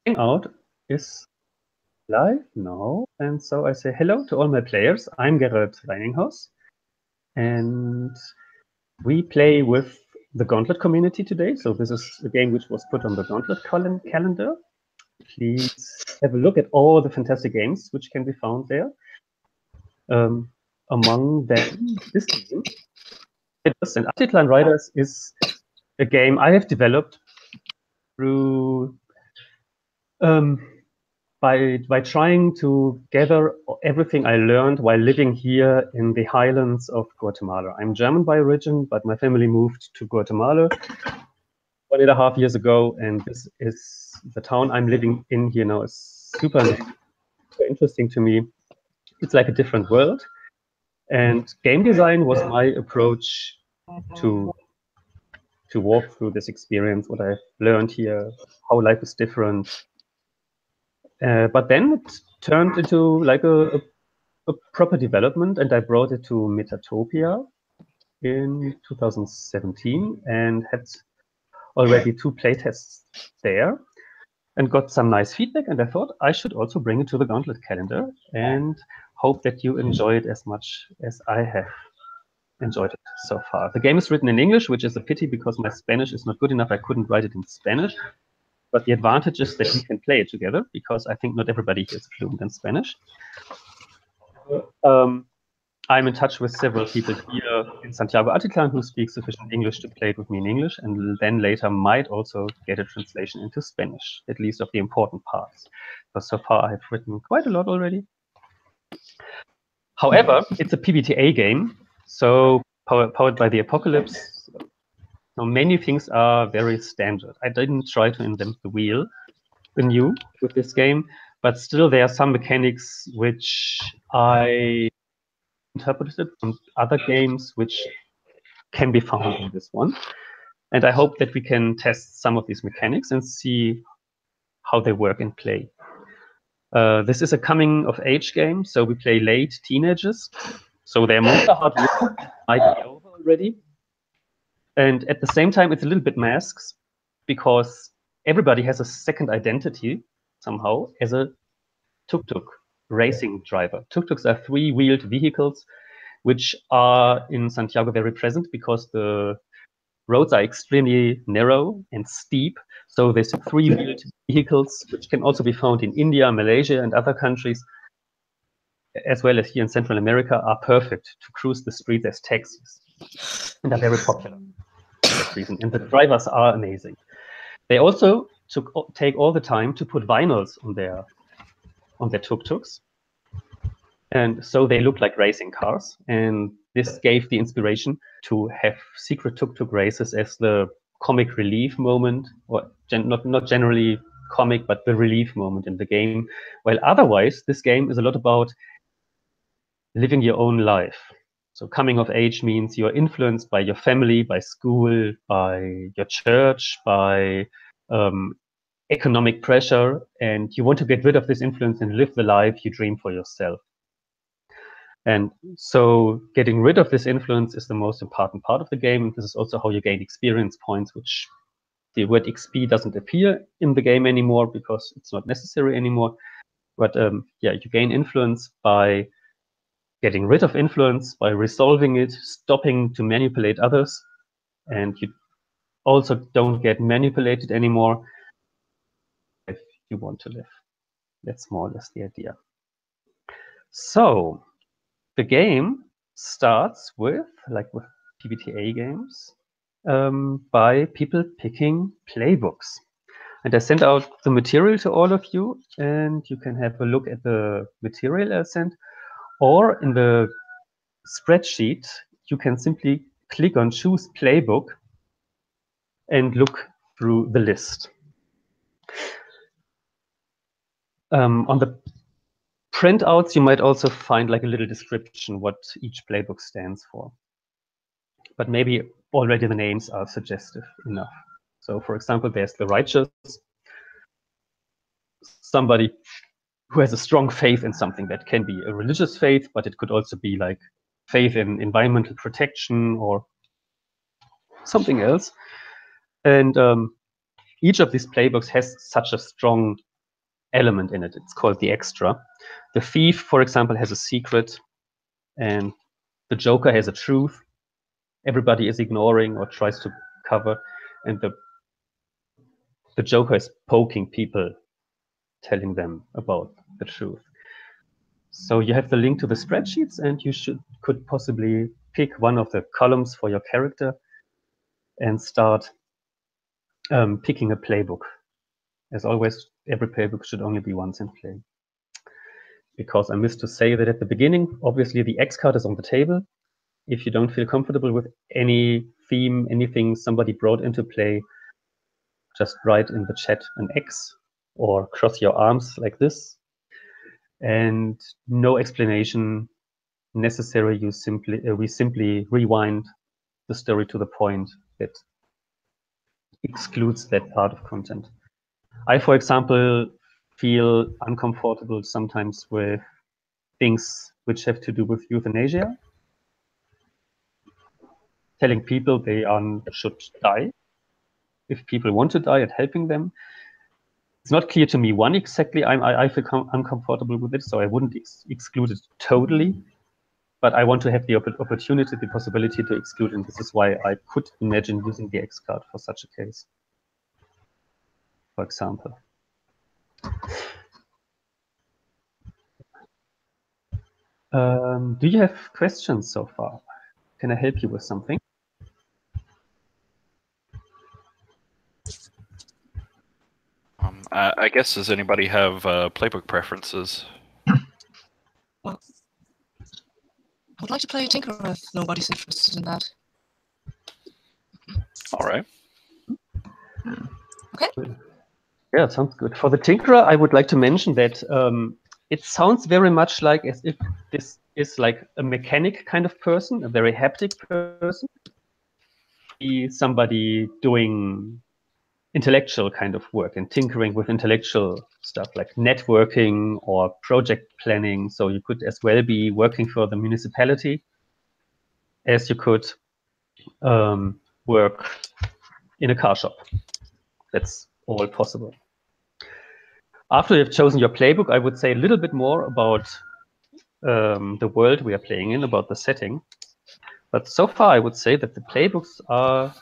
Hangout is live now, and so I say hello to all my players. I'm Gerrit Reininghaus, and we play with the Gauntlet Community today. So this is a game which was put on the Gauntlet calendar. Please have a look at all the fantastic games which can be found there. Among them, this game, and Atitlan Riders is a game I have developed through by trying to gather everything I learned while living here in the highlands of Guatemala. I'm German by origin, but my family moved to Guatemala 1.5 years ago, and this is the town I'm living in here now. Is super interesting to me. It's like a different world, and game design was my approach to walk through this experience, what I've learned here, how life is different. But then it turned into like a proper development, and I brought it to Metatopia in 2017 and had already 2 playtests there and got some nice feedback. And I thought I should also bring it to the Gauntlet calendar and hope that you enjoy it as much as I have enjoyed it so far. The game is written in English, which is a pity because my Spanish is not good enough. I couldn't write it in Spanish. But the advantage is that we can play it together because I think not everybody here is fluent in Spanish. I'm in touch with several people here in Santiago Atitlan who speak sufficient English to play it with me in English, and then later might also get a translation into Spanish, at least of the important parts. But so far I've written quite a lot already. However, it's a PbtA game, so powered by the apocalypse. So many things are very standard. I didn't try to invent the wheel anew with this game, but still there are some mechanics which I interpreted from other games which can be found in this one. And I hope that we can test some of these mechanics and see how they work in play. This is a coming-of-age game, so we play late teenagers. So their Monster Hard might be over already. And at the same time, it's a little bit masks because everybody has a second identity somehow as a tuktuk racing driver. Tuktuks are 3-wheeled vehicles which are in Santiago very present because the roads are extremely narrow and steep. So these 3-wheeled vehicles, which can also be found in India, Malaysia, and other countries, as well as here in Central America, are perfect to cruise the streets as taxis and are very popular for that reason. And the drivers are amazing. They also take all the time to put vinyls on their tuk-tuks. And so they look like racing cars. And this gave the inspiration to have secret tuk-tuk races as the comic relief moment, or not generally comic, but the relief moment in the game. While otherwise, this game is a lot about living your own life. So coming of age means you're influenced by your family, by school, by your church, by economic pressure, and you want to get rid of this influence and live the life you dream for yourself. And so getting rid of this influence is the most important part of the game. This is also how you gain experience points, which the word XP doesn't appear in the game anymore because it's not necessary anymore. But yeah, you gain influence by getting rid of influence, by resolving it, stopping to manipulate others. And you also don't get manipulated anymore if you want to live. That's more or less the idea. So the game starts with, like with PbtA games, by people picking playbooks. And I sent out the material to all of you, and you can have a look at the material I sent. Or in the spreadsheet, you can simply click on Choose Playbook and look through the list. On the printouts, you might also find like a little description what each playbook stands for. But maybe already the names are suggestive enough. So for example, there's the righteous, somebody who has a strong faith in something. That can be a religious faith, but it could also be like faith in environmental protection or something else. And each of these playbooks has such a strong element in it. It's called the extra. The thief, for example, has a secret, and the joker has a truth. Everybody is ignoring or tries to cover, and the joker is poking people, telling them about the truth. So you have the link to the spreadsheets, and you could possibly pick one of the columns for your character and start picking a playbook. As always, every playbook should only be once in play. Because I missed to say that at the beginning, obviously the X card is on the table. If you don't feel comfortable with any theme, anything somebody brought into play, just write in the chat an X or cross your arms like this. And no explanation necessary. We simply rewind the story to the point that excludes that part of content. I, for example, feel uncomfortable sometimes with things which have to do with euthanasia, telling people they should die if people want to die and helping them. It's not clear to me exactly I feel uncomfortable with it, so I wouldn't exclude it totally, but I want to have the opportunity, the possibility to exclude, and this is why I could imagine using the X card for such a case, for example. Do you have questions so far? Can I help you with something? I guess, does anybody have playbook preferences? Well, I would like to play Tinker if nobody's interested in that. All right. Okay. Yeah, sounds good. For the Tinkerer, I would like to mention that it sounds very much like as if this is like a mechanic kind of person, a very haptic person. Somebody doing intellectual kind of work and tinkering with intellectual stuff like networking or project planning. So you could as well be working for the municipality as you could work in a car shop. That's all possible. After you've chosen your playbook, I would say a little bit more about the world we are playing in, about the setting. But so far, I would say that the playbooks are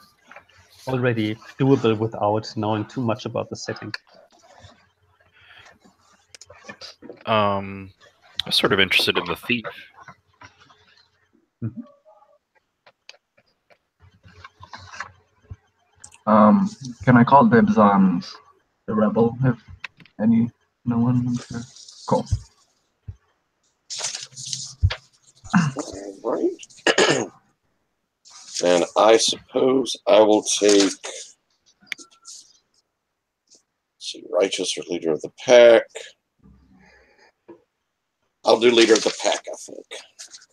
already doable without knowing too much about the setting. I'm sort of interested in the thief. Mm-hmm. Can I call dibs on the rebel if no one? Cool. All right. And I suppose I will take, let's see, righteous or leader of the pack. I'll do leader of the pack, I think.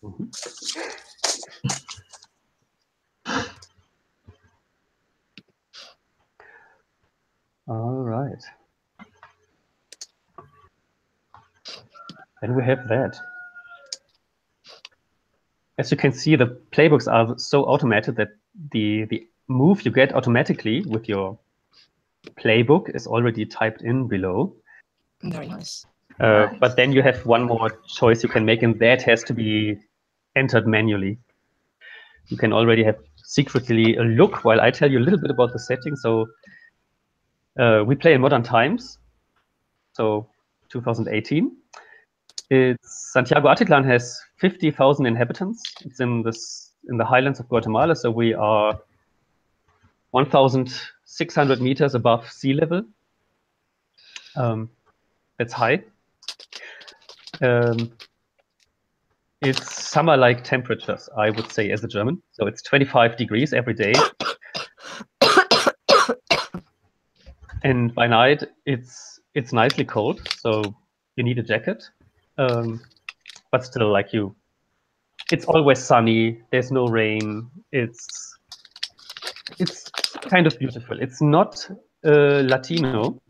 Mm-hmm. All right. Then we have that. As you can see, the playbooks are so automated that the move you get automatically with your playbook is already typed in below. Very nice. But then you have one more choice you can make, and that has to be entered manually. You can already have secretly a look while I tell you a little bit about the setting. So we play in modern times, so 2018. Santiago Atitlan has 50,000 inhabitants. It's in the highlands of Guatemala, so we are 1,600 meters above sea level. That's high. It's summer-like temperatures, I would say, as a German. So it's 25 degrees every day. And by night, it's nicely cold, so you need a jacket. But still, it's always sunny. There's no rain. It's kind of beautiful. It's not Latino.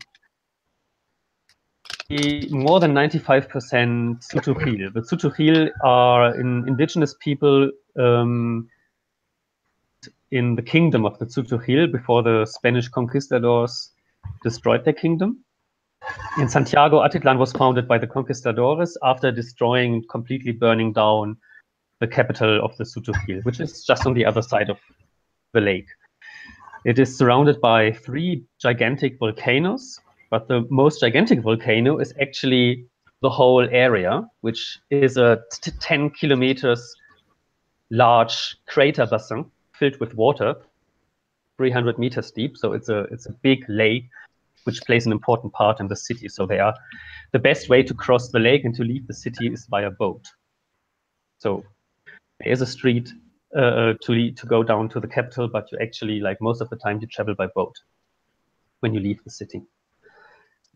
More than 95% tuktuks. The tuktuks are indigenous people in the kingdom of the tuktuks before the Spanish conquistadors destroyed their kingdom. In Santiago, Atitlan was founded by the conquistadores after destroying, completely burning down the capital of the Sutupil, which is just on the other side of the lake. It is surrounded by 3 gigantic volcanoes, but the most gigantic volcano is actually the whole area, which is a 10 kilometers large crater basin filled with water, 300 meters deep. So it's a big lake, which plays an important part in the city. So the best way to cross the lake and to leave the city is via boat. So there is a street to go down to the capital, but you actually, like most of the time, you travel by boat when you leave the city.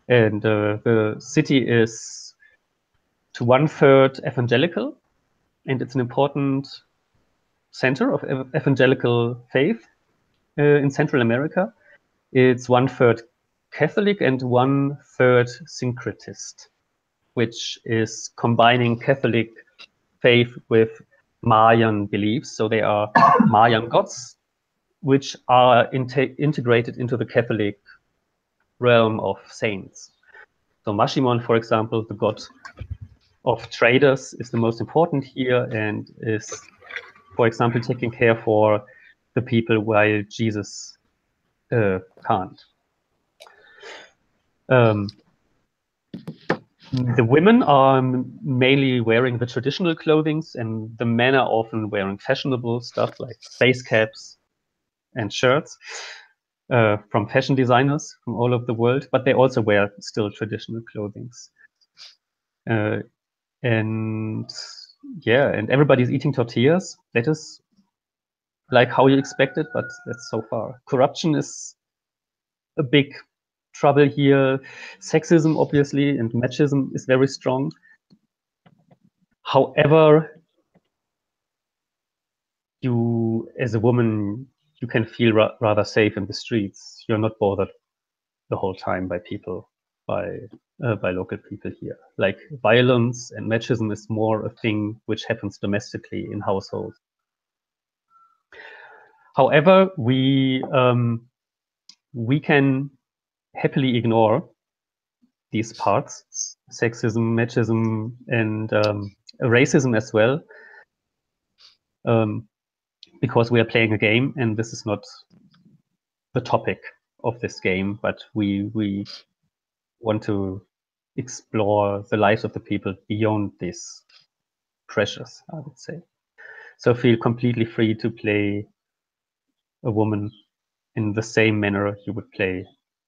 And the city is to 1/3 evangelical, and it's an important center of evangelical faith in Central America. It's 1/3 Catholic and 1/3 syncretist, which is combining Catholic faith with Mayan beliefs. So they are Mayan gods, which are integrated into the Catholic realm of saints. So Mashimon, for example, the god of traders, is the most important here and is, for example, taking care for the people while Jesus can't. The women are mainly wearing the traditional clothing, and the men are often wearing fashionable stuff like base caps and shirts from fashion designers from all over the world, but they also wear still traditional clothing. And yeah, and everybody's eating tortillas. That is like how you expect it, but that's so far. Corruption is a big trouble here. Sexism, obviously, and machism is very strong. However, you, as a woman, you can feel rather safe in the streets. You're not bothered the whole time by people, by local people here. Like violence and machism is more a thing which happens domestically in households. However, we can happily ignore these parts, sexism, machism, and racism as well, because we are playing a game, and this is not the topic of this game, but we want to explore the lives of the people beyond these pressures, I would say. So feel completely free to play a woman in the same manner you would play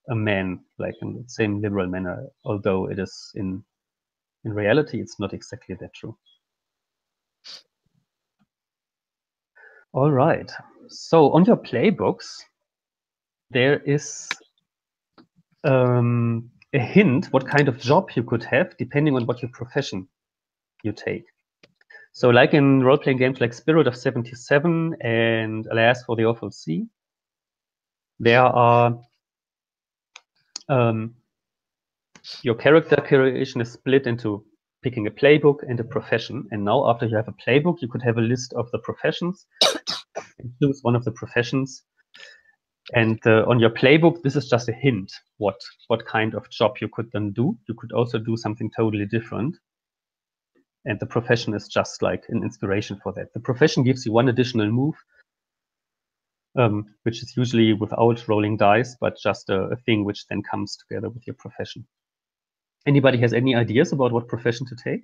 a man, like in the same liberal manner, although it is in reality, it's not exactly that true. All right. So on your playbooks, there is a hint what kind of job you could have depending on what your profession you take. So like in role-playing games like Spirit of 77 and Alas for the Awful Sea, there are your character creation is split into picking a playbook and a profession. And now after you have a playbook, you could have a list of the professions and choose one of the professions. And on your playbook, this is just a hint what kind of job you could then do. You could also do something totally different. And the profession is just like an inspiration for that. The profession gives you one additional move, which is usually without rolling dice, but just a thing which then comes together with your profession. Anybody has any ideas about what profession to take?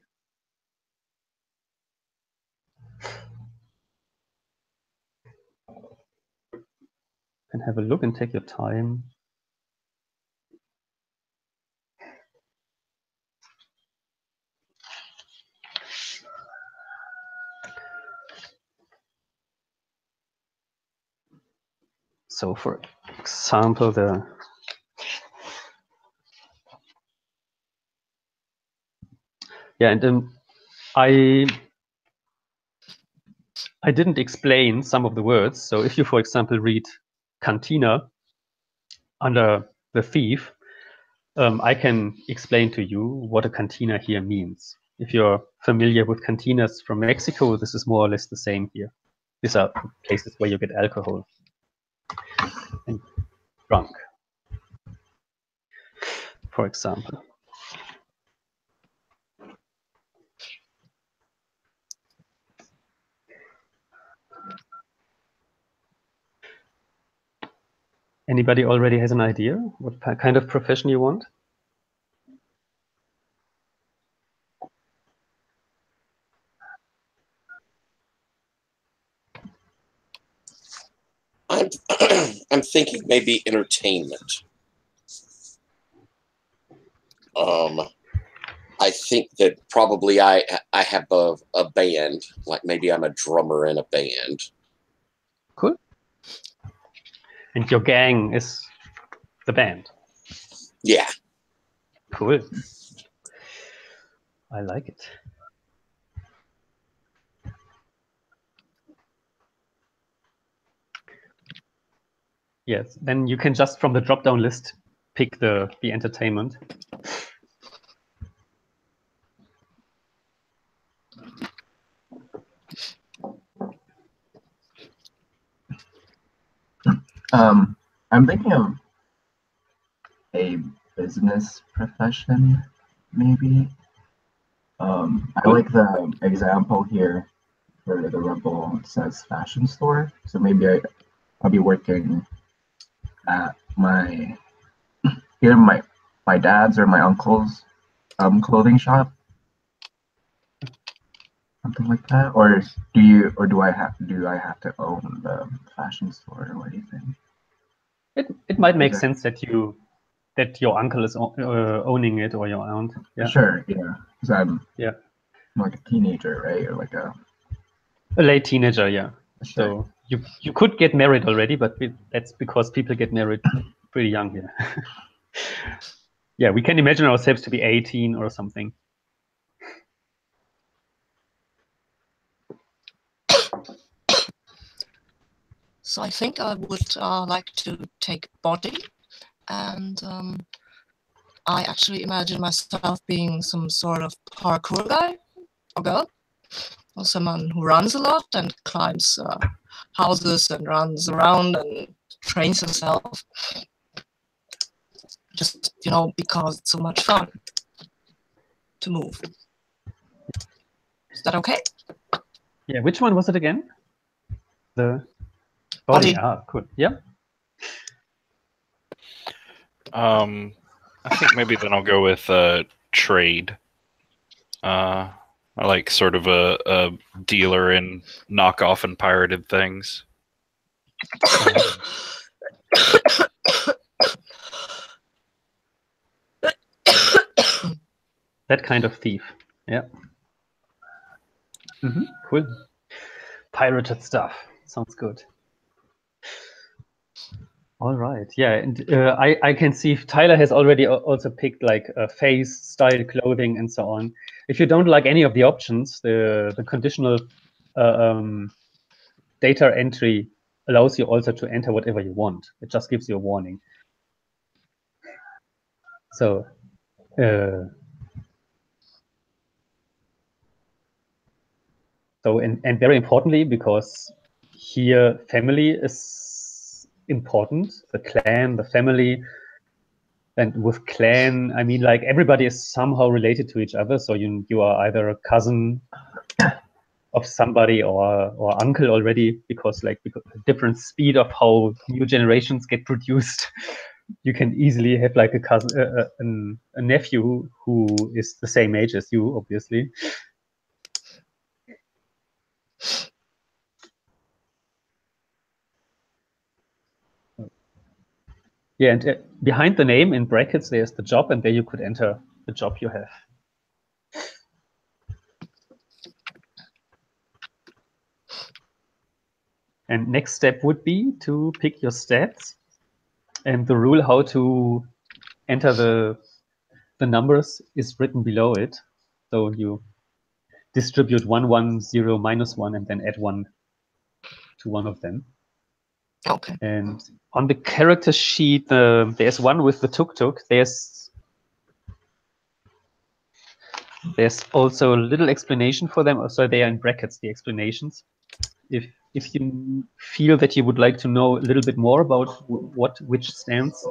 And have a look and take your time. So for example, and I didn't explain some of the words. So if you, for example, read cantina under the thief, I can explain to you what a cantina here means. If you're familiar with cantinas from Mexico, this is more or less the same here. These are places where you get alcohol and drunk. for example. Anybody already has an idea what kind of profession you want? I'm thinking maybe entertainment. I think that probably I have a band, like maybe I'm a drummer in a band. Cool. And your gang is the band. Yeah. Cool. I like it. Yes, then you can just from the drop-down list pick the entertainment. I'm thinking of a business profession, maybe. I like the example here for the Rebel. It says fashion store, so maybe I'll be working at my dad's or my uncle's clothing shop, something like that. Or do I have to own the fashion store, or what do you think? It might make sense that your uncle is owning it, or your aunt. Yeah. Sure, yeah, because I'm Yeah. like a teenager, right, or like a late teenager, yeah. Sure. So you could get married already, but that's because people get married pretty young here. Yeah, we can imagine ourselves to be 18 or something. So I think I would like to take body, and I actually imagine myself being some sort of parkour guy or girl, or someone who runs a lot and climbs houses and runs around and trains herself. Just, because it's so much fun to move. Is that okay? Yeah, which one was it again? The body. Ah, cool. Yeah. I think maybe then I'll go with trade. I like sort of a dealer in knockoff and pirated things. That kind of thief. Yeah. Cool. Pirated stuff. Sounds good. All right. Yeah, and I can see Tyler has already also picked like face, style, clothing, and so on. If you don't like any of the options, the conditional data entry allows you also to enter whatever you want. It just gives you a warning. So and very importantly, because here family is important, the clan, the family. And with clan, I mean, like everybody is somehow related to each other. So you are either a cousin of somebody or uncle already, because different speed of how new generations get produced. You can easily have like a cousin, a nephew who is the same age as you, obviously. Yeah, and behind the name in brackets, there's the job, and there you could enter the job you have. And next step would be to pick your stats, and the rule how to enter the numbers is written below it. So you distribute 1, 1, 0, -1, and then add 1 to one of them. Okay. And on the character sheet, there's one with the tuktuk. There's also a little explanation for them. So they are in brackets, the explanations. If you feel that you would like to know a little bit more about which stands,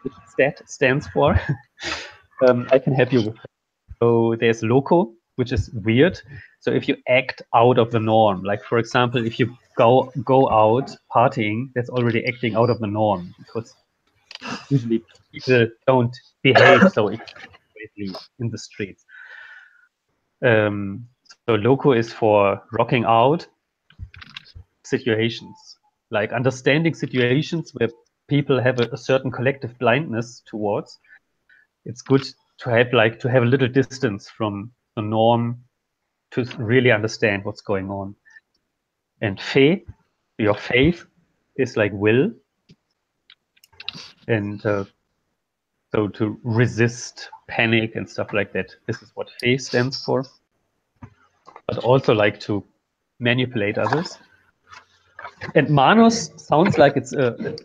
which stat stands for. I can help you with that. So there's loco, which is weird. So if you act out of the norm, like for example, if you go out partying, that's already acting out of the norm, because usually people don't behave so extremely in the streets. So loco is for rocking out situations, like understanding situations where people have a certain collective blindness towards. It's good to have a little distance from the norm to really understand what's going on. And fe, your faith, is like will, and so to resist panic and stuff like that. This is what fe stands for. But also like to manipulate others. And Manus sounds like it's a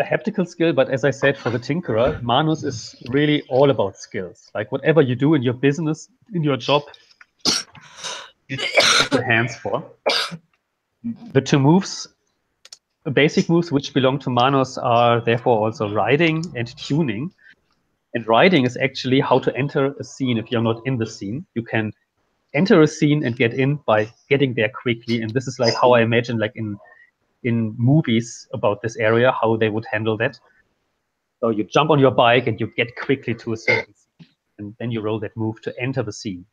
haptical skill, but as I said, for the Tinkerer, Manus is really all about skills. Like whatever you do in your business, in your job, you use your hands for. The two moves, the basic moves which belong to Manus, are therefore also riding and tuning. And riding is actually how to enter a scene if you're not in the scene. You can enter a scene and get in by getting there quickly. And this is like how I imagine, like in movies about this area, how they would handle that. So you jump on your bike and you get quickly to a certain scene, and then you roll that move to enter the scene.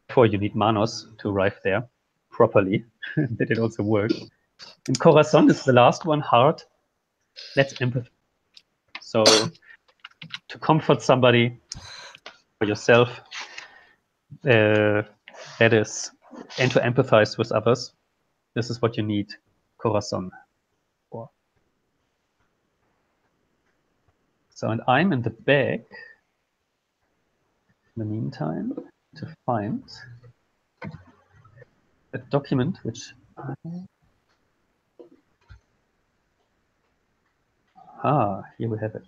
Therefore, you need Manos to arrive there properly, that it also works. And Corazon is the last one, heart. That's empathy. So to comfort somebody or yourself, that is, and to empathize with others, this is what you need Corazon for. So, and I'm in the back, in the meantime, to find a document which here we have it.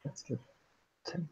That's the 10.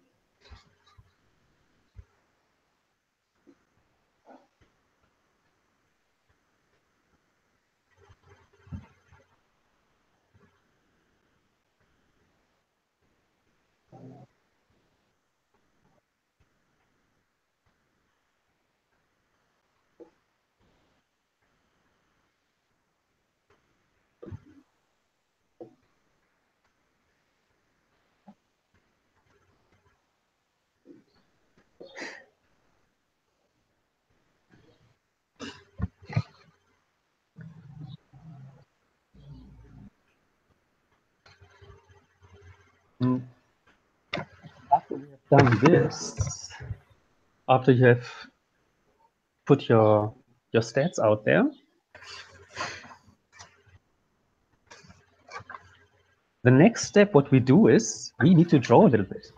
After we have done this, after you have put your stats out there, the next step, what we do is we need to draw a little bit.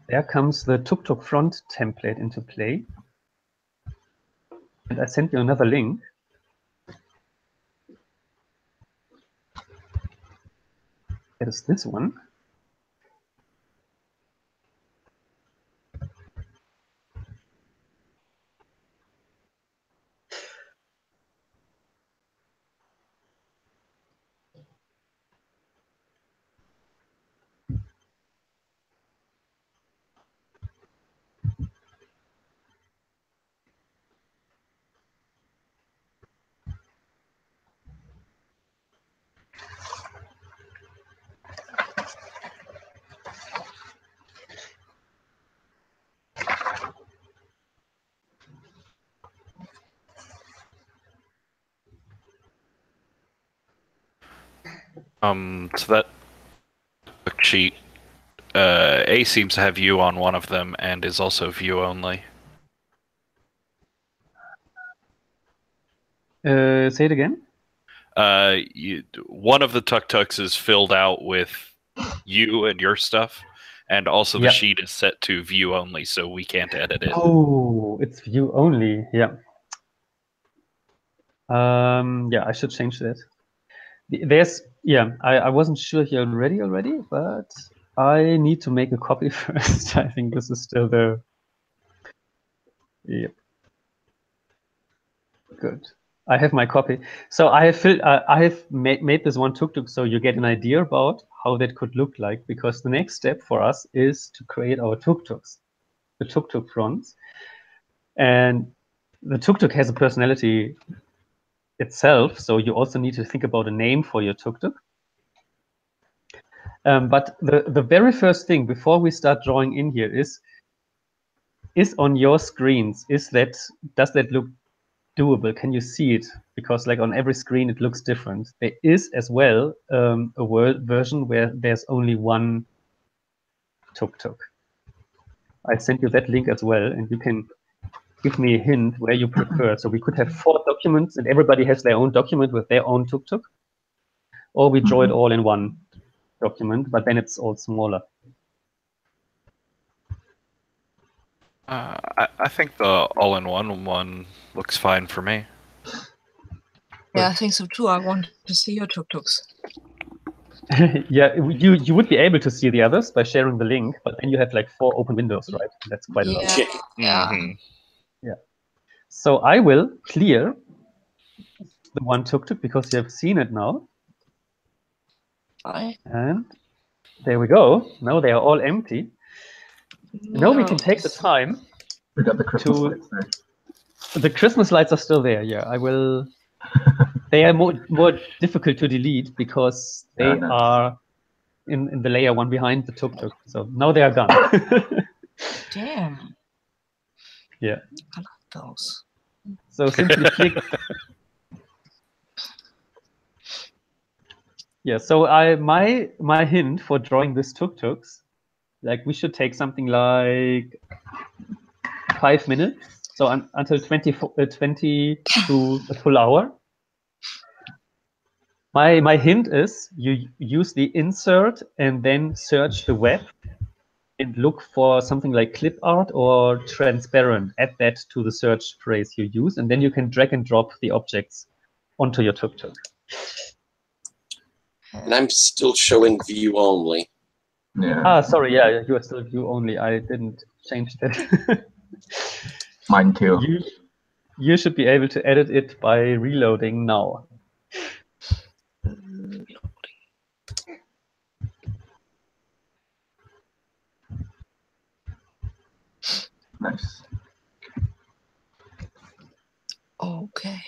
There comes the tuktuk front template into play. And I sent you another link. That is this one. So that sheet, A seems to have view on one of them and is also view only. Say it again. One of the tuktuks is filled out with you and your stuff, and also the sheet is set to view only, so we can't edit it. Oh, it's view only. Yeah. Yeah, I should change that. There's I wasn't sure here already, but I need to make a copy first. I think this is still the good. I have my copy. So I have made this one tuktuk so you get an idea about how that could look like, because the next step for us is to create our tuktuks, the tuktuk fronts. And the tuktuk has a personality itself, so you also need to think about a name for your tuktuk. But the very first thing before we start drawing in here is on your screens, does that look doable? Can you see it? Because like on every screen it looks different. There is as well a version where there's only one tuktuk. I sent you that link as well, and you can give me a hint where you prefer. So we could have 4 documents and everybody has their own document with their own tuktuk, or we draw it all in one document, but then it's all smaller. I think the all-in-one one looks fine for me. Yeah, I think so too. I want to see your tuktuks. Yeah, you would be able to see the others by sharing the link, but then you have like 4 open windows, right? That's quite a lot. Yeah. Yeah. So I will clear the one tuktuk because you have seen it now. Right. And there we go. Now they are all empty. Now we can take the time. We got the Christmas lights there. The Christmas lights are still there. Yeah, I will. They are more difficult to delete because they are in the layer one behind the tuktuk. So now they are gone. Damn. Yeah. I like those. So simply click. Yeah. So my hint for drawing this tuktuks, like we should take something like 5 minutes. So until 20 to a full hour. My hint is you use the insert and then search the web and look for something like clip art or transparent. Add that to the search phrase you use, and then you can drag and drop the objects onto your tuktuk. And I'm still showing view only. Yeah. Ah, sorry. Yeah, you are still view only. I didn't change that. Mine too. You should be able to edit it by reloading now. Nice. Okay.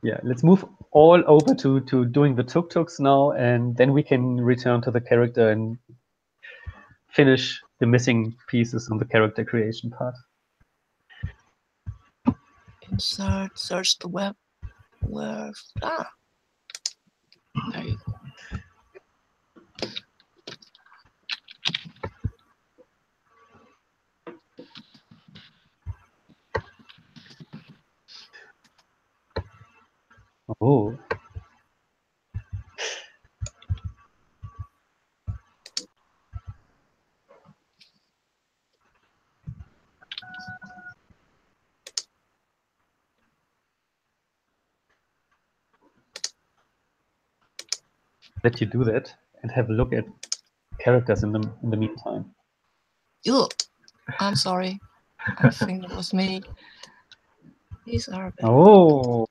Yeah, let's move all over to doing the tuktuks now, and then we can return to the character and finish the missing pieces on the character creation part. Insert, search the web. Where? Ah. There you go. Oh. Let you do that and have a look at characters in the meantime. Ew. I'm sorry. I think it was me. These are bad. Oh.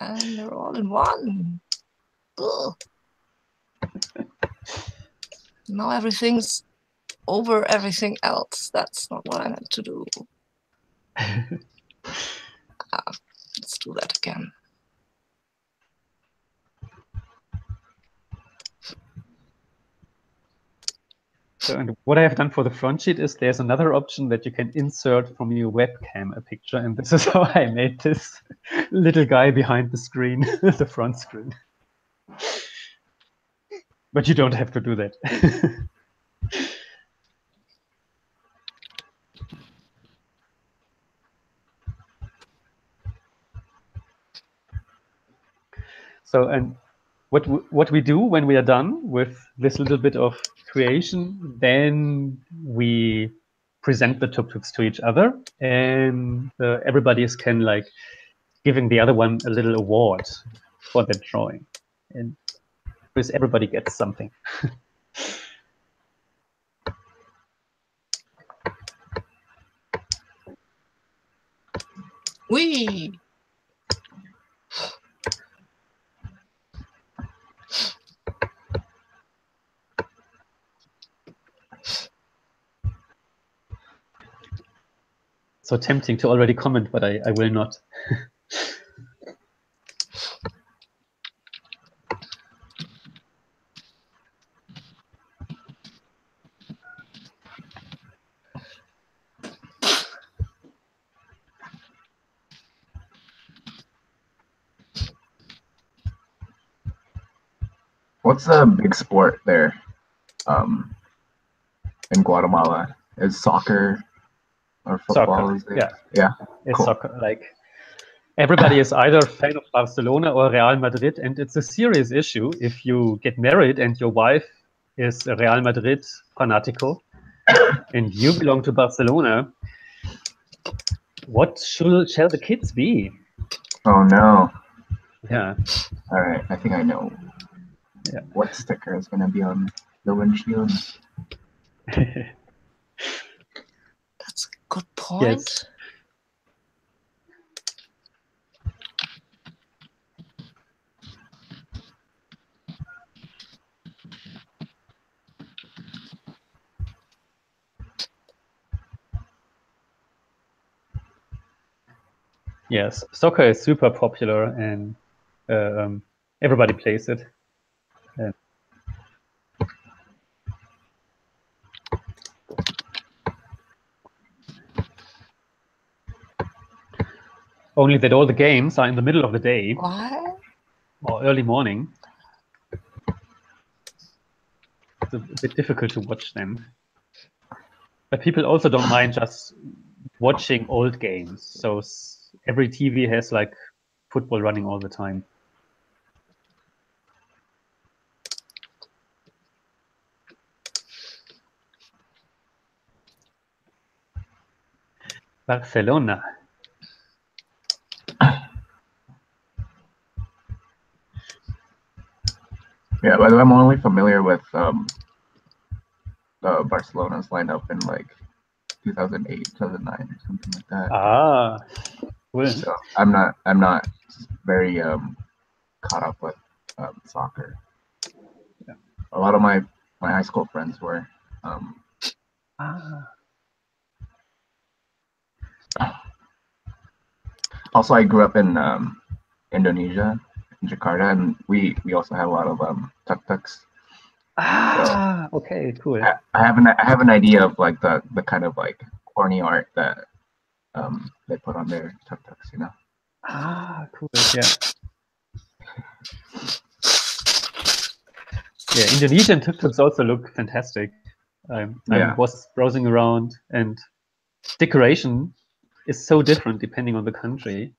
And they're all in one. Ugh. Now everything's over everything else. That's not what I meant to do. Let's do that again. So, and what I have done for the front sheet is there's another option that you can insert from your webcam a picture, and this is how I made this little guy behind the screen, the front screen. But you don't have to do that. So, and what we do when we are done with this little bit of creation, then we present the tuktuks to each other, and everybody can like giving the other one a little award for their drawing, and because everybody gets something. Wee! so tempting to already comment, but I will not. What's a big sport there in Guatemala? Is soccer or football? Soccer, Is it? yeah. Yeah. It's Cool. soccer. Like everybody is either a fan of Barcelona or Real Madrid, and it's a serious issue if you get married and your wife is a Real Madrid fanatico and you belong to Barcelona. What shall the kids be? Oh no. Yeah. All right. I think I know. Yeah. What sticker is gonna be on the windshield? That's a good point. Yes. Yes, soccer is super popular and everybody plays it. And only that all the games are in the middle of the day What? or early morning. It's a bit difficult to watch them. But people also don't mind just watching old games. So every TV has like football running all the time. Barcelona. Yeah, by the way, I'm only familiar with Barcelona's lineup in like 2008, 2009, or something like that. Ah, cool. So I'm not very caught up with soccer. Yeah. A lot of my high school friends were. Also, I grew up in Indonesia, in Jakarta, and we also have a lot of tuktuks. Okay, cool. I have an idea of like the kind of like corny art that they put on their tuktuks, you know. Cool. Yeah. Yeah, Indonesian tuktuks also look fantastic. I was browsing around, and decoration is so different depending on the country.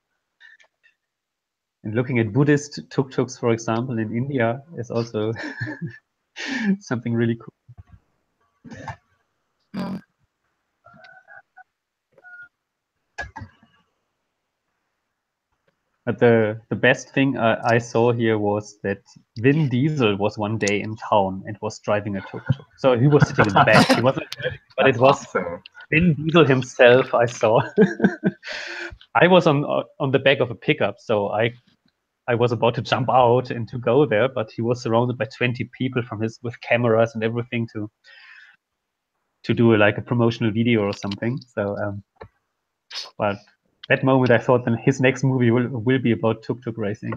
And looking at Buddhist tuktuks, for example, in India is also something really cool. Mm. But the best thing I saw here was that Vin Diesel was one day in town and was driving a tuk-tuk. So he was sitting in the back. He wasn't driving, but it was awesome. Vin Diesel himself. I saw. I was on the back of a pickup, so I was about to jump out and to go there, but he was surrounded by 20 people with cameras and everything to do like a promotional video or something. So, but that moment I thought then his next movie will be about tuk-tuk racing.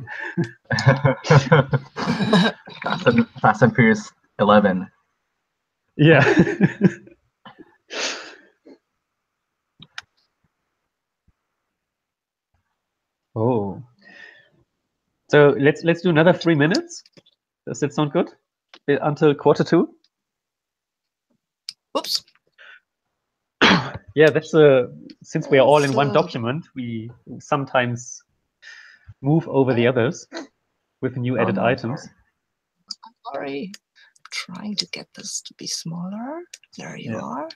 Fast and Furious 11. Yeah. Oh. So let's do another 3 minutes. Does that sound good? Until 1:45? Oops. Yeah, that's since we are all in one document, we sometimes move over the others with new added items. Sorry. Trying to get this to be smaller. There you are.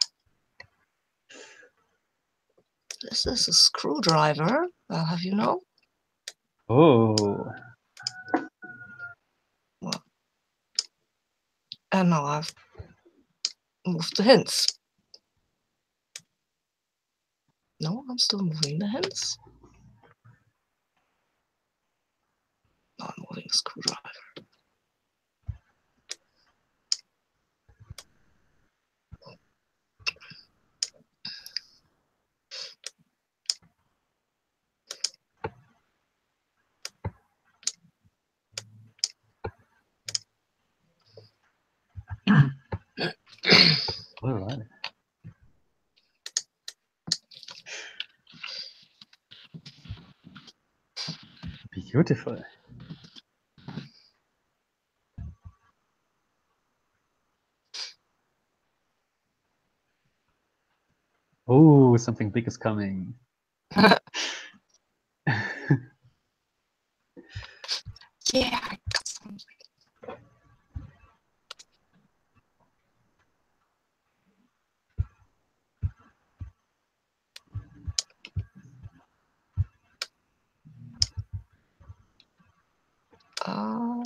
This is a screwdriver. I'll have you know. Oh. Well, and now I've moved the hints. No, I'm still moving the hints. Now I'm moving the screwdriver. Beautiful. Oh, something big is coming. Yeah, I got something. Uh,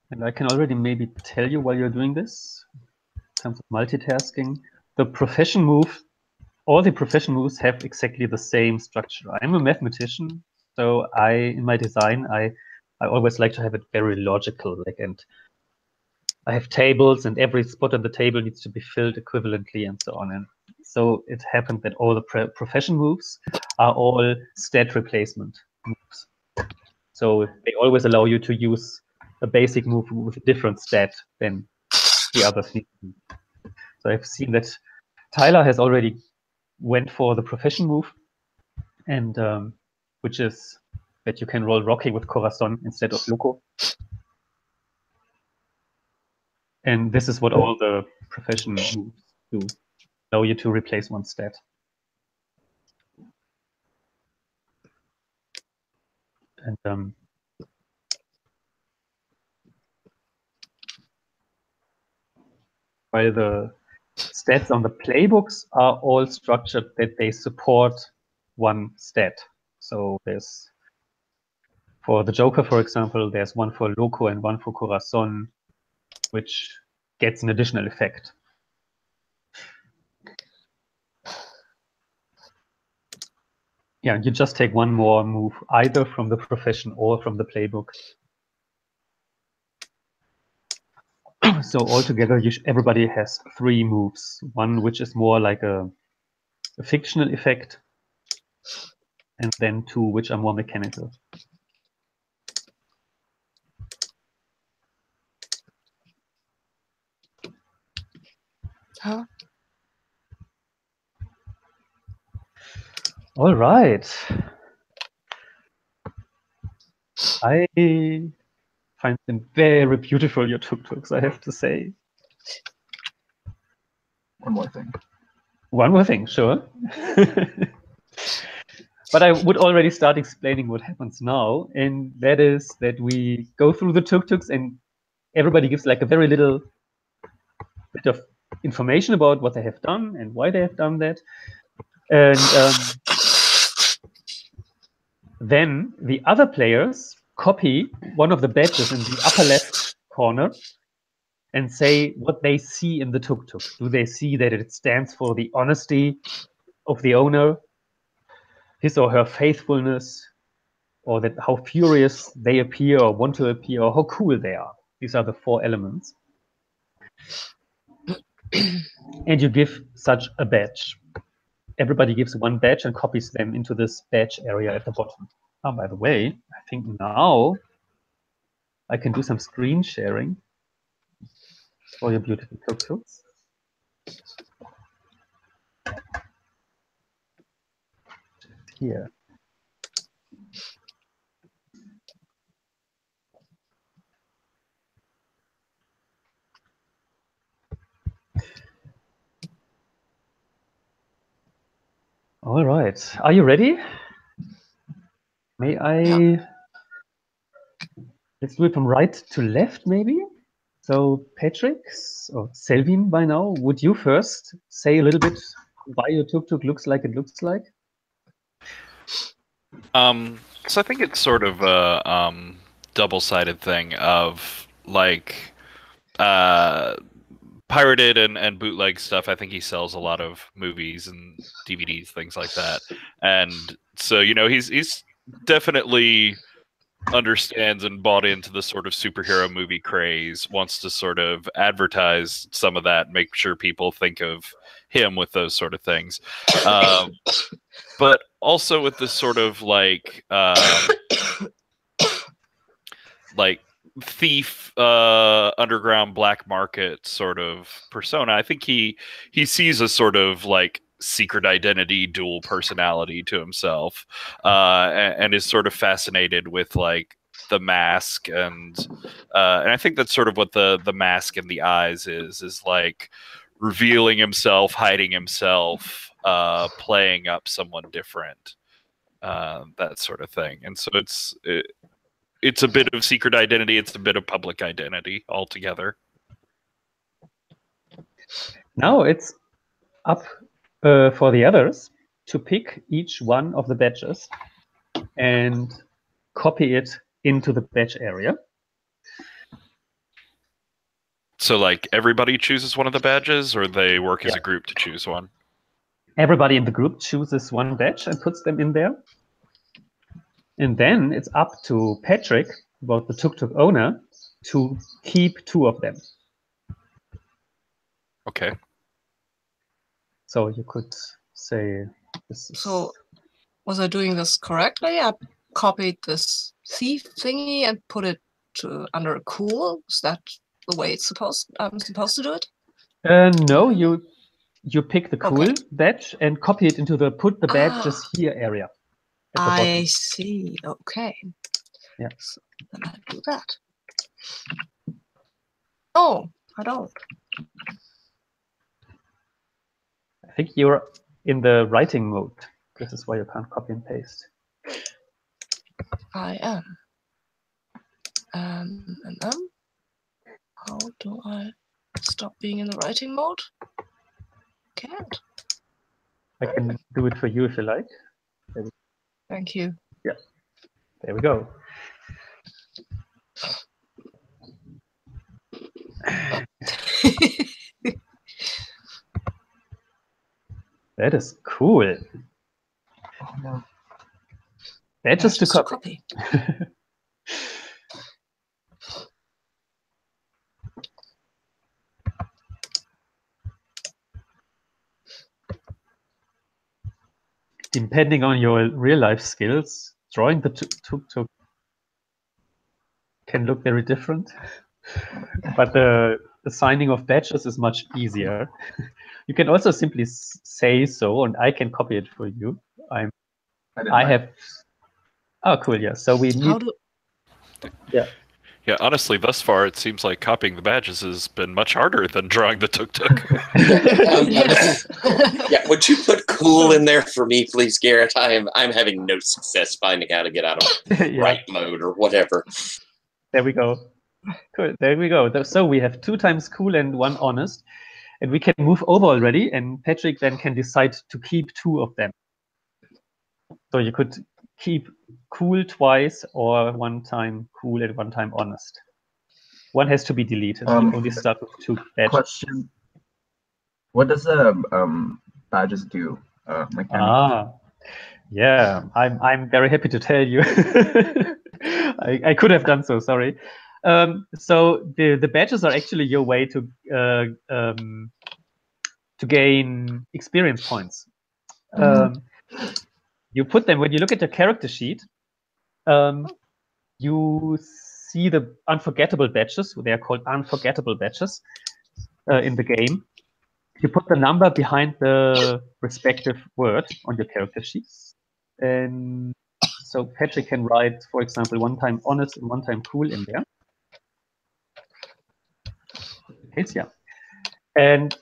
And I can already maybe tell you while you're doing this, in terms of multitasking, the profession move, all the profession moves have exactly the same structure. I'm a mathematician, so in my design, I always like to have it very logical, and I have tables, and every spot on the table needs to be filled equivalently, and so on. And so it happened that all the profession moves are all stat replacement moves. So they always allow you to use a basic move with a different stat than the others need. So I've seen that Tyler has already went for the profession move, and which is that you can roll Rocky with Corazon instead of Loco. And this is what all the profession moves do, allow you to replace one stat. And while the stats on the playbooks are all structured that they support one stat. So there's, for the Joker, for example, there's one for Loco and one for Corazon, which gets an additional effect. Yeah, you just take one more move, either from the profession or from the playbook. So altogether, everybody has 3 moves. One which is more like a fictional effect, and then 2 which are more mechanical. huh? All right. I find them very beautiful, your tuktuks, I have to say. One more thing. One more thing, sure. But I would already start explaining what happens now, and that is that we go through the tuktuks and everybody gives like a very little bit of information about what they have done and why they have done that. And then the other players copy one of the badges in the upper left corner and say what they see in the tuktuk. Do they see that it stands for the honesty of the owner, his or her faithfulness, or that how furious they appear or want to appear, or how cool they are? These are the 4 elements. And you give such a badge. Everybody gives one badge and copies them into this badge area at the bottom. Oh, by the way, I think now I can do some screen sharing for your beautiful tuktuks. Here. All right. Are you ready? May I? Yeah. Let's do it from right to left, maybe. So, Patrick or Selvin, by now, would you first say a little bit why your tuktuk looks like it looks like? So I think it's sort of a double-sided thing of like pirated and bootleg stuff. I think he sells a lot of movies and DVDs, things like that. And so, you know, he's definitely understands and bought into the sort of superhero movie craze, wants to sort of advertise some of that, make sure people think of him with those sort of things. But also with this sort of like thief, underground black market sort of persona. I think he sees a sort of like secret identity, dual personality to himself, and is sort of fascinated with like the mask, and I think that's sort of what the mask and the eyes is like, revealing himself, hiding himself, playing up someone different, that sort of thing. And so it's a bit of secret identity, it's a bit of public identity altogether. Now it's up for the others to pick each one of the badges and copy it into the badge area. So like everybody chooses one of the badges, or they work as a group to choose one? Everybody in the group chooses one badge and puts them in there. And then it's up to Patrick, about the tuktuk owner, to keep 2 of them. Okay. So you could say this is... So was I doing this correctly? I copied this thief thingy and put it under a cool. Is that the way I'm supposed to do it? No, you pick the cool badge and copy it into the put the badges here area. I see. Okay. Yeah. So then I do that. Oh, I don't. I think you're in the writing mode. This is why you can't copy and paste. I am. And then how do I stop being in the writing mode? Can't. I can do it for you if you like. Thank you. Yeah. There we go. That is cool. Oh, no. That's just to copy. Depending on your real life skills, drawing the tuktuk can look very different. But the assigning of badges is much easier. You can also simply say so, and I can copy it for you. I have. Oh, cool! Yeah. So we need. Yeah, honestly, thus far it seems like copying the badges has been much harder than drawing the tuktuk. Yeah, would you put cool in there for me, please, Garrett? I'm having no success finding how to get out of right mode or whatever. There we go. Cool. There we go. So we have 2 times cool and 1 honest, and we can move over already. And Patrick then can decide to keep 2 of them. So you could keep cool twice, or 1 time cool and 1 time honest. 1 has to be deleted. You only start with 2 badges. Question: what does badges do? Yeah, I'm very happy to tell you. I could have done so. Sorry. So the badges are actually your way to gain experience points. You put them when you look at your character sheet. You see the unforgettable badges. They are called unforgettable badges in the game. You put the number behind the respective word on your character sheets, and so Patrick can write, for example, 1 time honest and 1 time cool in there. And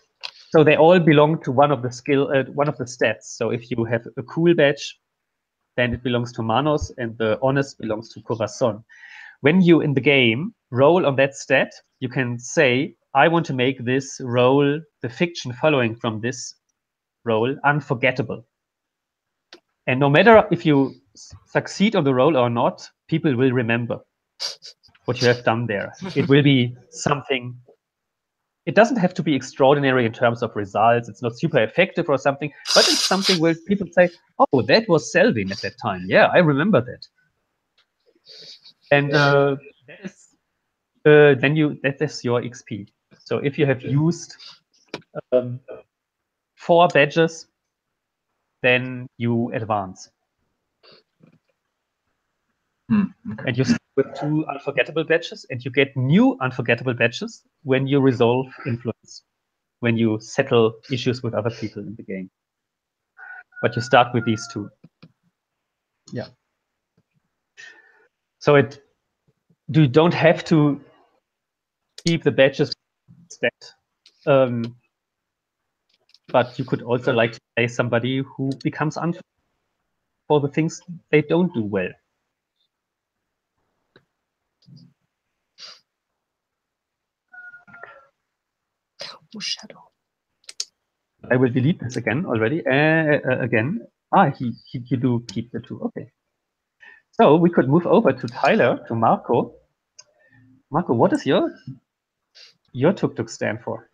so they all belong to one of the one of the stats. So if you have a cool badge, then it belongs to Manos, and the honest belongs to Corazon. When you in the game roll on that stat, you can say, I want to make this roll, the fiction following from this roll, unforgettable. And no matter if you succeed on the roll or not, people will remember what you have done there. It will be something it doesn't have to be extraordinary in terms of results. It's not super effective or something, but it's something where people say, "Oh, that was Selvin at that time. Yeah, I remember that." And that is that is your XP. So if you have used 4 badges, then you advance. And you start with 2 unforgettable badges, and you get new unforgettable badges when you resolve influence, when you settle issues with other people in the game. But you start with these 2. Yeah. So you don't have to keep the badges stacked. But you could also like to play somebody who becomes unfair for the things they don't do well. Shadow. I will delete this again already. Again. You do keep the 2. Okay. So we could move over to Tyler, to Marco. Marco, what does your tuktuk stand for?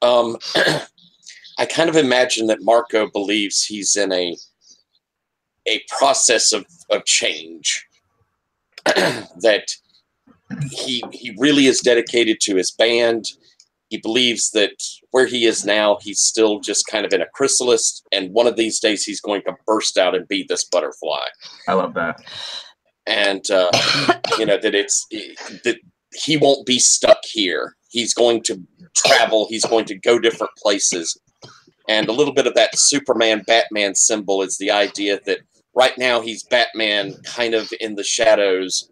I kind of imagine that Marco believes he's in a process of change. That he really is dedicated to his band. He believes that where he is now, he's still just kind of in a chrysalis, and one of these days he's going to burst out and be this butterfly. I love that. And that he won't be stuck here. He's going to travel. He's going to go different places. And a little bit of that Superman, Batman symbol is the idea that right now he's Batman kind of in the shadows,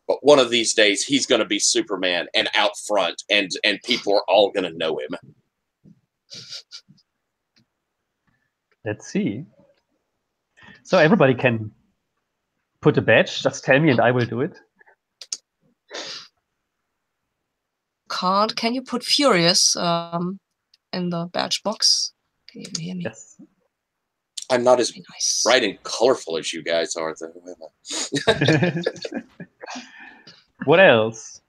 but one of these days he's going to be Superman and out front, and people are all going to know him. Let's see. So everybody can put a badge. Just tell me and I will do it. Can you put Furious in the badge box? Can you hear me? Yes. I'm not as Nice. bright and colorful as you guys are, though. What else?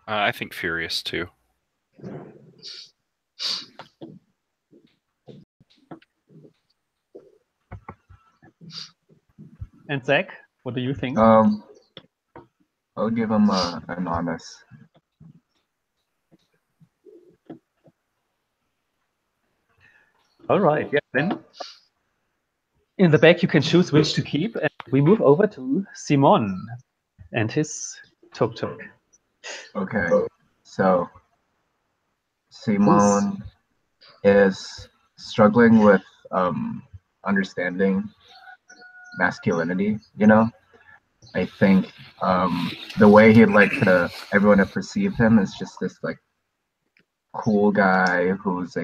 I think Furious too. And Zach, what do you think? I'll give him anonymous. All right, yeah, then in the back you can choose which to keep, and we move over to Simon and his tuktuk. Okay, so Simon is struggling with understanding masculinity, you know? I think the way he'd like everyone to perceive him is just this like cool guy who's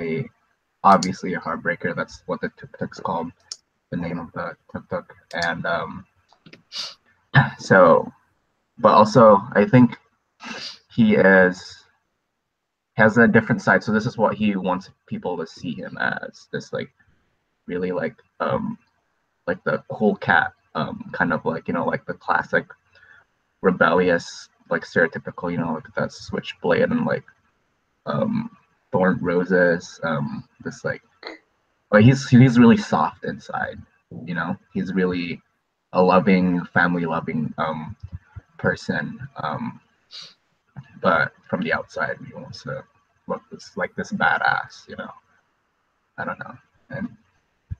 obviously a heartbreaker. That's what the tuktuk's called, the name of the tuktuk. And but also I think he has a different side. So this is what he wants people to see him as, this like really like the cool cat, kind of like, like the classic rebellious, like stereotypical, like that switchblade and like thorn roses, this like, but he's really soft inside, he's really a loving, family loving person, but from the outside he wants to look like this badass, I don't know. And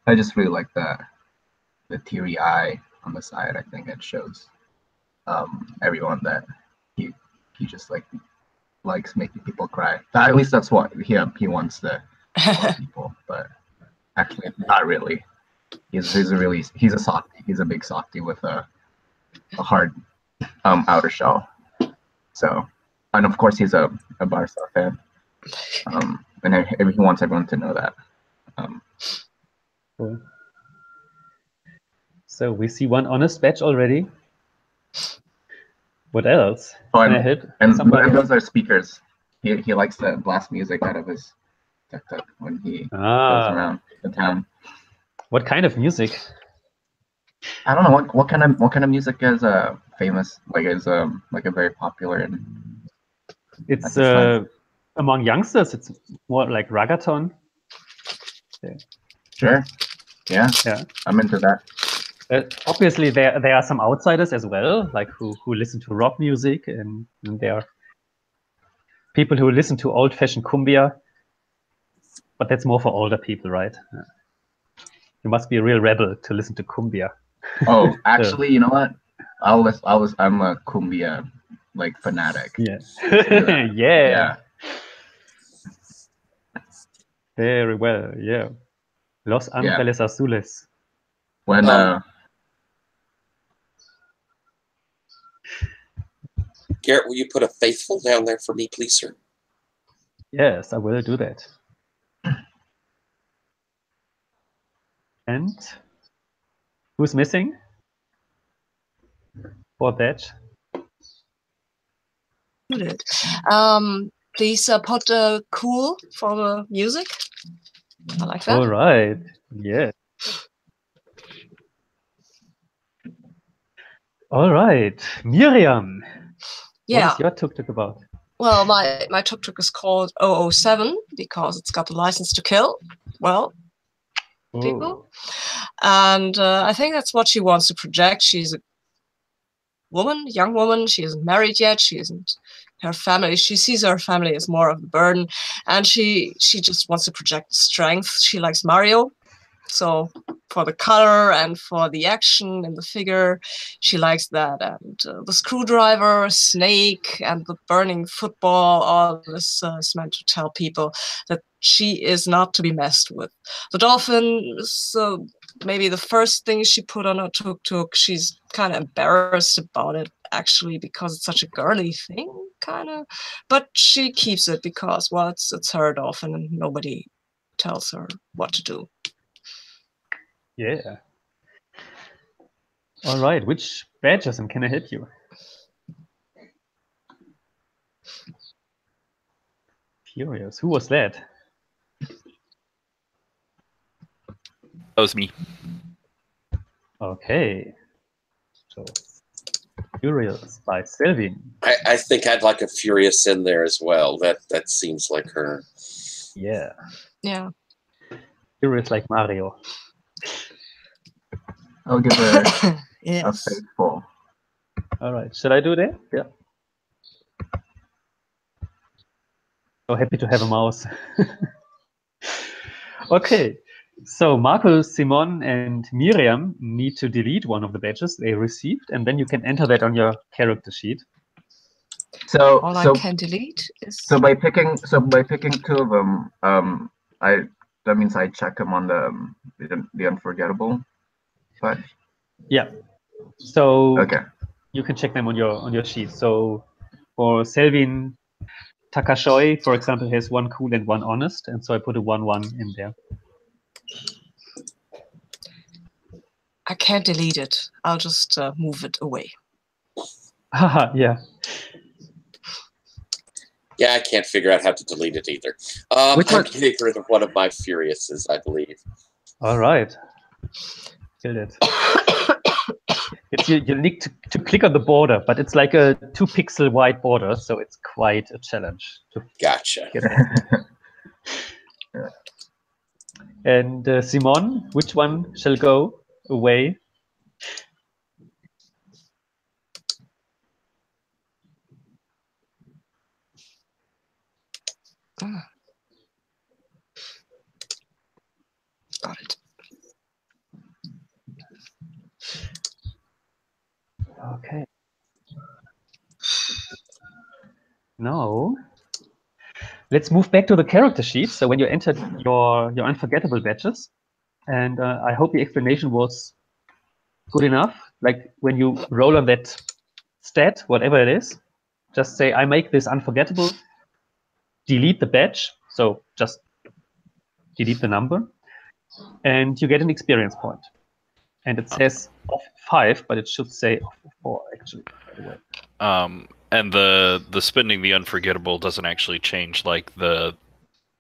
I just really like the teary eye on the side. I think it shows everyone that he just likes making people cry. At least that's what he wants to tell people, but actually not really. He's a softie. He's a big softie with a hard outer shell. So, and of course he's a Barca fan, and he wants everyone to know that. Cool. So we see one honest badge already. What else? Oh, Can I hit and somebody? those are speakers. He likes to blast music out of his tuktuk when he goes around the town. What kind of music? I don't know what kind of music is famous? Like is like a very popular in It's Atitlan? among youngsters. It's more like reggaeton. Sure. Yeah. Yeah. I'm into that. Obviously, there are some outsiders as well, like who listen to rock music, and there are people who listen to old-fashioned cumbia. But that's more for older people, right? You must be a real rebel to listen to cumbia. Oh, actually, you know what? I'm a cumbia like fanatic. Yeah. Yeah. Yeah. Very well. Yeah. Los Ángeles Azules. When Garrett, will you put a faithful down there for me, please, sir? Yes, I will do that. And who's missing for that? Good. Please put cool for the music. I like that. All right. Yeah. All right. Miriam. Yeah. What is your tuk-tuk about? Well, my tuktuk is called 007 because it's got the license to kill. Well, people. And I think that's what she wants to project. She's a young woman. She isn't married yet. She isn't her family. She sees her family as more of a burden, and she just wants to project strength. She likes Mario, so for the color and for the action and the figure, she likes that. And the screwdriver, Snake, and the burning football, all this is meant to tell people that she is not to be messed with. The dolphin is maybe the first thing she put on her tuk-tuk. She's kind of embarrassed about it, actually, because it's such a girly thing, kind of. But she keeps it because, well, it's her dolphin and nobody tells her what to do. Yeah. All right. Which badges and can I help you? Furious. Who was that? That was me. Okay. So, Furious by Selvin. I think I'd like a Furious in there as well. That seems like her. Yeah. Yeah. Furious like Mario. I'll give her a Yes. faithful. All right. Should I do that? Yeah. So happy to have a mouse. Okay. So Marco, Simon, and Miriam need to delete one of the badges they received, and then you can enter that on your character sheet. So All so I can delete is. so by picking two of them, that means I check them on the unforgettable badge. Yeah. So Okay. you can check them on your sheet. So for Selvin, Takashoi, for example, has one cool and one honest, and so I put a 1-1 in there. I can't delete it. I'll just move it away. Haha, yeah. Yeah, I can't figure out how to delete it either. Which I'm one? getting rid of one of my Furiouses, I believe. All right. Killed it. It's you need to click on the border, but it's like a 2-pixel wide border, so it's quite a challenge to Gotcha. get that. And Simon, which one shall go away? Got it. Okay. Now, let's move back to the character sheet. So when you entered your unforgettable badges, and I hope the explanation was good enough. Like when you roll on that stat, whatever it is, just say, I make this unforgettable, delete the badge. So just delete the number, and you get an experience point. And it says off 5, but it should say off 4, actually, by the way. And the spending the unforgettable doesn't actually change like the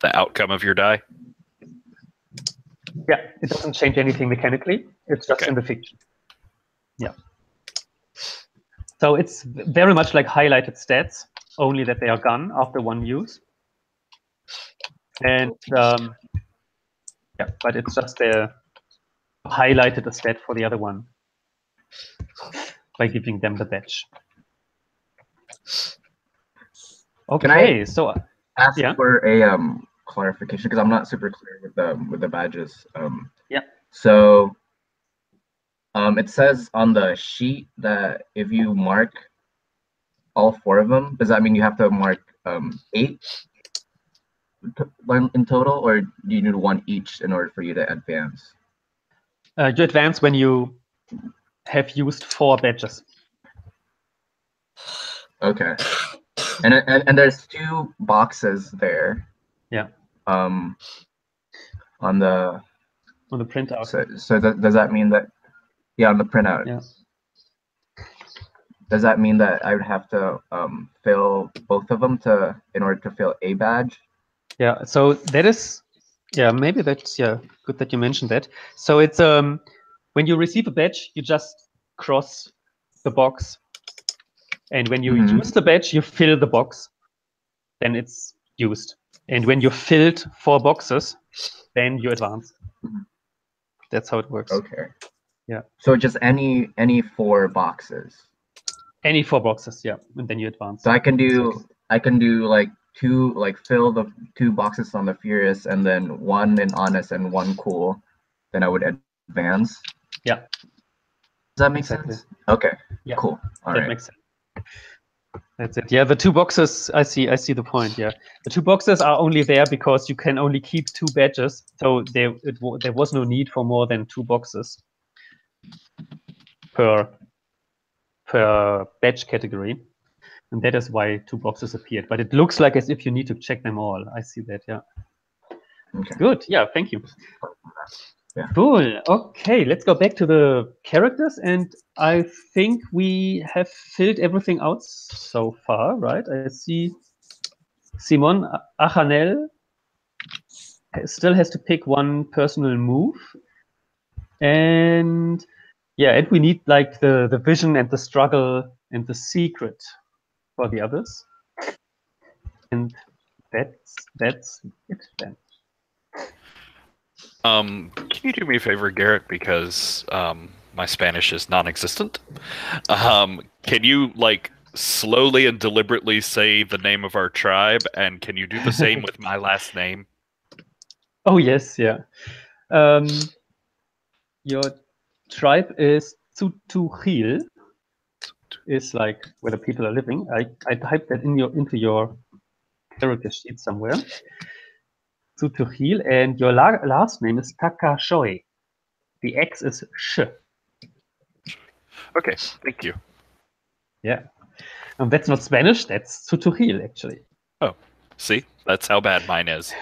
outcome of your die. Yeah, it doesn't change anything mechanically. It's just Okay. in the fiction. Yeah. So it's very much like highlighted stats, only that they are gone after one use. And yeah, but it's just highlighted a stat for the other one by giving them the badge. Okay, so ask yeah. for a clarification because I'm not super clear with the badges. Yeah. So it says on the sheet that if you mark all 4 of them, does that mean you have to mark 8 in total, or do you need 1 each in order for you to advance? You advance when you have used 4 badges. Okay. And there's 2 boxes there. Yeah. On the printout. So does that mean that, yeah, on the printout? Yeah. Does that mean that I would have to fill both of them in order to fill a badge? Yeah. So that is, yeah, maybe that's good that you mentioned that. So it's when you receive a badge, you just cross the box, and when you use the badge, you fill the box. Then it's used. And when you filled 4 boxes, then you advance. That's how it works. Okay. Yeah. So just any 4 boxes. Any 4 boxes, yeah, and then you advance. So I can do like 2, like fill the 2 boxes on the Furious, and then 1 in Honest and 1 Cool. Then I would advance. Yeah. Does that make sense? Okay. Yeah. Cool. All that right. makes sense. That's it. Yeah, the 2 boxes. I see the point. Yeah, the 2 boxes are only there because you can only keep 2 badges. So there was no need for more than 2 boxes per badge category, and that is why 2 boxes appeared. But it looks like as if you need to check them all. I see that. Yeah. Okay. Good. Yeah. Thank you. Yeah. Cool. Okay, let's go back to the characters, and I think we have filled everything out so far, right? I see Simon Achanel still has to pick 1 personal move, and yeah, and we need like the vision and the struggle and the secret for the others, and that's it then. Can you do me a favor, Garrett, because my Spanish is non-existent? Can you like slowly and deliberately say the name of our tribe, and can you do the same with my last name? Oh yes, yeah. Your tribe is Tutuhil, is like where the people are living. I typed that into your character sheet somewhere. Tutuhil, and your last name is Takashoy. The X is Sh. Okay, thank you. Yeah. And that's not Spanish, that's Tutuhil, actually. Oh, see? That's how bad mine is.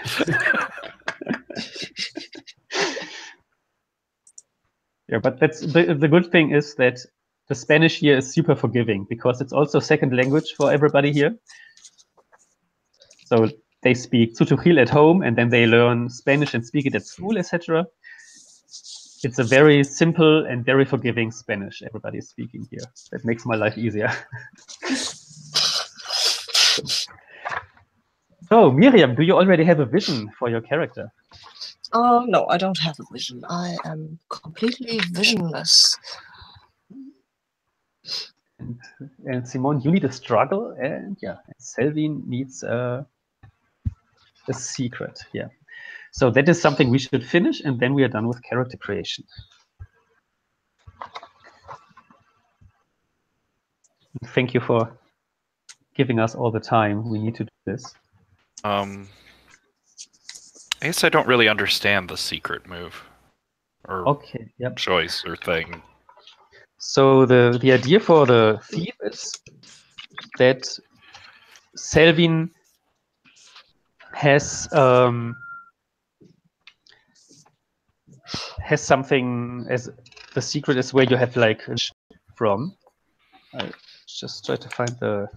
Yeah, but that's the good thing is that the Spanish here is super forgiving because it's also second language for everybody here. So they speak Tutuhil at home, and then they learn Spanish and speak it at school, etc. It's a very simple and very forgiving Spanish everybody is speaking here. That makes my life easier. So, Miriam, do you already have a vision for your character? No, I don't have a vision. I am completely visionless. And Simone, you need a struggle, and yeah, Selvin needs a secret. Yeah. So that is something we should finish, and then we are done with character creation. Thank you for giving us all the time we need to do this. I guess I don't really understand the secret move or choice or thing. So the idea for the thief is that Selvin has something as the secret is where you have like from. I just try to find the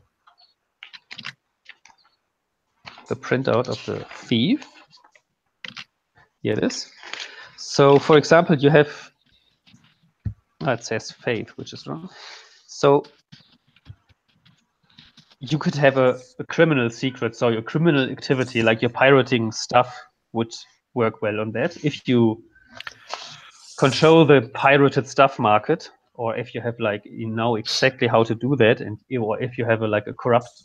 printout of the thief. Here it is. So, for example, you have it says faith, which is wrong. So you could have a criminal secret, so your criminal activity, like your pirating stuff, would work well on that. If you control the pirated stuff market, or if you have like you know exactly how to do that, and or if you have like a corrupt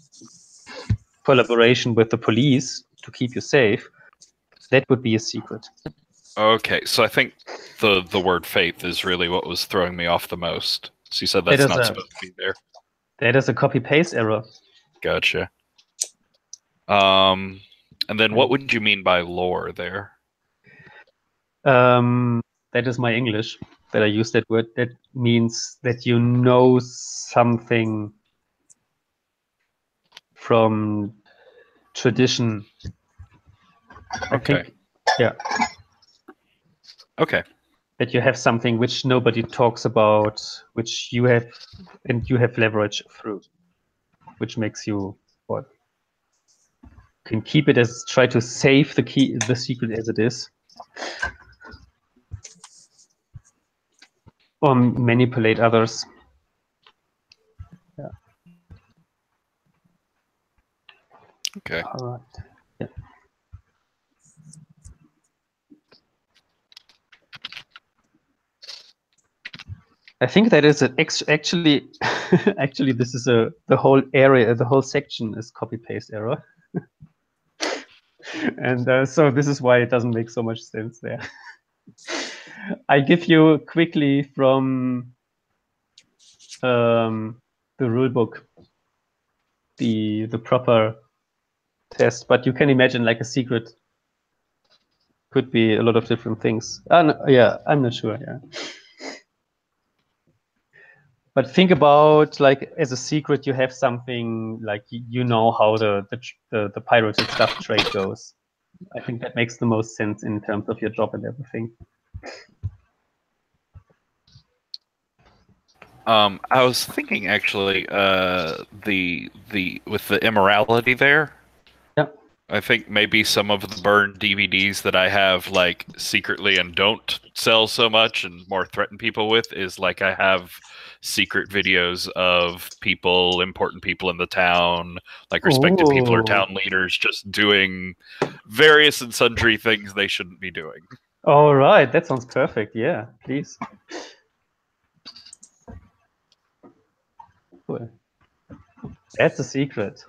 collaboration with the police to keep you safe, that would be a secret. Okay, so I think the word faith is really what was throwing me off the most. So you said that's not supposed to be there. That is a copy-paste error. Gotcha. And then what would you mean by lore there? That is my English, that I use that word. That means that you know something from tradition. Okay. Yeah. Okay. That you have something which nobody talks about, which you have, and you have leverage through, which makes you what? Can keep it as, try to save the secret as it is. Or manipulate others. Yeah. Okay. All right. Yeah. I think that is actually actually this is the whole area, the whole section is copy paste error. And so this is why it doesn't make so much sense there. I give you quickly from the rule book the proper test, but you can imagine like a secret could be a lot of different things. No, yeah, I'm not sure. Yeah, but think about like as a secret, you have something like you know how the pirated stuff trade goes. I think that makes the most sense in terms of your job and everything. I was thinking actually, the with the immorality there. Yeah. I think maybe some of the burned DVDs that I have like secretly and don't sell so much and more threaten people with is like I have secret videos of people, important people in the town, like respected people or town leaders just doing various and sundry things they shouldn't be doing. All right, that sounds perfect. Yeah, please. Cool. That's a secret.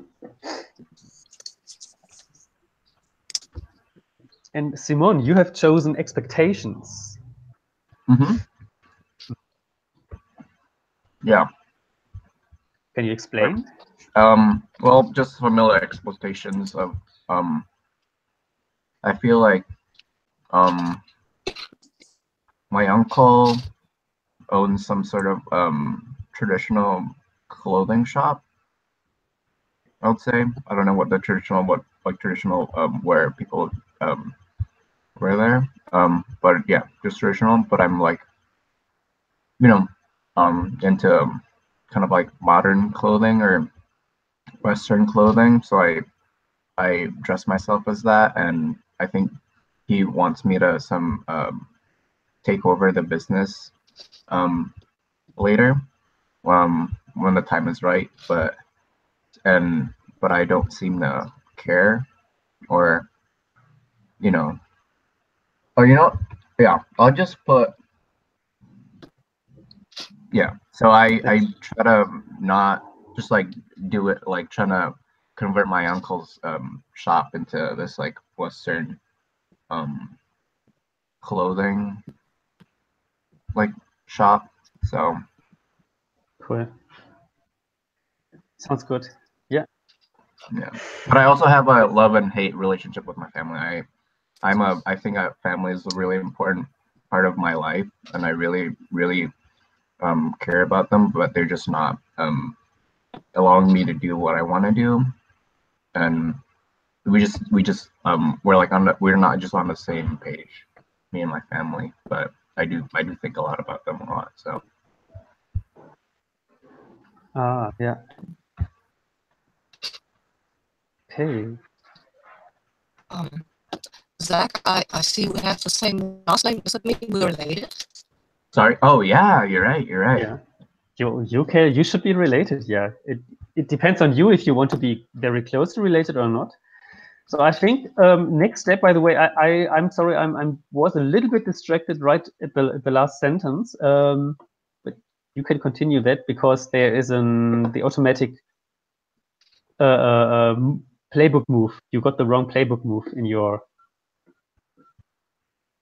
And Simone, you have chosen expectations. Mm-hmm. Yeah. Can you explain? Well, just familiar expectations of I feel like my uncle owns some sort of traditional clothing shop. I would say I don't know what the traditional wear people wear there. But yeah, just traditional. But I'm like, you know, into kind of like modern clothing or Western clothing. So I dress myself as that, and I think he wants me to take over the business later when the time is right. But I don't seem to care, or yeah, I'll just put yeah. So I try to not just like do it like trying to convert my uncle's shop into this like Western clothing like shop. So cool. Sounds good. Yeah. Yeah, but I also have a love and hate relationship with my family. I think family is a really important part of my life, and I really care about them, but they're just not allowing me to do what I want to do, and we're not just on the same page, me and my family. But I do think a lot about them a lot. So Yeah. Okay. Zach, I see we have the same last name. Does that mean we're related? sorry. Oh yeah, you're right. Yeah. You should be related. Yeah, it depends on you if you want to be very closely related or not. So I think next step. By the way, I'm sorry, I was a little bit distracted right at the last sentence. But you can continue that because there is the automatic playbook move. You got the wrong playbook move in your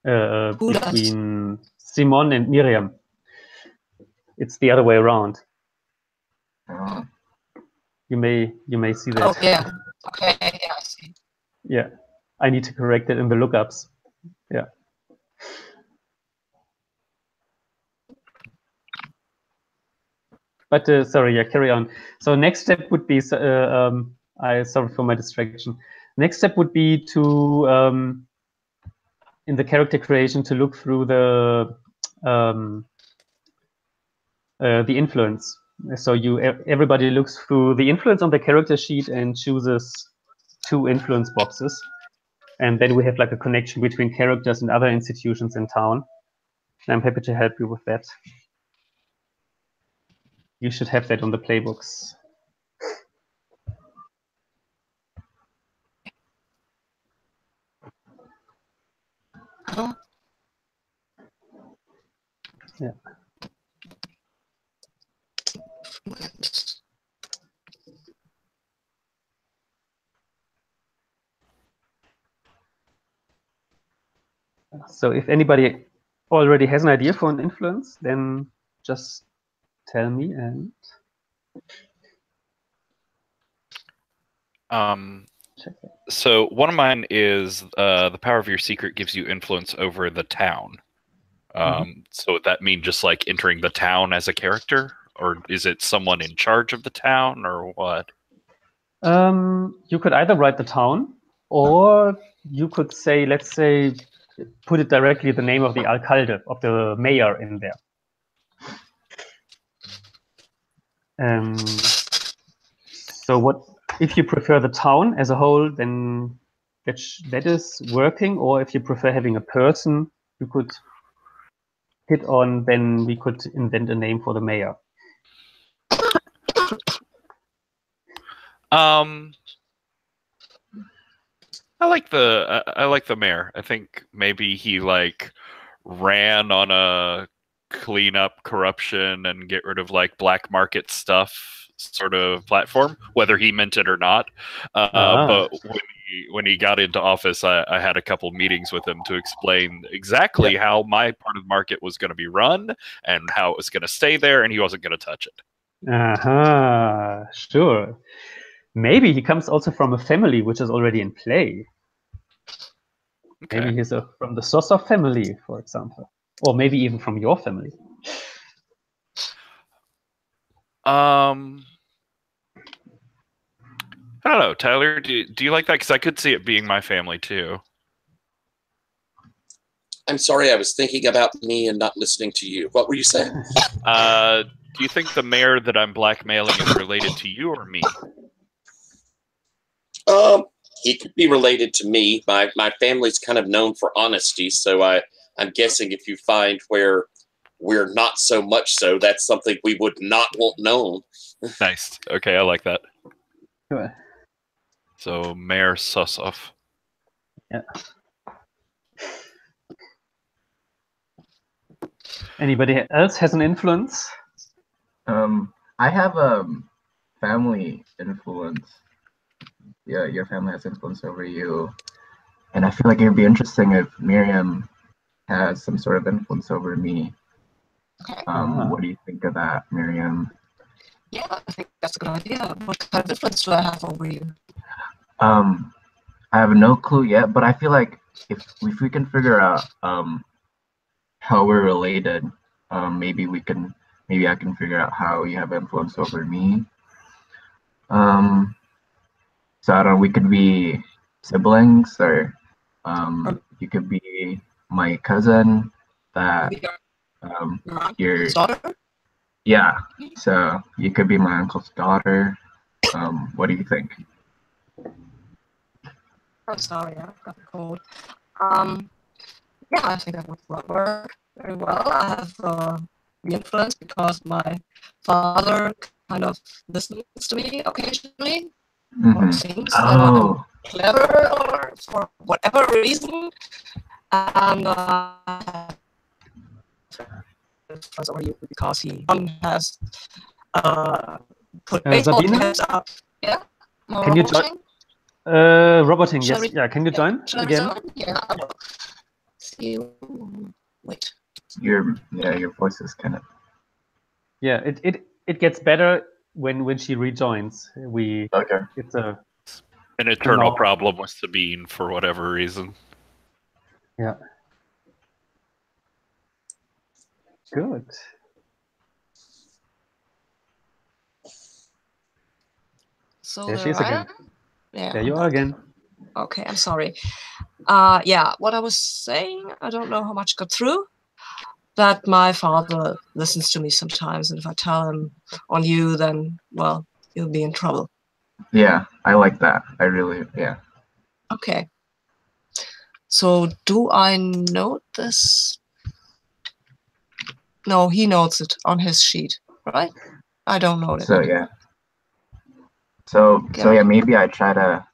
between Simon and Miriam. It's the other way around. You may see that. Oh yeah. Okay. Yeah, I see. Yeah, I need to correct it in the lookups. Yeah. But sorry, yeah, carry on. So next step would be, sorry for my distraction. Next step would be to, in the character creation, to look through the influence. So everybody looks through the influence on the character sheet and chooses 2 influence boxes. And then we have like a connection between characters and other institutions in town. And I'm happy to help you with that. You should have that on the playbooks. Yeah. So if anybody already has an idea for an influence, then just tell me and check it. So one of mine is the power of your secret gives you influence over the town. So would that mean just like entering the town as a character, or is it someone in charge of the town, or what? You could either write the town, or you could say, let's say, put it directly the name of the alcalde, of the mayor in there. So what if you prefer the town as a whole, then that is working, or if you prefer having a person you could hit on, then we could invent a name for the mayor. I like the mayor. I think maybe he like ran on a clean up corruption and get rid of like black market stuff sort of platform, whether he meant it or not. But when he got into office, I had a couple meetings with him to explain exactly how my part of the market was going to be run and how it was going to stay there, and he wasn't going to touch it. Sure. Maybe he comes also from a family which is already in play. Okay. Maybe he's from the Sosov family, for example. Or maybe even from your family. I don't know, Tyler. Do you like that? Because I could see it being my family too. I'm sorry, I was thinking about me and not listening to you. What were you saying? Do you think the mayor that I'm blackmailing is related to you or me? He could be related to me. My family's kind of known for honesty, so I'm guessing if you find where we're not so much so, that's something we would not want known. Nice. Okay, I like that. Sure. So Mayor Sosov. Yeah. Anybody else has an influence? I have a family influence. Yeah, your family has influence over you. And I feel like it would be interesting if Miriam has some sort of influence over me. What do you think of that, Miriam? Yeah, I think that's a good idea. What kind of influence do I have over you? I have no clue yet, but I feel like if we can figure out how we're related, maybe I can figure out how you have influence over me. So I don't know, we could be siblings, or you could be my cousin that your daughter? Yeah, so you could be my uncle's daughter. What do you think? I'm sorry, I've got a cold. Yeah, I think that would work very well. I have the influence because my father kind of listens to me occasionally, or thinks that I'm clever or for whatever reason, and influence over you because he has put baseball caps up. Yeah. Can you join? Roboting, Shall yes. we- Yeah, can you join Shall I again? resign? Yeah, I will. See you. Wait. Your voice is kind of. Yeah, it gets better when she rejoins. Okay. It's a An eternal No. problem with Sabine for whatever reason. yeah. Good. So There she is again. Yeah. There you are again. Okay, I'm sorry. Yeah, what I was saying, I don't know how much got through. That my father listens to me sometimes, and if I tell him on you, then well, you'll be in trouble. Yeah, I like that. I really, yeah. Okay. So do I note this? No, he notes it on his sheet, right? I don't note it. So yeah. So Okay. yeah, maybe I try to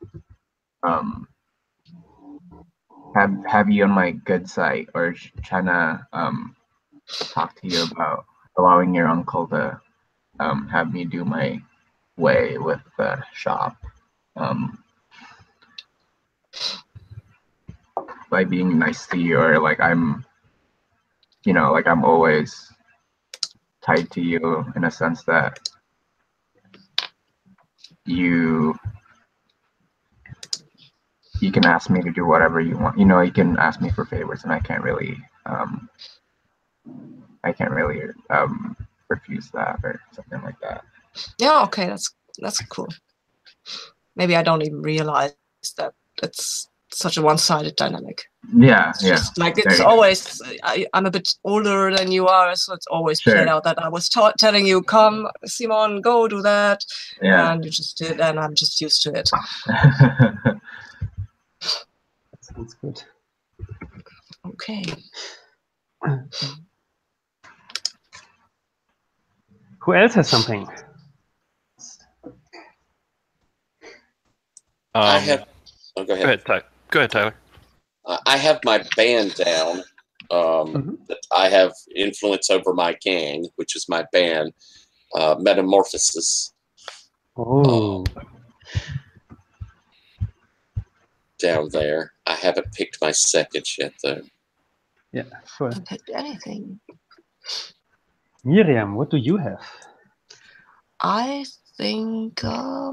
have you on my good side, or trying to talk to you about allowing your uncle to have me do my way with the shop, by being nice to you, or like I'm always tied to you in a sense that you can ask me to do whatever you want. You know, you can ask me for favors, and I can't really refuse that or something like that. Yeah, okay, that's cool. Maybe I don't even realize that it's such a one-sided dynamic. Yeah, It's yeah. just like There it's you go. always. I'm a bit older than you are, so it's always Sure. played out that I was telling you, "Come, Simon, go do that," Yeah. and you just did, and I'm just used to it. Sounds good. Okay. Who else has something? I have. Oh, go Go ahead. ahead, Tyler. I have my band down. That I have influence over my gang, which is my band, Metamorphosis. Oh, Down there. I haven't picked my second yet, though. yeah, sure. I haven't picked anything. Miriam, what do you have? I think I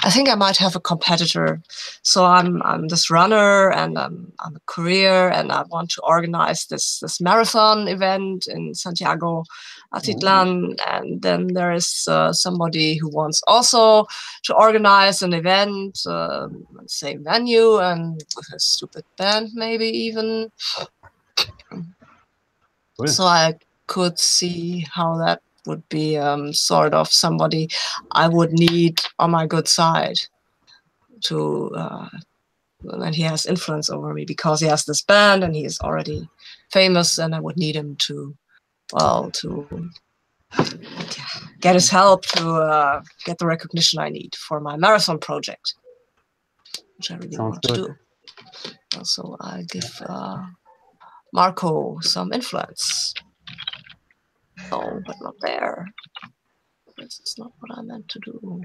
think I might have a competitor. So I'm this runner, and I'm a courier, and I want to organize this marathon event in Santiago, Atitlan, and then there is somebody who wants also to organize an event, same venue, and with a stupid band, maybe even. Cool. So I could see how that would be sort of somebody I would need on my good side to, and he has influence over me because he has this band and he is already famous, and I would need him to get his help to get the recognition I need for my marathon project, which I really Sounds want good. to do. Also, I give Marco some influence. No, but not there. This is not what I meant to do.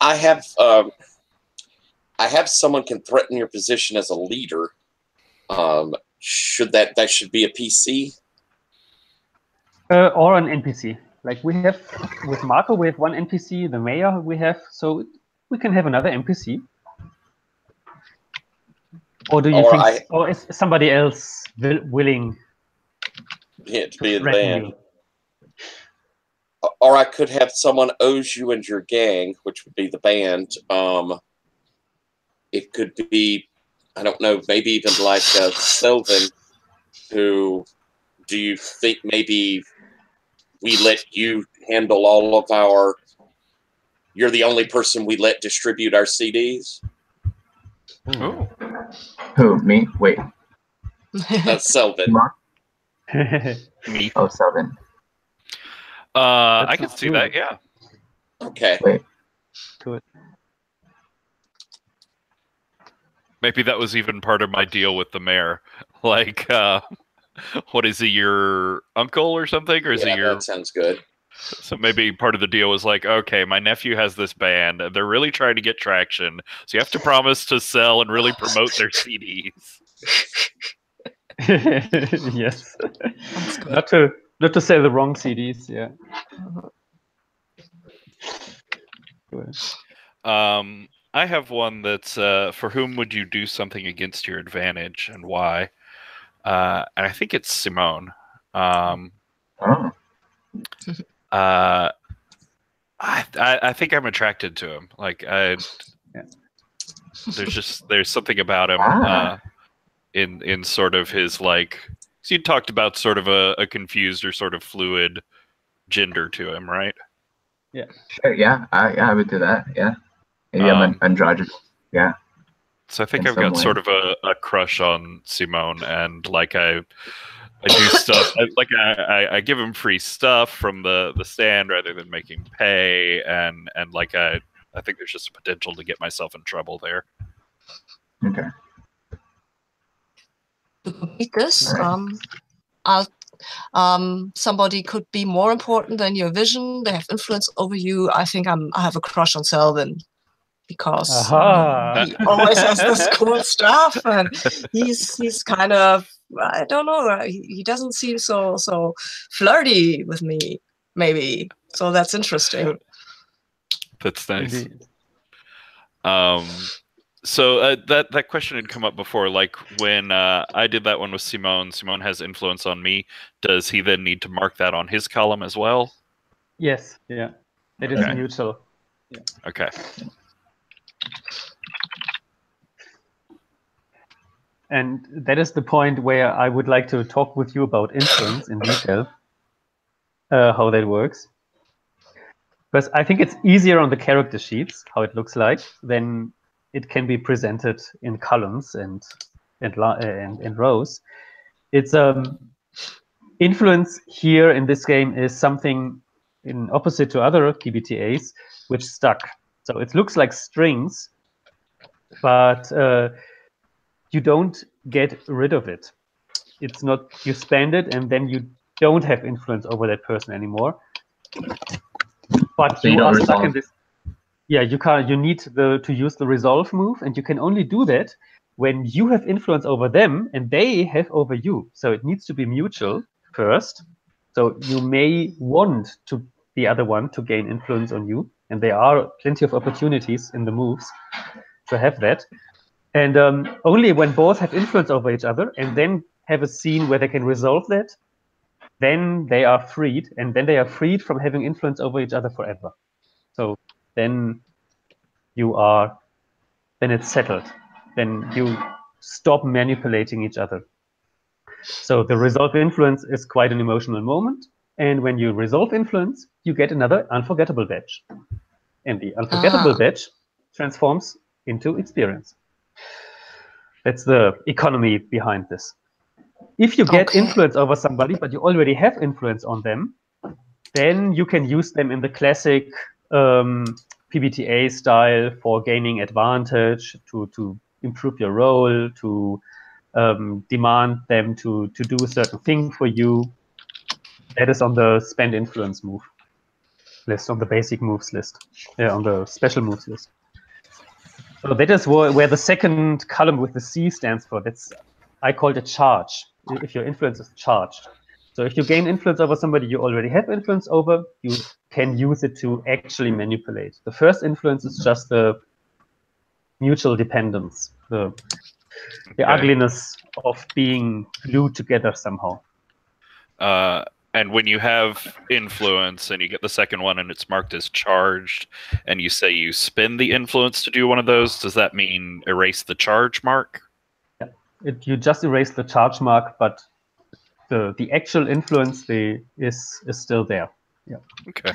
I have someone can threaten your position as a leader. Should that should be a PC? Or an NPC. Like we have with Marco, we have one NPC. The mayor we have, so we can have another NPC. Or do you Or think, or is somebody else willing Yeah, to to be in the threaten band. you? Or I could have someone owes you and your gang, which would be the band. It could be, I don't know, maybe even like Sylvan, who do you think maybe we let you handle all of our You're the only person we let distribute our CDs. Ooh. Who? Me? Wait. Selvin. Mark? Me. Oh, Selvin. I can see that. Yeah. Okay. Wait. Good. Maybe that was even part of my deal with the mayor. Like, what is he, your uncle or something? Or is he your... That sounds good. So maybe part of the deal was like, okay, my nephew has this band, and they're really trying to get traction, so you have to promise to sell and really promote their CDs. Yes. That's good. Not to sell the wrong CDs, yeah. Good. I have one that's for whom would you do something against your advantage and why? And I think it's Simone. Oh. I think I'm attracted to him. Like there's something about him in sort of his like. So you talked about sort of a confused or sort of fluid gender to him, right? Yeah. Sure, yeah, I would do that. Yeah. Maybe I'm androgynous. Yeah. So I think In I've got some sort of a crush on Simone, and like I do stuff I give him free stuff from the stand rather than make him pay, and like I think there's just a potential to get myself in trouble there. Okay. To complete this, Alright. somebody could be more important than your vision. They have influence over you. I think I have a crush on Selvin because he always has this cool stuff, and he's kind of, I don't know, he doesn't seem so flirty with me, maybe. So that's interesting. That's nice. Indeed. So that question had come up before, like when I did that one with Simone. Simone has influence on me. Does he then need to mark that on his column as well? Yes, yeah. It is mutual. Yeah. Okay. And that is the point where I would like to talk with you about influence in detail, how that works. Because I think it's easier on the character sheets, how it looks like, than it can be presented in columns and rows. It's influence here in this game is something in opposite to other PbtAs, which stuck. So it looks like strings, but you don't get rid of it. It's not, you spend it and then you don't have influence over that person anymore. But So you don't are stuck resolve. in this. Yeah, you can't. You need to use the resolve move, and you can only do that when you have influence over them and they have over you. So it needs to be mutual first. So you may want to the other one to gain influence on you, and there are plenty of opportunities in the moves to have that. And only when both have influence over each other and then have a scene where they can resolve that, then they are freed, and then they are freed from having influence over each other forever. So then it's settled. Then you stop manipulating each other. So the resolve influence is quite an emotional moment. And when you resolve influence, you get another unforgettable badge. And the unforgettable badge transforms into experience. That's the economy behind this. If you get influence over somebody, but you already have influence on them, then you can use them in the classic PbtA style for gaining advantage, to improve your role, to demand them to do a certain thing for you. That is on the spend influence move list, on the basic moves list, on the special moves list. So that is where the second column with the C stands for. I call it charge, if your influence is charged. So if you gain influence over somebody you already have influence over, you can use it to actually manipulate. The first influence is just the mutual dependence, the ugliness of being glued together somehow. And when you have influence and you get the second one and it's marked as charged, and you say you spend the influence to do one of those, does that mean erase the charge mark? Yeah, you just erase the charge mark, but the actual influence is still there. Yeah. Okay.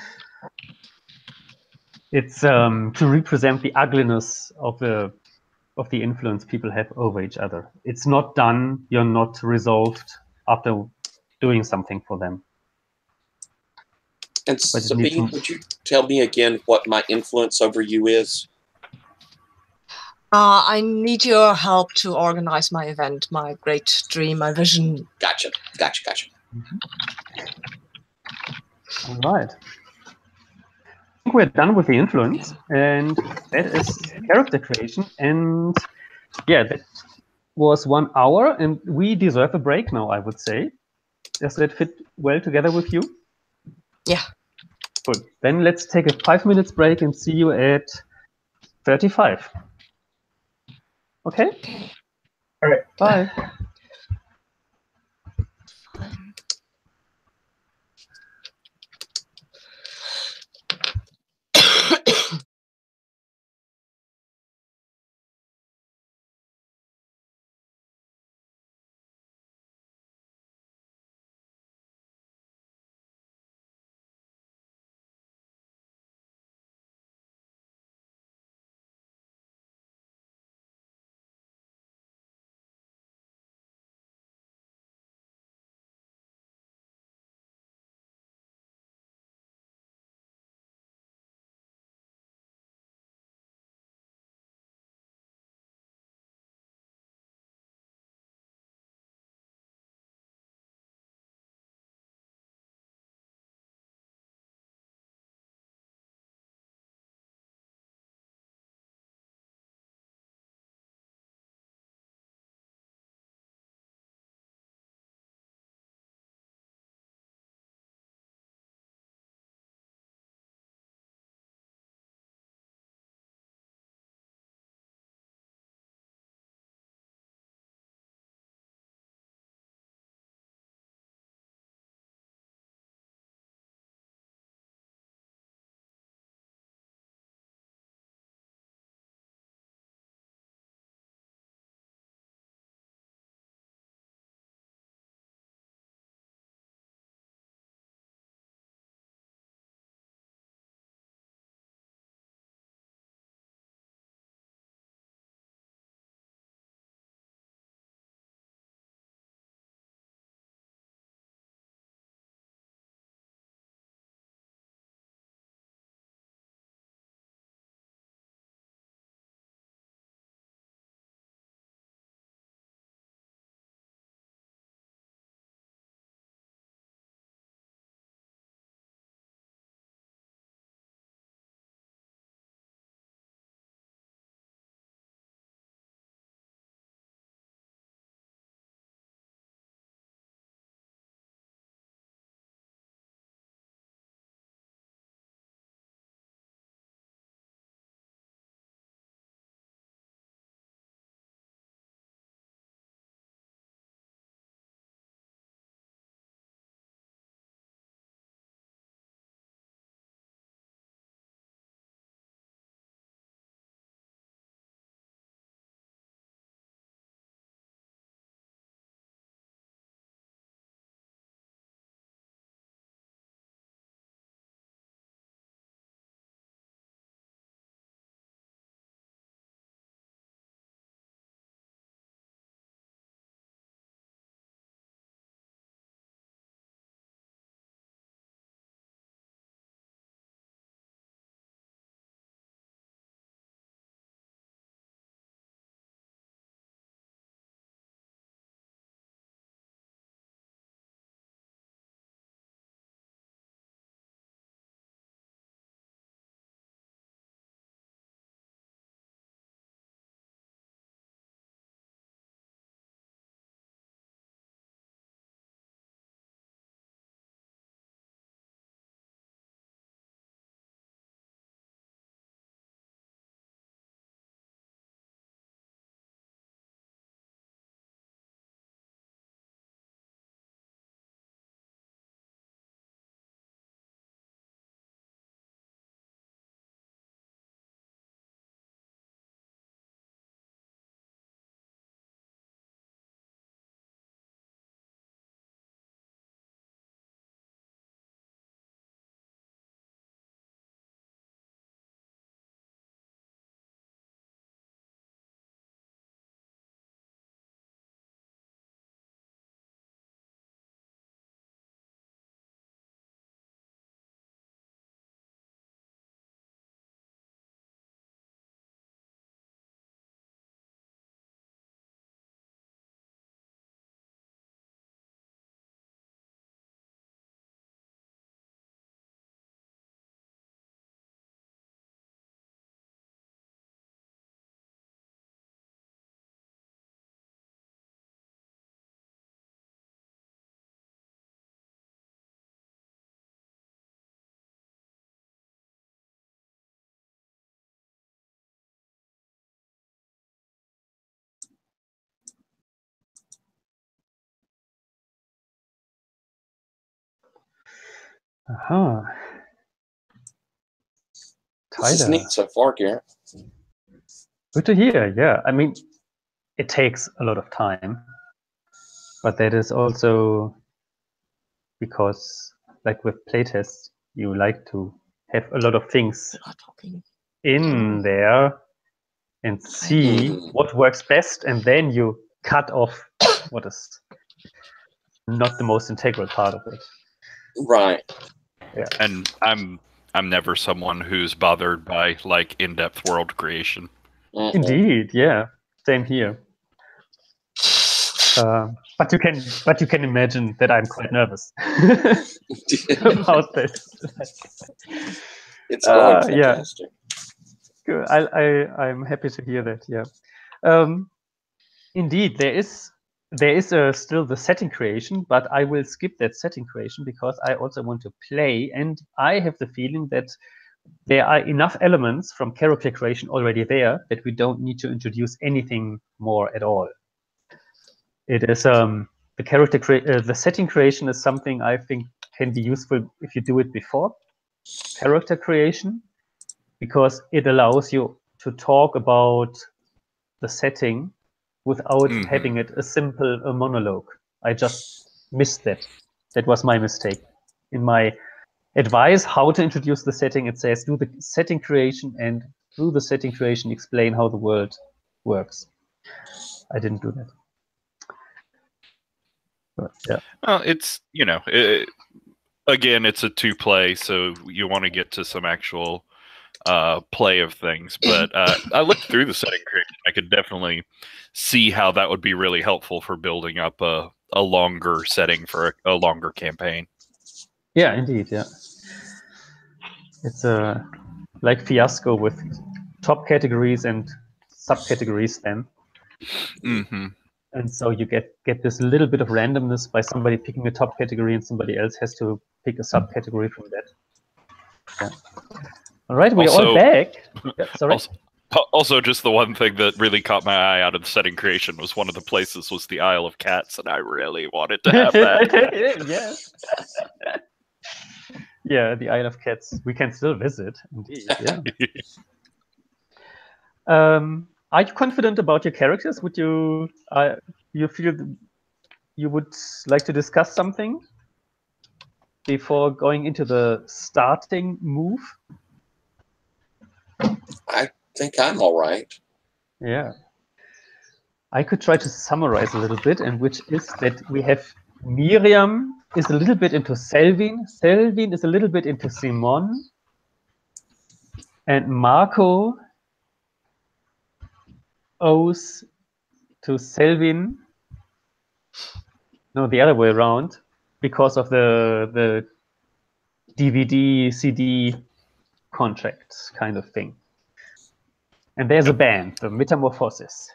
It's to represent the ugliness of the influence people have over each other. It's not done. You're not resolved after doing something for them. And Sabine, would you tell me again what my influence over you is? I need your help to organize my event, my great dream, my vision. Gotcha. All right. I think we're done with the influence, and that is character creation. And yeah, that was 1 hour, and we deserve a break now, I would say. Does that fit well together with you? Yeah. Good. Then let's take a 5 minutes break and see you at 35. Okay? All right. Bye. Uh-huh. This is Tyler. neat so far, Garrett. Good to hear. Yeah, I mean, it takes a lot of time, but that is also because, like with playtests, you like to have a lot of things We are talking. in there and see Mhm. what works best, and then you cut off what is not the most integral part of it. Right. And I'm never someone who's bothered by like in-depth world creation. Mm-mm. Indeed, yeah, same here. But you can imagine that I'm quite nervous about this. It's going Yeah. fantastic. Good. I'm happy to hear that. Yeah. Indeed, there is still the setting creation, but I will skip that setting creation because I also want to play, and I have the feeling that there are enough elements from character creation already there that we don't need to introduce anything more at all. It is the setting creation is something I think can be useful if you do it before character creation, because it allows you to talk about the setting without having it a simple monologue. I just missed that. That was my mistake. In my advice how to introduce the setting, it says do the setting creation, and through the setting creation explain how the world works. I didn't do that. But, yeah. Well, it's, again, it's a 2-play, so you want to get to some actual play of things. But I looked through the setting creation. I could definitely see how that would be really helpful for building up a longer setting for a longer campaign. Yeah, indeed. Yeah, it's like Fiasco with top categories and subcategories then. Mm-hmm. And so you get this little bit of randomness by somebody picking a top category and somebody else has to pick a subcategory from that. Yeah. All right, we're all back. Yeah, sorry. Also, just the one thing that really caught my eye out of the setting creation was one of the places was the Isle of Cats, and I really wanted to have that. Yeah. Yeah, the Isle of Cats. We can still visit, indeed. Yeah. Are you confident about your characters? Would you feel you would like to discuss something before going into the starting move? I think I'm all right. Yeah. I could try to summarize a little bit, and which is that we have Miriam is a little bit into Selvin. Selvin is a little bit into Simon. And Marco owes to Selvin. No, the other way around, because of the DVD, CD contract kind of thing. And there's a band, the Metamorphosis.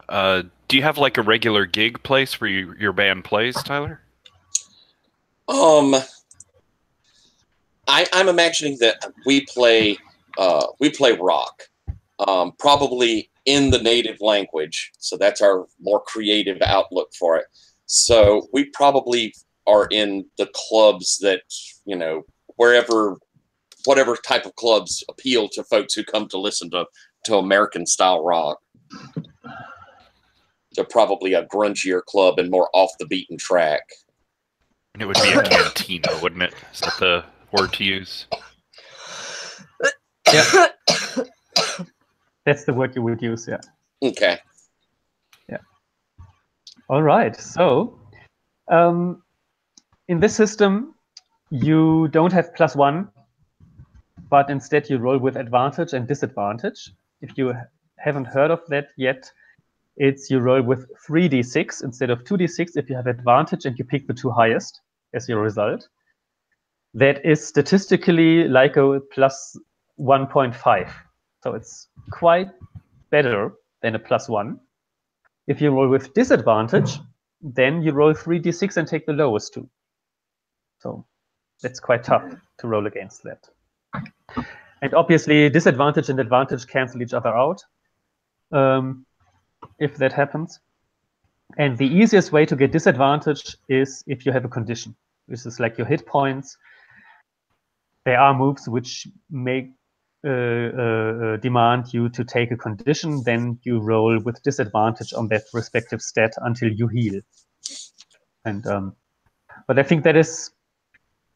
Do you have like a regular gig place where your band plays, Tyler? I'm imagining that we play rock, probably in the native language. So that's our more creative outlook for it. So we probably are in the clubs that, whatever type of clubs appeal to folks who come to listen to American style rock. So probably a grungier club and more off the beaten track. And it would be a cantina, wouldn't it? Is that the word to use? Yeah. That's the word you would use, yeah. Okay. Yeah. All right. So, in this system, you don't have +1, but instead you roll with advantage and disadvantage. If you haven't heard of that yet, it's you roll with 3d6 instead of 2d6 if you have advantage and you pick the 2 highest as your result. That is statistically like a +1.5. So it's quite better than a +1. If you roll with disadvantage, then you roll 3d6 and take the lowest 2. So that's quite tough to roll against that. And obviously, disadvantage and advantage cancel each other out if that happens. And the easiest way to get disadvantage is if you have a condition. This is like your hit points. There are moves which make demand you to take a condition, then you roll with disadvantage on that respective stat until you heal. And but I think that is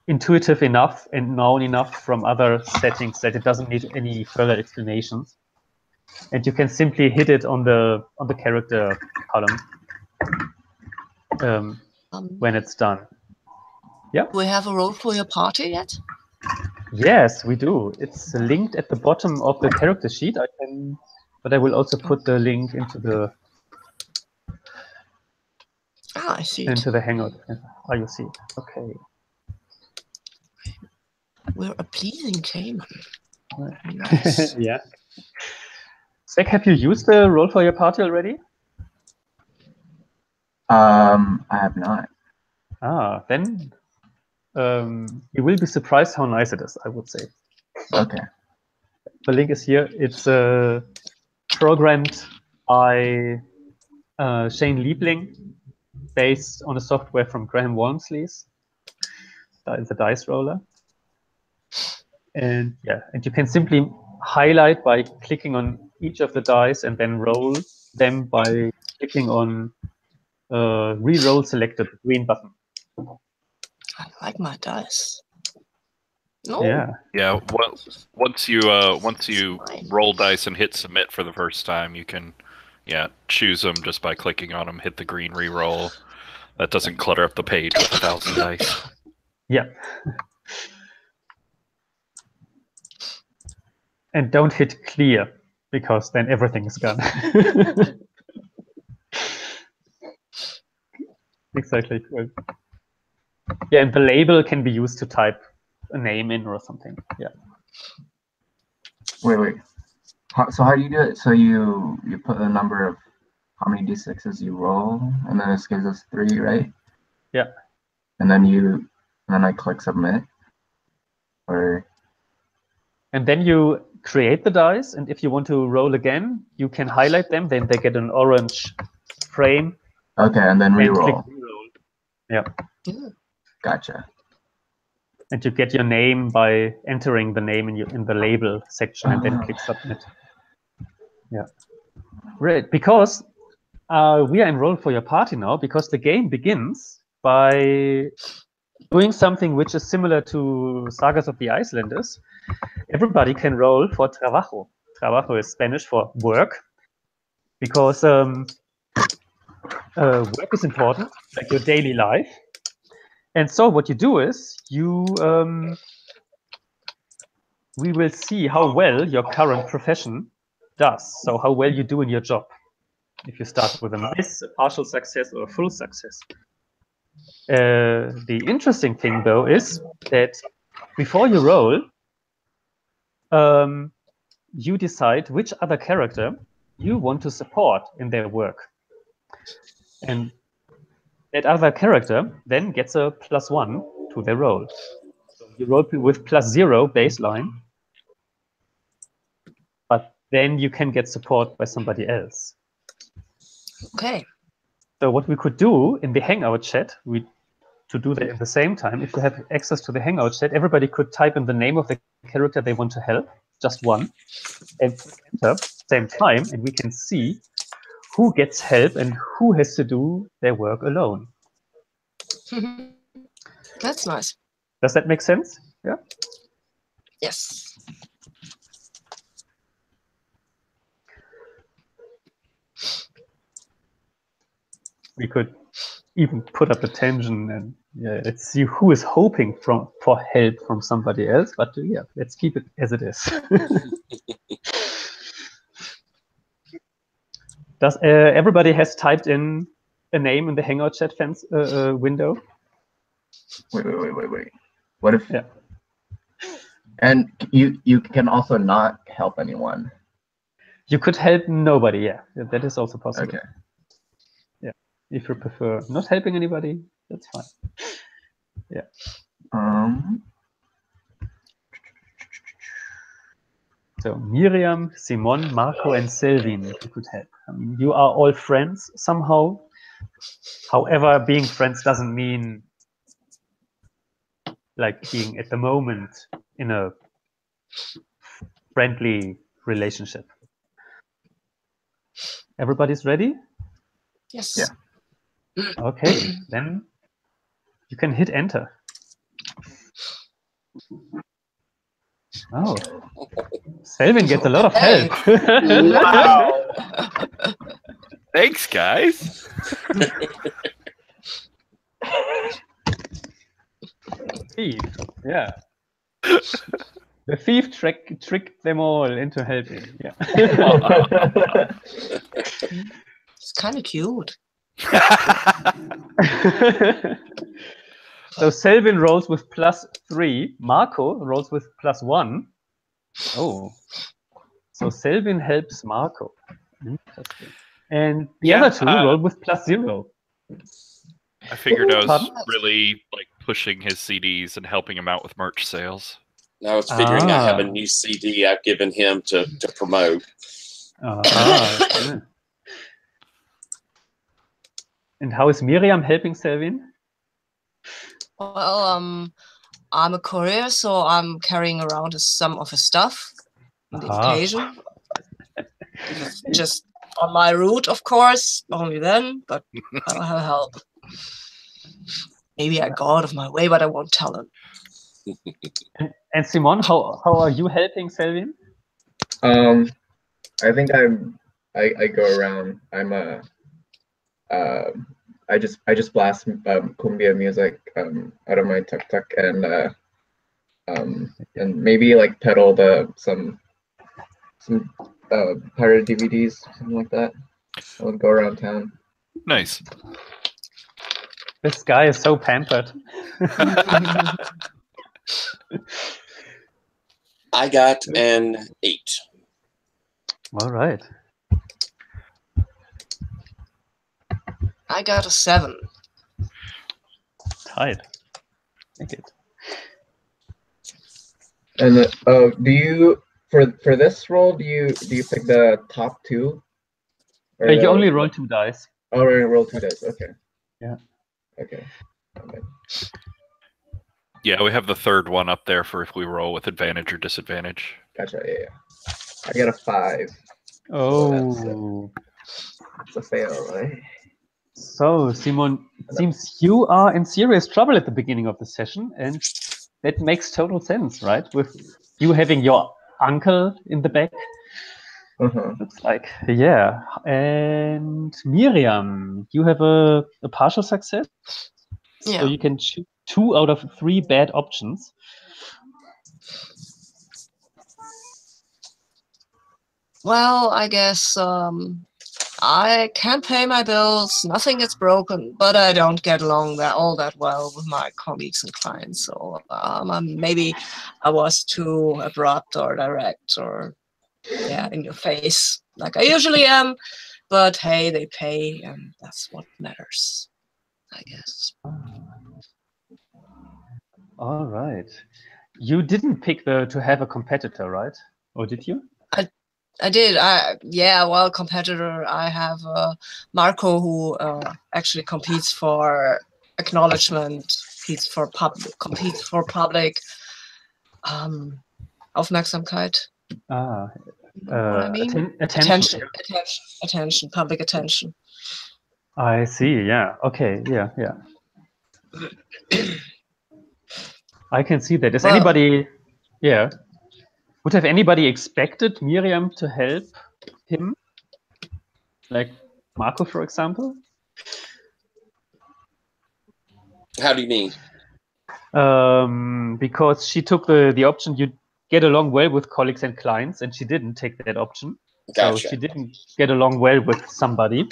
intuitive enough and known enough from other settings that it doesn't need any further explanations. And you can simply hit it on the character column when it's done. Yeah. Do we have a role for your party yet? Yes, we do. It's linked at the bottom of the character sheet. But I will also put the link into the I see it. into the Hangout. Oh, you see it. Okay. We're a pleasing Cayman. Nice. Yeah. Zach, have you used the roll for your party already? I have not. Ah, then you will be surprised how nice it is, I would say. Okay. The link is here. It's programmed by Shane Liebling, based on a software from Graham Walmsley's, the dice roller. And yeah, and you can simply highlight by clicking on each of the dice and then roll them by clicking on re-roll selected green button. I like my dice. No. Yeah. Yeah. Well, once you roll dice and hit submit for the first time, you can choose them just by clicking on them. Hit the green re-roll. That doesn't clutter up the page with 1,000 dice. Yeah. And don't hit clear, because then everything is gone. Exactly. Yeah, and the label can be used to type a name in or something. Yeah. Wait. So how do you do it? So you put the number of how many d6s you roll, and then this gives us 3, right? Yeah. And then I click submit, or. And then you create the dice, and if you want to roll again, you can highlight them. Then they get an orange frame. Okay, and then re-roll. Yeah. Gotcha. And you get your name by entering the name in the label section, and then click submit. Yeah. Right, because we are enrolled for your party now, because the game begins by doing something which is similar to Sagas of the Icelanders. Everybody can roll for trabajo. Trabajo is Spanish for work, because work is important, like your daily life. And so what you do is we will see how well your current profession does. So how well you do in your job. If you start with a nice, a partial success, or a full success. The interesting thing, though, is that before you roll, you decide which other character you want to support in their work. And that other character then gets a +1 to their roll. So you roll with +0 baseline, but then you can get support by somebody else. Okay. So what we could do in the Hangout chat, to do that at the same time, if you have access to the Hangout chat, everybody could type in the name of the character they want to help, just one, and enter at the same time, and we can see who gets help and who has to do their work alone. That's nice. Does that make sense? Yeah? Yes. We could even put up a tension and let's see who is hoping for help from somebody else. But yeah, let's keep it as it is. Does everybody has typed in a name in the Hangout chat window? Wait. What if? Yeah. And you can also not help anyone. You could help nobody. Yeah, that is also possible. Okay. Yeah, if you prefer not helping anybody, that's fine. Yeah. So Miriam, Simon, Marco, and Selvin, you could help. I mean, you are all friends somehow. However, being friends doesn't mean like being at the moment in a friendly relationship. Everybody's ready? Yes. Yeah. Okay, then you can hit enter. Oh, Selvin gets a lot of Hey. help. Wow. Thanks, guys. Thief, yeah. The thief tricked them all into helping. Yeah. It's kind of cute. So Selvin rolls with +3. Marco rolls with +1. Oh. So Selvin helps Marco. Interesting. And the other two roll with +0. I figured I was Pardon? really like pushing his CDs and helping him out with merch sales. I was figuring I have a Ah. new CD I've given him to promote. Yeah. And how is Miriam helping Selvin? Well, I'm a courier, so I'm carrying around some of his stuff on the Aha. occasion. Just on my route, of course, only then, but I'll have help. Maybe I go out of my way, but I won't tell him. And Simon, how are you helping Selvin? I think I go around. I'm a I just blast cumbia music out of my tuktuk and maybe like peddle some pirate DVDs, something like that. I would go around town. Nice. This guy is so pampered. I got an 8. All right. I got a 7. Tight. Take it. And do you for this roll do you pick the top 2? Or You only roll 2 dice. Oh, right, roll 2 dice. Okay. Yeah. Okay. Okay. Yeah, we have the third one up there for if we roll with advantage or disadvantage. Gotcha. Yeah. I got a 5. Oh. It's a fail, right? So, Simon, it seems you are in serious trouble at the beginning of the session, and that makes total sense, right? With you having your uncle in the back. Looks like, yeah. And Miriam, you have a partial success. Yeah. So you can choose 2 out of 3 bad options. Well, I guess I can't pay my bills, nothing gets broken, but I don't get along all that well with my colleagues and clients. So maybe I was too abrupt or direct or in your face like I usually am. But hey, they pay, and that's what matters, I guess. All right. You didn't pick to have a competitor, right? Or did you? I did. Competitor. I have Marco, who actually competes for acknowledgement, competes for public Aufmerksamkeit. Ah, What I mean? attention. Attention, public attention. I see. Yeah. Okay. Yeah. I can see that. Is anybody? Yeah. Would have anybody expected Miriam to help him? Like Marco, for example? How do you mean? Because she took the option you get along well with colleagues and clients, and she didn't take that option. Gotcha. So she didn't get along well with somebody.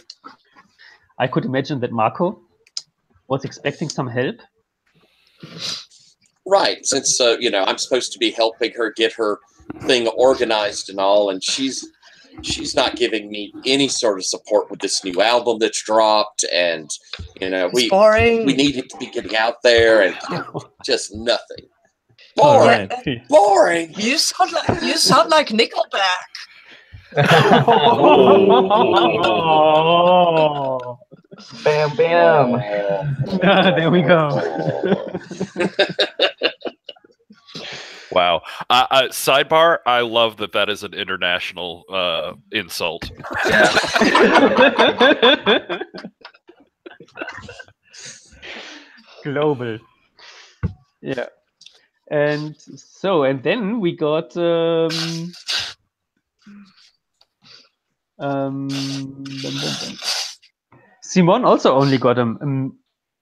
I could imagine that Marco was expecting some help. Right, since I'm supposed to be helping her get her thing organized and all, and she's not giving me any sort of support with this new album that's dropped, and we need it to be getting out there, and just nothing. Boring, Right. boring. You sound like Nickelback. Oh. Bam, bam. There we go. Wow. Sidebar, I love that is an international insult. Yeah. Global. Yeah. And then we got Simon also only got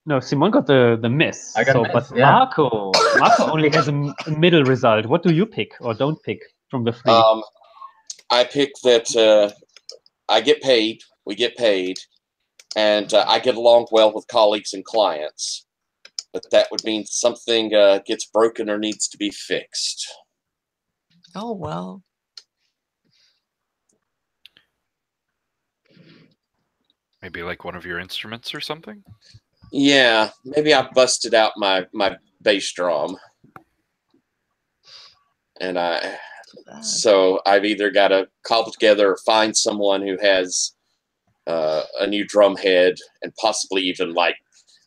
no, Simon got the miss. I got but miss, yeah. Marco only has a middle result. What do you pick or don't pick from the three? I pick that I get paid, we get paid, and I get along well with colleagues and clients. But that would mean something gets broken or needs to be fixed. Oh, well. Maybe like one of your instruments or something? Yeah, maybe I busted out my bass drum. And so I've either got to cobble together or find someone who has a new drum head, and possibly even like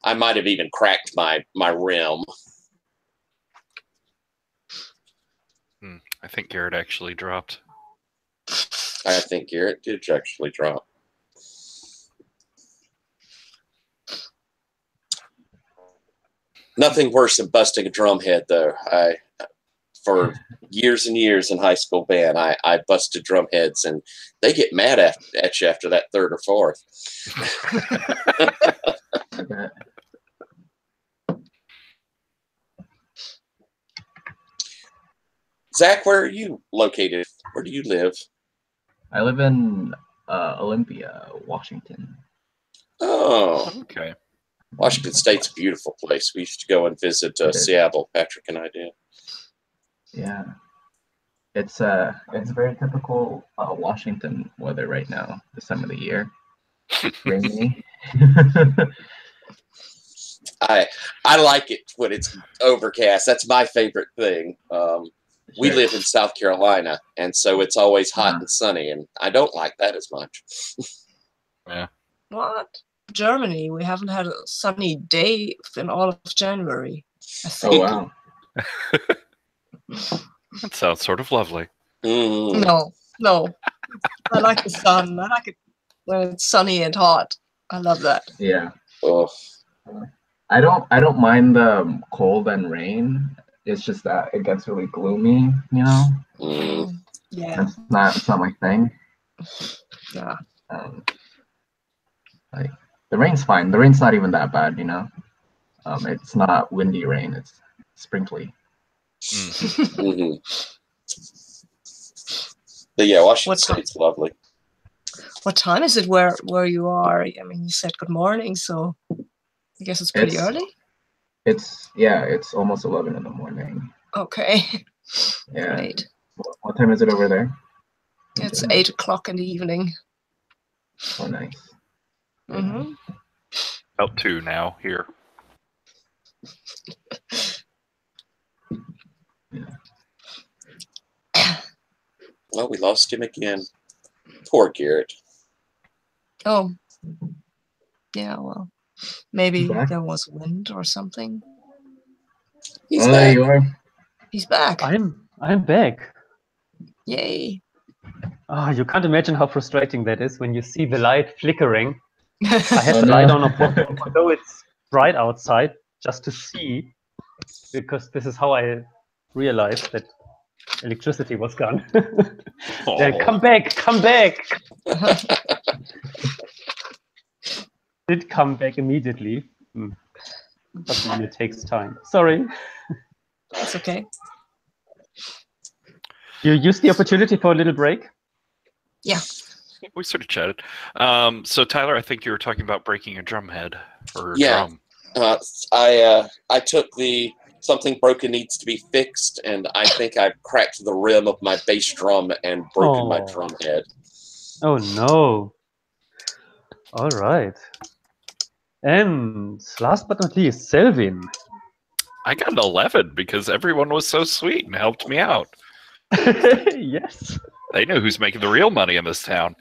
I might have even cracked my rim. I think Garrett actually dropped. I think Garrett did actually drop. Nothing worse than busting a drum head, though. For years and years in high school band, I busted drum heads, and they get mad at you after that third or fourth. Zach, where are you located? Where do you live? I live in Olympia, Washington. Oh, Okay. Washington State's a beautiful place. We used to go and visit Seattle. Patrick and I did. Yeah, it's very typical Washington weather right now. This time of the year, rainy. I like it when it's overcast. That's my favorite thing. We live in South Carolina, and so it's always hot and sunny, and I don't like that as much. Yeah. What? Germany, we haven't had a sunny day in all of January. Oh, wow. That sounds sort of lovely. Mm. No. I like the sun. I like it when it's sunny and hot. I love that. Yeah. Oh. I don't mind the cold and rain. It's just that it gets really gloomy, you know. Mm. Yeah. It's not my thing. Yeah. Like the rain's fine. The rain's not even that bad, you know. It's not windy rain. It's sprinkly. Mm-hmm. But yeah, Washington State's lovely. What time is it where you are? I mean, you said good morning, so I guess it's pretty early. It's almost 11 in the morning. Okay. Yeah. Great. What time is it over there? It's 8 o'clock in the evening. Oh, nice. Mm-hmm. About 2 now here. Well, we lost him again. Poor Garrett. Oh. Yeah, well, maybe there was wind or something. He's back. There you are. He's back. I'm back. Yay. Oh, you can't imagine how frustrating that is when you see the light flickering. I have the light on, although it's bright outside, just to see, because this is how I realized that electricity was gone. Yeah, come back! Did come back immediately, but it takes time. Sorry. That's okay. You used the opportunity for a little break? Yeah. We sort of chatted. So Tyler, I think you were talking about breaking a drum head or drum. I took something broken needs to be fixed, and I think I cracked the rim of my bass drum and broken my drum head. Oh no. All right. And last but not least, Selvin. I got an 11 because everyone was so sweet and helped me out. Yes. They know who's making the real money in this town.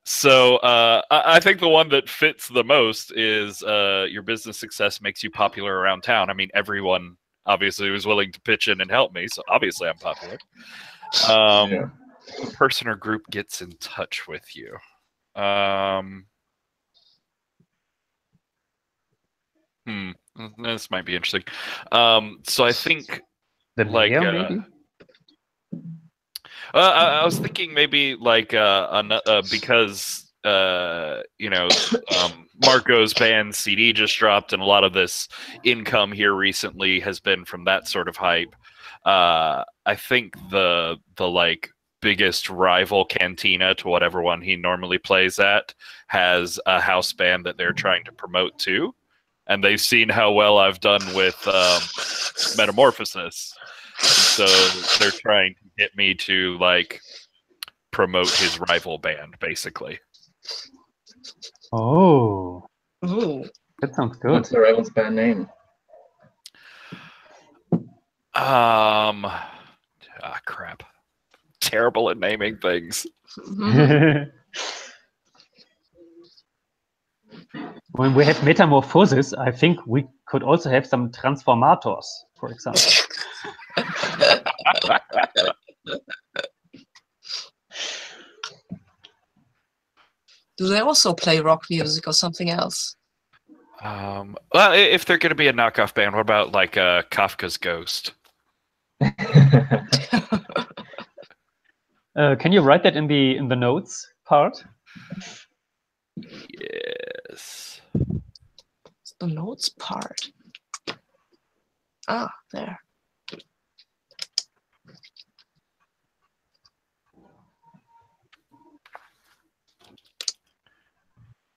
So I think the one that fits the most is your business success makes you popular around town. I mean, everyone obviously was willing to pitch in and help me, so obviously I'm popular. Yeah. The person or group gets in touch with you. This might be interesting. So I think The like mayor, maybe? I was thinking maybe like because you know, Marco's band CD just dropped, and a lot of this income here recently has been from that sort of hype. I think the like biggest rival cantina to whatever one he normally plays at has a house band that they're trying to promote too, and they've seen how well I've done with Metamorphosis. And so they're trying to get me to like promote his rival band, basically. Oh, Ooh. that sounds good. What's the rival's band name? Crap. Terrible at naming things. When we have Metamorphosis, I think we could also have some Transformators, for example. Do they also play rock music or something else? Well, if they're going to be a knockoff band, what about like Kafka's Ghost? Can you write that in the notes part? Yes. It's the notes part. Ah, there.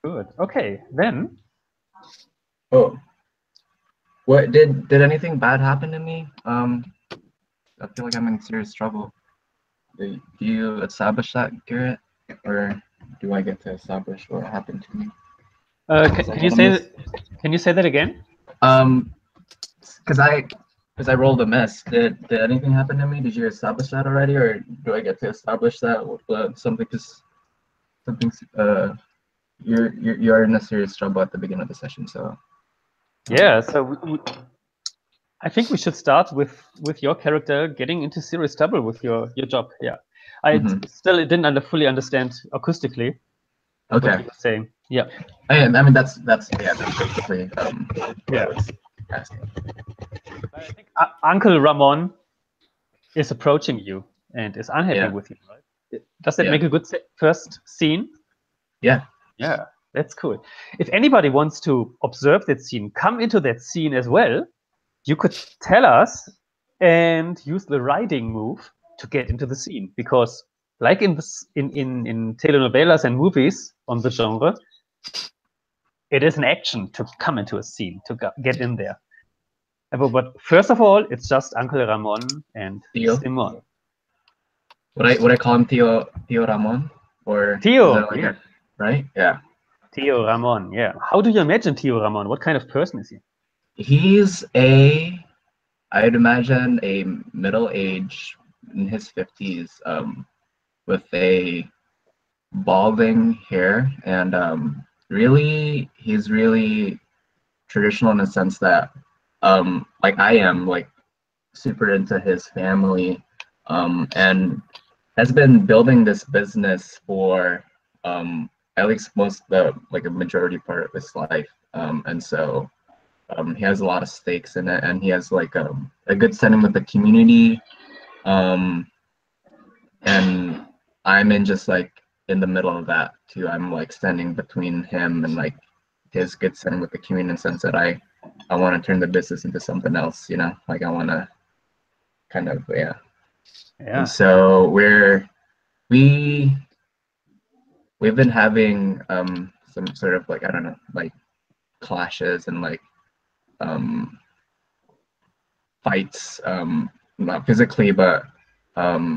Good. Okay, then. Oh, what did anything bad happen to me? I feel like I'm in serious trouble. Do you establish that, Garrett, or do I get to establish what happened to me? Can you say that again? Because I rolled a miss. Did anything happen to me? Did you establish that already, or do I get to establish that something? You're in a serious trouble at the beginning of the session, so. Yeah. So I think we should start with your character getting into serious trouble with your job. Yeah. I still didn't fully understand acoustically what Okay. you were saying. Yeah. I mean that's basically what I was asking. I think Uncle Ramon is approaching you and is unhappy with you, right? Does that make a good first scene? Yeah. Yeah, that's cool. If anybody wants to observe that scene, come into that scene as well. You could tell us and use the riding move to get into the scene, because like in telenovelas and movies on the genre, it is an action to come into a scene, to get in there. But first of all, it's just Uncle Ramon and Theo? Simon. Would I call him Theo Ramon, or Theo? Like right? Yeah. Theo Ramon. Yeah. How do you imagine Theo Ramon? What kind of person is he? He's I'd imagine a middle-aged, in his 50s, with a balding hair, and he's really traditional in the sense that like I am, like super into his family, and has been building this business for at least a majority part of his life, and so he has a lot of stakes in it, and he has like a good setting with the community, and I'm in just like in the middle of that too. I'm like standing between him and like his good setting with the community, in the sense that I want to turn the business into something else, you know, like I want to kind of And so we've been having some sort of like, I don't know, like clashes and like fights, not physically, but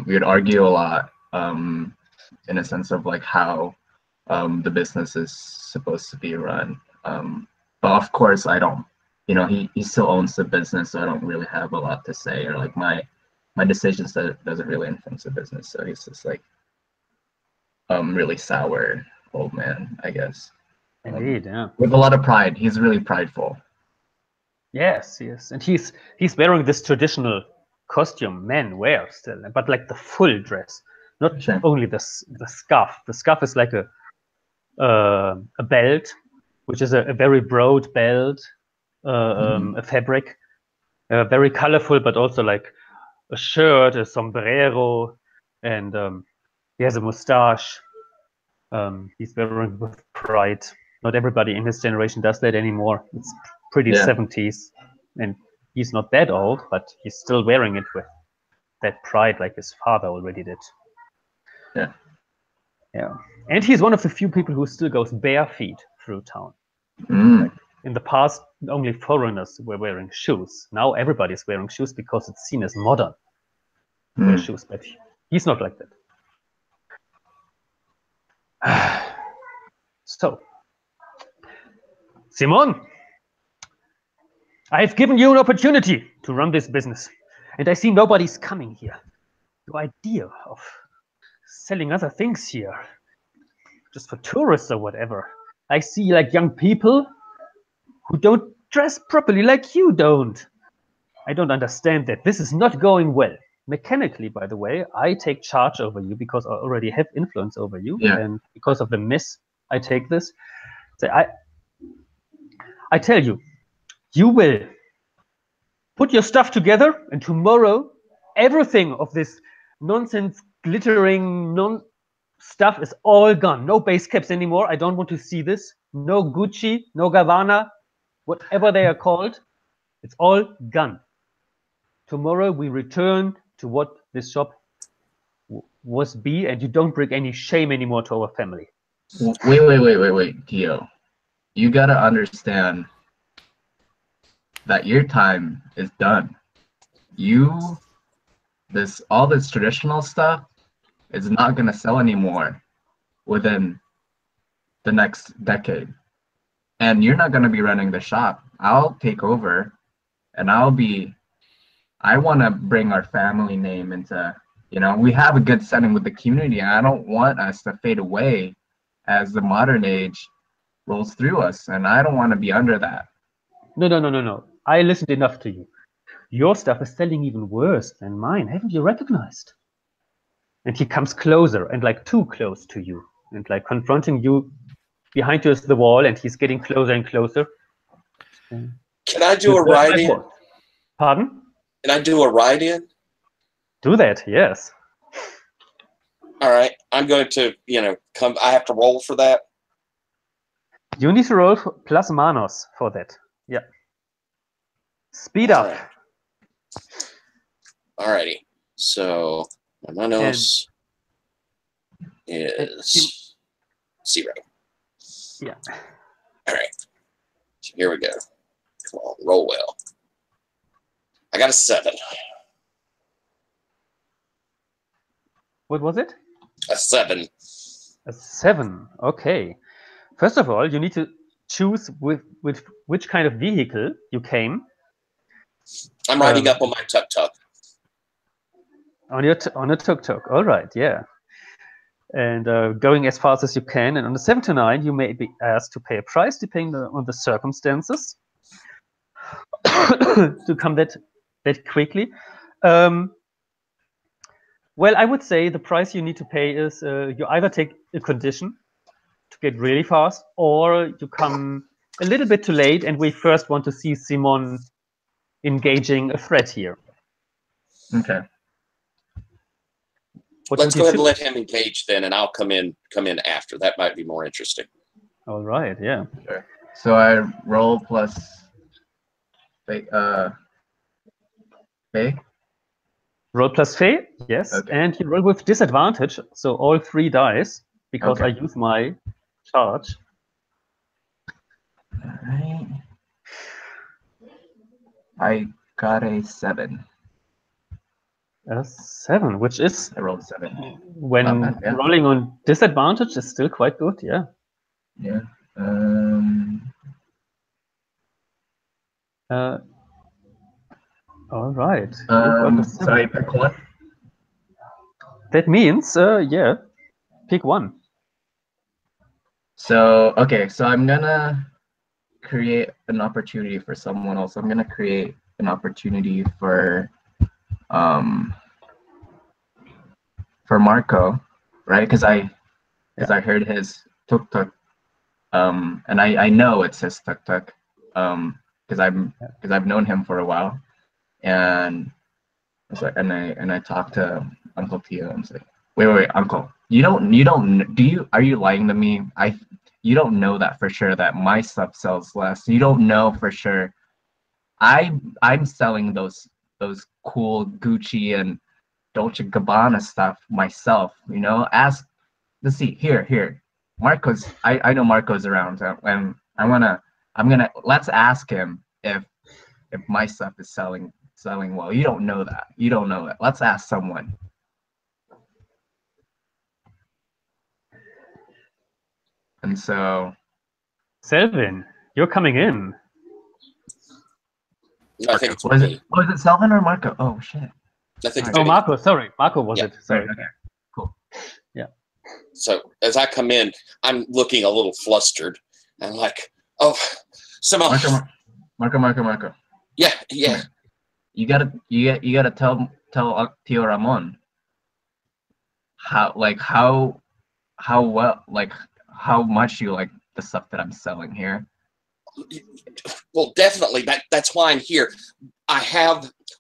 we would argue a lot, in a sense of like how the business is supposed to be run. But of course I don't, you know, he still owns the business, so I don't really have a lot to say, or like my decisions that doesn't really influence the business. So he's just like really sour old man, I guess. Indeed, yeah. With a lot of pride. He's really prideful. Yes, yes, and he's wearing this traditional costume men wear still, but like the full dress, not Sure. only the scarf. The scarf is like a belt, which is a very broad belt, a fabric, very colorful, but also like a shirt, a sombrero, and he has a mustache. He's wearing with pride. Not everybody in his generation does that anymore. It's pretty 70s, and he's not that old, but he's still wearing it with that pride like his father already did. Yeah. Yeah. And he's one of the few people who still goes bare feet through town. Mm. In the past, only foreigners were wearing shoes. Now everybody's wearing shoes because it's seen as modern to wear shoes, but he's not like that. So, Simon, I've given you an opportunity to run this business, and I see nobody's coming here. Your idea of selling other things here, just for tourists or whatever. I see like young people who don't dress properly like you don't. I don't understand that. This is not going well. Mechanically, by the way, I take charge over you because I already have influence over you. Yeah. And because of the mess, I take this. So I tell you, you will put your stuff together, and tomorrow, everything of this nonsense, glittering, stuff is all gone. No base caps anymore. I don't want to see this. No Gucci, no Gabbana, whatever they are called. It's all gone. Tomorrow we return to what this shop was be, and you don't bring any shame anymore to our family. Wait, Gio. You gotta understand that your time is done. All this traditional stuff is not gonna sell anymore within the next decade. And you're not gonna be running the shop. I'll take over, and I wanna bring our family name into, we have a good setting with the community, and I don't want us to fade away as the modern age rolls through us, and I don't want to be under that. No. I listened enough to you. Your stuff is selling even worse than mine. Haven't you recognized? And he comes closer, and like too close to you, and like confronting you. Behind you is the wall, and he's getting closer and closer. Can I do a ride-in? Pardon? Can I do a ride-in? Do that, yes. All right. I'm going to, come. I have to roll for that. You need to roll plus manos for that. Yeah. Speed up. Right. Alrighty. So my manos is 0. Yeah. All right. So here we go. Come on, roll well. I got a 7. What was it? A 7. A 7. Okay. First of all, you need to choose with which kind of vehicle you came. I'm riding up on my tuktuk. On a tuktuk. All right. Yeah. And going as fast as you can. And on the 7 to 9, you may be asked to pay a price depending on the circumstances to come that quickly. Well, I would say the price you need to pay is you either take a condition to get really fast, or you come a little bit too late, and we first want to see Simon engaging a threat here. Okay. Let's go ahead and let him engage then, and I'll come in after. That might be more interesting. All right, yeah. Sure. So I roll plus Fey? Roll plus Fey, yes. Okay. And you roll with disadvantage, so all 3 dice, because I use my charge. All right. I got a 7. A 7, which is, I rolled 7. when bad, yeah. rolling on disadvantage, is still quite good, yeah. Yeah. All right. So I pick 1. That means, yeah, pick 1. So, okay, so I'm gonna create an opportunity for someone else. I'm gonna create an opportunity for Marco, right? Because I heard his tuktuk, and I know it's his tuktuk, because I've known him for a while, and I was like, and I talked to Uncle Tio and said, wait, Uncle, are you lying to me? You don't know that for sure that my stuff sells less. You don't know for sure. I'm selling those cool Gucci and Dolce & Gabbana stuff myself, you know. Let's see, here. Marco's, I know Marco's around, and let's ask him if my stuff is selling well. You don't know that. Let's ask someone. And so, Selvin, you're coming in. I think it's was me. it Selvin or Marco? Oh shit. I think it's Oh, me. Marco. Sorry, Marco was Yeah. it? Sorry. Okay. Cool. So as I come in, I'm looking a little flustered. I'm like, oh, Simone. Marco. Yeah. You gotta tell Tio Ramon how much you like the stuff that I'm selling here. Well, definitely. That's why I'm here.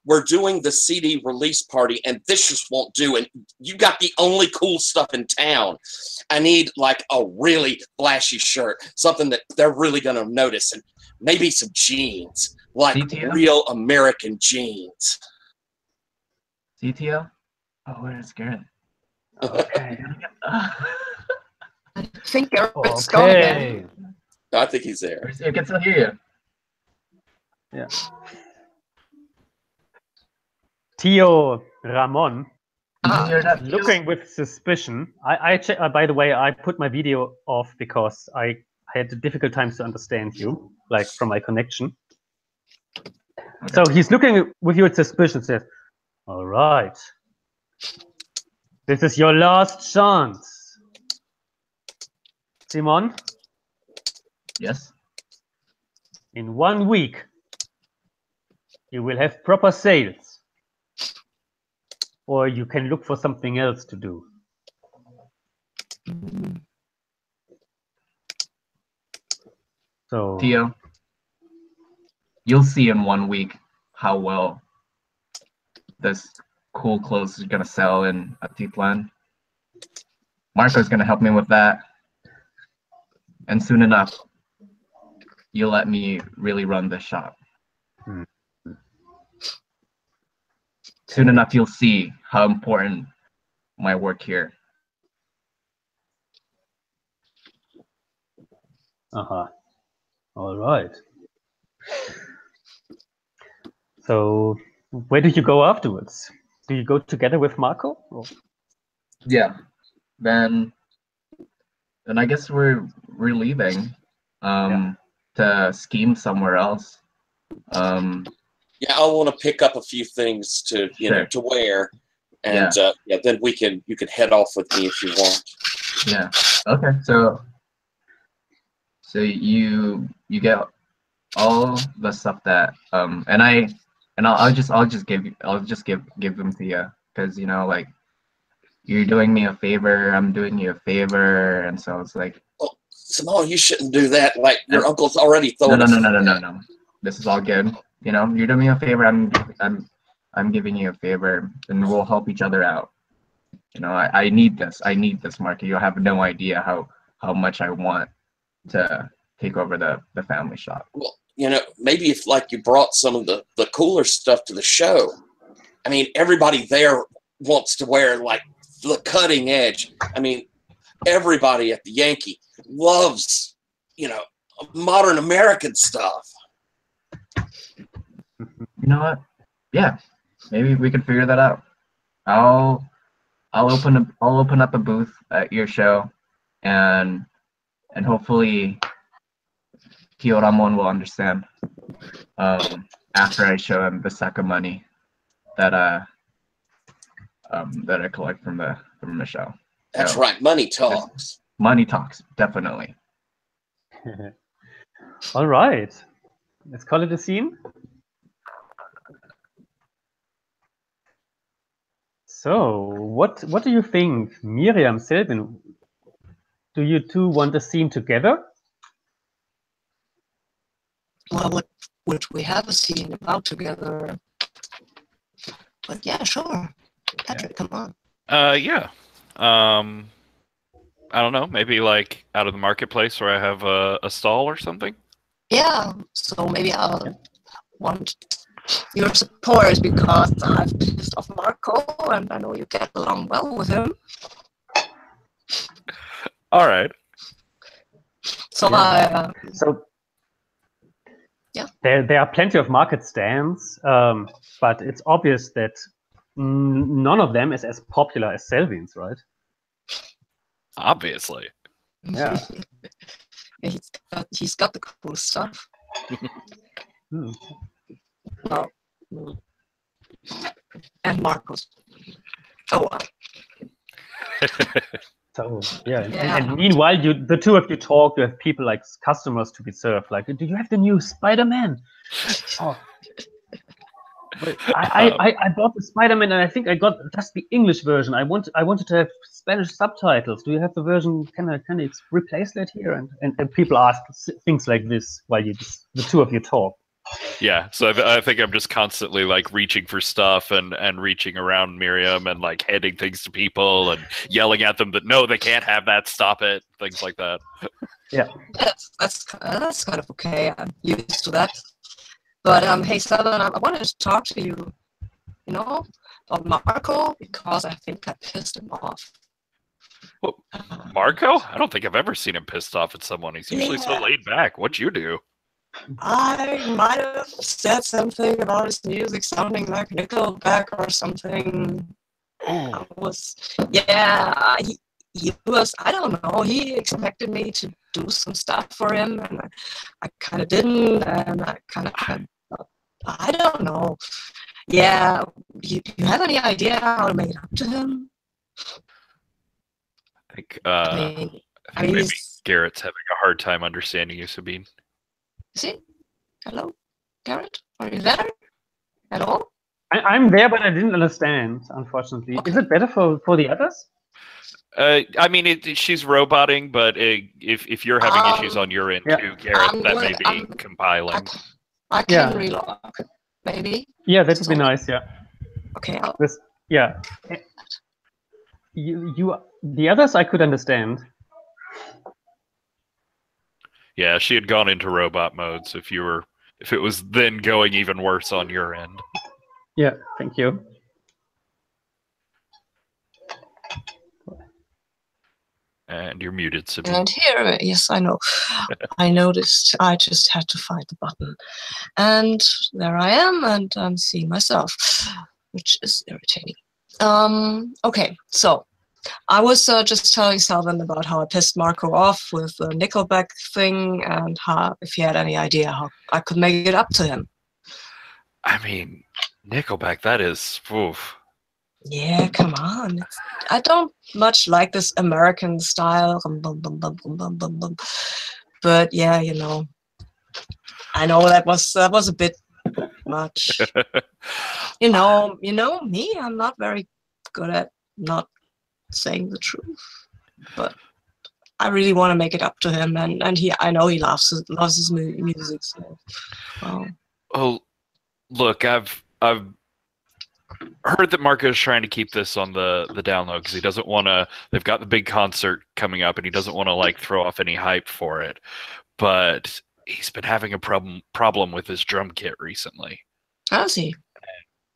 We're doing the CD release party, and this just won't do. And you got the only cool stuff in town. I need like a really flashy shirt, something that they're really gonna notice, and maybe some jeans, like CTO? real American jeans. CTO? Oh, where is Garrett? Okay. I think it's gone again. Okay. I think he's there. I can still hear you. Yeah. Tio Ramon, Did you hear that? looking with suspicion. By the way, I put my video off because I had difficult times to understand you, like from my connection. Okay. So he's looking with you with suspicion. Says, "All right, this is your last chance, Simon. Yes. In 1 week, you will have proper sales, or you can look for something else to do." So, Tio, you'll see in 1 week how well this cool clothes is gonna sell in Atitlan. Marco's gonna help me with that, and soon enough, you'll let me really run this shop. Hmm. Soon enough, you'll see how important my work here. All right. So, where do you go afterwards? Do you go together with Marco? Or? Yeah. Then I guess we're leaving to scheme somewhere else. Yeah, I want to pick up a few things to to wear, and then you can head off with me if you want. Yeah. Okay. So you get all the stuff that I'll just give them to you, because like you're doing me a favor, I'm doing you a favor, and so it's like, well, Simone, you shouldn't do that. Like your uncle's already throwing. No. This is all good. You're doing me a favor. I'm giving you a favor, and we'll help each other out. I need this. Mark. You have no idea how much I want to take over the family shop. Well, maybe if like you brought some of the cooler stuff to the show. I mean, everybody there wants to wear like the cutting edge. I mean, everybody at the Yankee loves, modern American stuff. You know what? Yeah, maybe we could figure that out. I'll open up a booth at your show, and hopefully Tio Ramon will understand after I show him the sack of money that I collect from the show. That's right. Money talks. Money talks, definitely. All right. Let's call it a scene. So, what do you think, Miriam, Selvin? Do you two want a scene together? Well, what would we have a scene about together? But yeah, sure. Patrick, come on. Yeah. I don't know. Maybe like out of the marketplace where I have a stall or something. Yeah, so maybe I'll want your support because I've pissed off Marco and I know you get along well with him. All right. So Yeah. I yeah. There are plenty of market stands, but it's obvious that none of them is as popular as Selvin's, right? Obviously. Yeah. he's got the cool stuff. Hmm. Well, and Marcos. Oh, So yeah. Yeah. And meanwhile, the two of you talk. You have people like customers to be served. Like, do you have the new Spider-Man? Oh. Wait, I bought the Spider-Man and I think I got just the English version. I wanted to have Spanish subtitles. Do you have the version? Can I replace that here? And people ask things like this while the two of you talk. Yeah, so I think I'm just constantly like reaching for stuff and reaching around Miriam and like handing things to people and yelling at them that no, they can't have that. Stop it. Things like that. Yeah. that's kind of okay. I'm used to that. But hey, Southern, I wanted to talk to you, about Marco because I think I pissed him off. Well, Marco? I don't think I've ever seen him pissed off at someone. He's usually so laid back. What'd you do? I might have said something about his music sounding like Nickelback or something. Oh. He was, I don't know, he expected me to do some stuff for him, and I kind of didn't, and I kind of, I don't know. Yeah, you have any idea how to make it up to him? I think, I mean, maybe Garrett's having a hard time understanding you, Sabine. See? Hello? Garrett? Are you there? At all? I'm there, but I didn't understand, unfortunately. Okay. Is it better for the others? I mean, she's roboting, but if you're having issues on your end too, Garrett, that may be compiling. I can relog, maybe. Yeah, that would be nice. Yeah. Okay. The others I could understand. Yeah, she had gone into robot mode. So if it was then going even worse on your end. Yeah. Thank you. And you're muted, Sabine. And here, yes, I know. I noticed. I just had to find the button. And there I am, and I'm seeing myself, which is irritating. Okay, so I was just telling Salvin about how I pissed Marco off with the Nickelback thing and how, if he had any idea how I could make it up to him. I mean, Nickelback, that is... Oof. Yeah, come on. I don't much like this American style. But yeah, I know that was a bit much. you know me, I'm not very good at not saying the truth. But I really want to make it up to him, and I know he loves his music. So, Oh, look, I've heard that Marco's trying to keep this on the down low because he doesn't want to. They've got the big concert coming up, and he doesn't want to like throw off any hype for it. But he's been having a problem with his drum kit recently. Has he?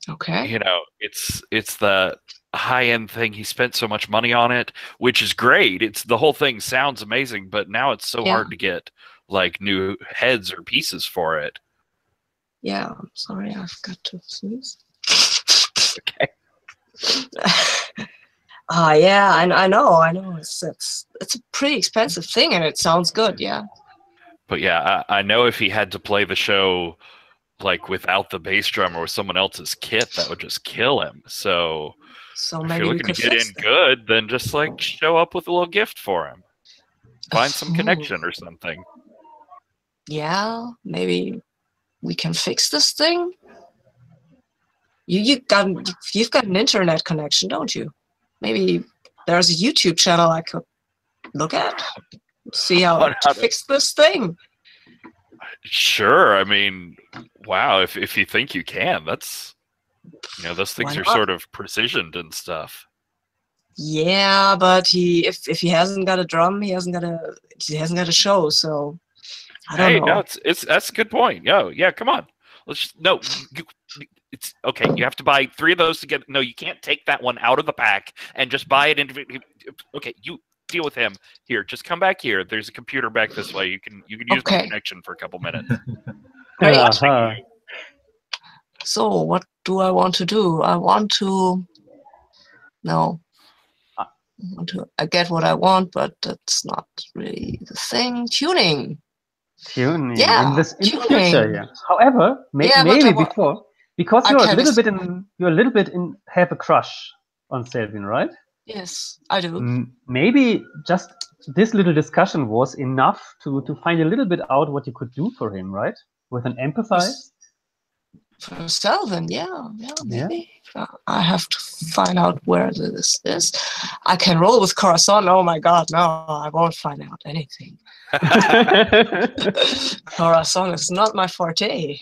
Okay. It's the high-end thing. He spent so much money on it, which is great. The whole thing sounds amazing, but now it's so hard to get like new heads or pieces for it. Yeah, I'm sorry, I've got to sneeze. Okay. Yeah, I know. It's a pretty expensive thing, and it sounds good. Yeah. But yeah, I know if he had to play the show like without the bass drum or with someone else's kit, that would just kill him. So maybe if you're looking to get in good, then just like show up with a little gift for him. Find some connection or something. Yeah, maybe we can fix this thing. You've got an internet connection, don't you? Maybe there's a YouTube channel I could look at, see how to fix this thing. Sure. I mean, wow. If you think you can, that's, you know, those things are sort of precisioned and stuff. Yeah, but if he hasn't got a drum, he hasn't got a show. So I don't know. No, that's a good point. Yeah, come on. It's okay. You have to buy 3 of those to get. No, you can't take that one out of the pack and just buy it individually. Okay, you deal with him. Here, just come back here. There's a computer back this way. You can use the connection for a couple minutes. So what do I want to do? I want to get what I want, but that's not really the thing. Tuning. Yeah, in the future, yeah. However, maybe before, because you're a little bit in have a crush on Selvin, right? Yes, I do. Maybe just this little discussion was enough to find a little bit out what you could do for him, right? With an empathize. For Selvin, maybe. Yeah. I have to find out where this is. I can roll with Corazon. Oh my god, no, I won't find out anything. Corazon is not my forte.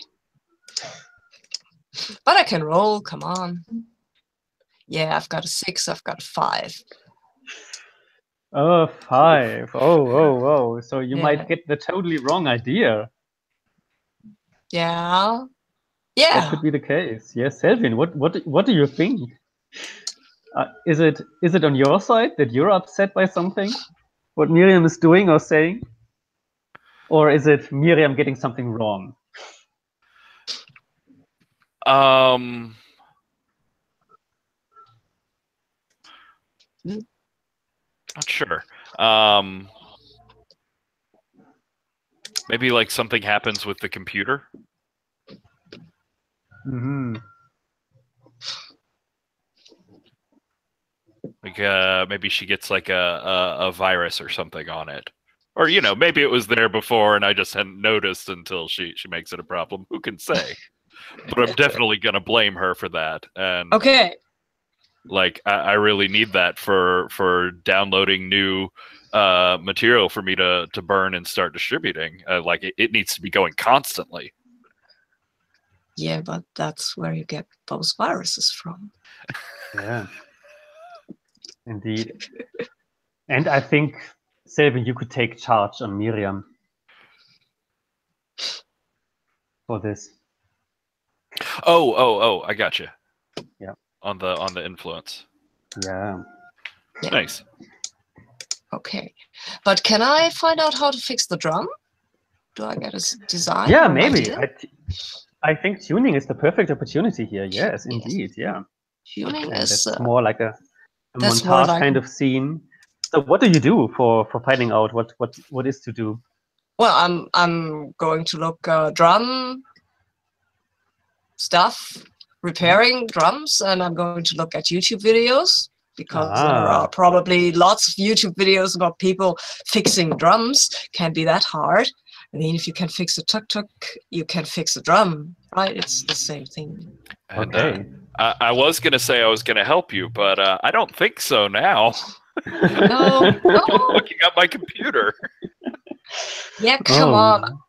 But I can roll, come on. Yeah, I've got a 6, I've got a 5. Oh, 5. Oh. So you might get the totally wrong idea. Yeah. That could be the case. Yes, Selvin, what do you think? Is it on your side that you're upset by something? What Miriam is doing or saying? Or is it Miriam getting something wrong? Not sure. Maybe like something happens with the computer. Mm-hmm. Like maybe she gets like a virus or something on it. Or, you know, maybe it was there before and I just hadn't noticed until she makes it a problem. Who can say? But I'm definitely going to blame her for that. And okay. Like, I really need that for downloading new material for me to burn and start distributing. Like, it needs to be going constantly. Yeah, but that's where you get those viruses from. Yeah. Indeed. And I think, Selvin, you could take charge on Miriam for this. Oh, I got you. Yeah. On the influence. Yeah. Nice. Okay. But can I find out how to fix the drum? Do I get a design? Yeah, maybe. I think tuning is the perfect opportunity here. Yes, indeed. Yeah. Tuning is more like a montage kind of scene. So what do you do for finding out what is to do? Well, I'm going to look drum stuff, repairing drums, and I'm going to look at YouTube videos because there are probably lots of YouTube videos about people fixing drums. Can't be that hard. I mean, if you can fix a tuktuk, you can fix a drum, right? It's the same thing. And, okay. I was going to say I was going to help you, but I don't think so now. No. Looking at my computer. Yeah, come on.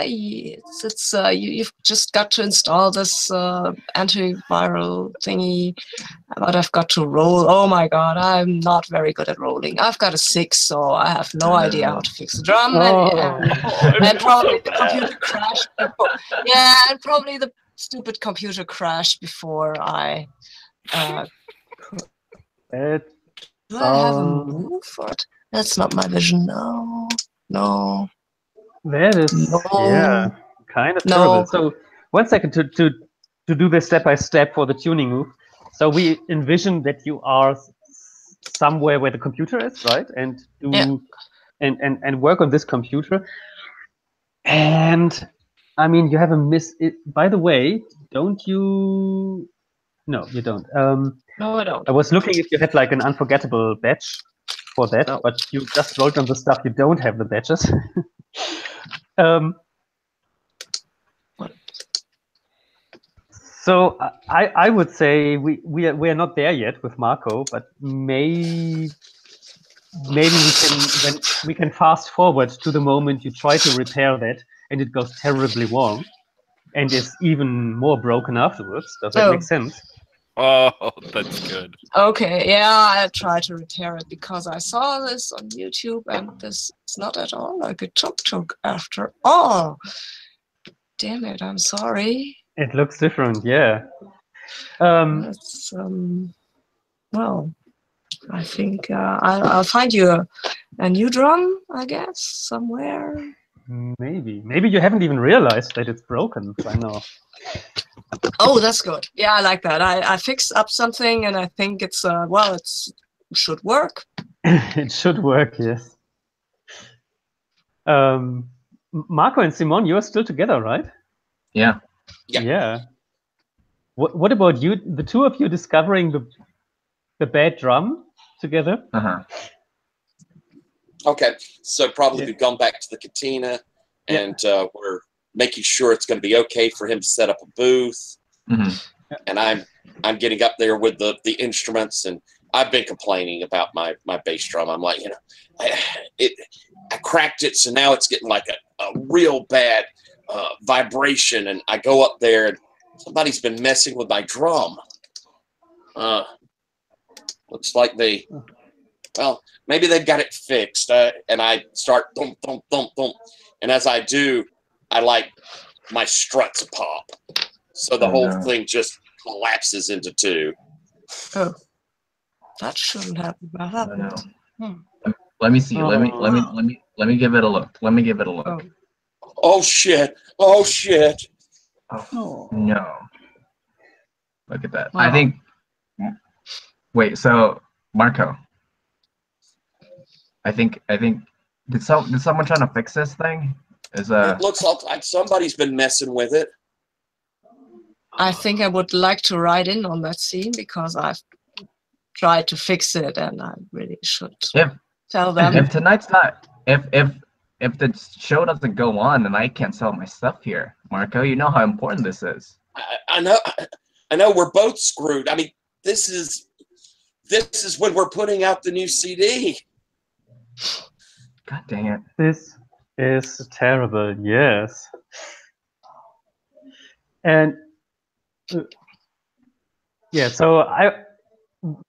You've just got to install this antiviral thingy, but I've got to roll. Oh my god, I'm not very good at rolling. I've got a 6, so I have no idea how to fix the drum, and probably the computer crashed. Yeah, and probably the stupid computer crashed before I. Do I have a move for it? That's not my vision. No. That is kind of terrible. So 1 second to do this step by step for the tuning move. So we envision that you are somewhere where the computer is, right? And and work on this computer. And I mean, you have by the way, don't you? No, you don't. No, I don't. I was looking if you had like an unforgettable badge for that, but you just wrote on the stuff you don't have the badges. Um, so I would say we are not there yet with Marco, but maybe we can fast forward to the moment you try to repair that and it goes terribly wrong and is even more broken afterwards. Does that make sense? Oh, that's good. Okay, yeah, I tried to repair it because I saw this on YouTube and this is not at all like a tuktuk after all. Damn it, I'm sorry. It looks different, yeah. It's, well, I think I'll find you a new drum, I guess, somewhere. Maybe you haven't even realized that it's broken by now. Oh, that's good. Yeah, I like that. I fixed up something and I think it's, well, it should work. It should work, yes. Marco and Simon, you are still together, right? Yeah. Yeah. What about you, the two of you discovering the bad drum together? Okay, so probably we've gone back to the cantina, and we're making sure it's going to be okay for him to set up a booth. And I'm getting up there with the instruments, and I've been complaining about my bass drum. I'm like, I cracked it, so now it's getting like a real bad vibration, and I go up there, and somebody's been messing with my drum. Looks like well, maybe they've got it fixed. And I start thump, thump, thump, thump. And as I do, my struts pop. So the whole thing just collapses into two. Oh, that shouldn't happen. That happened. Let me see. Let me give it a look. Let me give it a look. Oh shit! Oh shit! Oh no! Look at that. I think. Wait. So Marco. I think. Did someone try to fix this thing? It looks like somebody's been messing with it. I think I would like to write in on that scene because I've tried to fix it, and I really should tell them. If tonight's not, if the show doesn't go on, and I can't sell my stuff here, Marco, you know how important this is. I know. We're both screwed. I mean, this is when we're putting out the new CD. God dang it! This is terrible. Yes. And yeah, so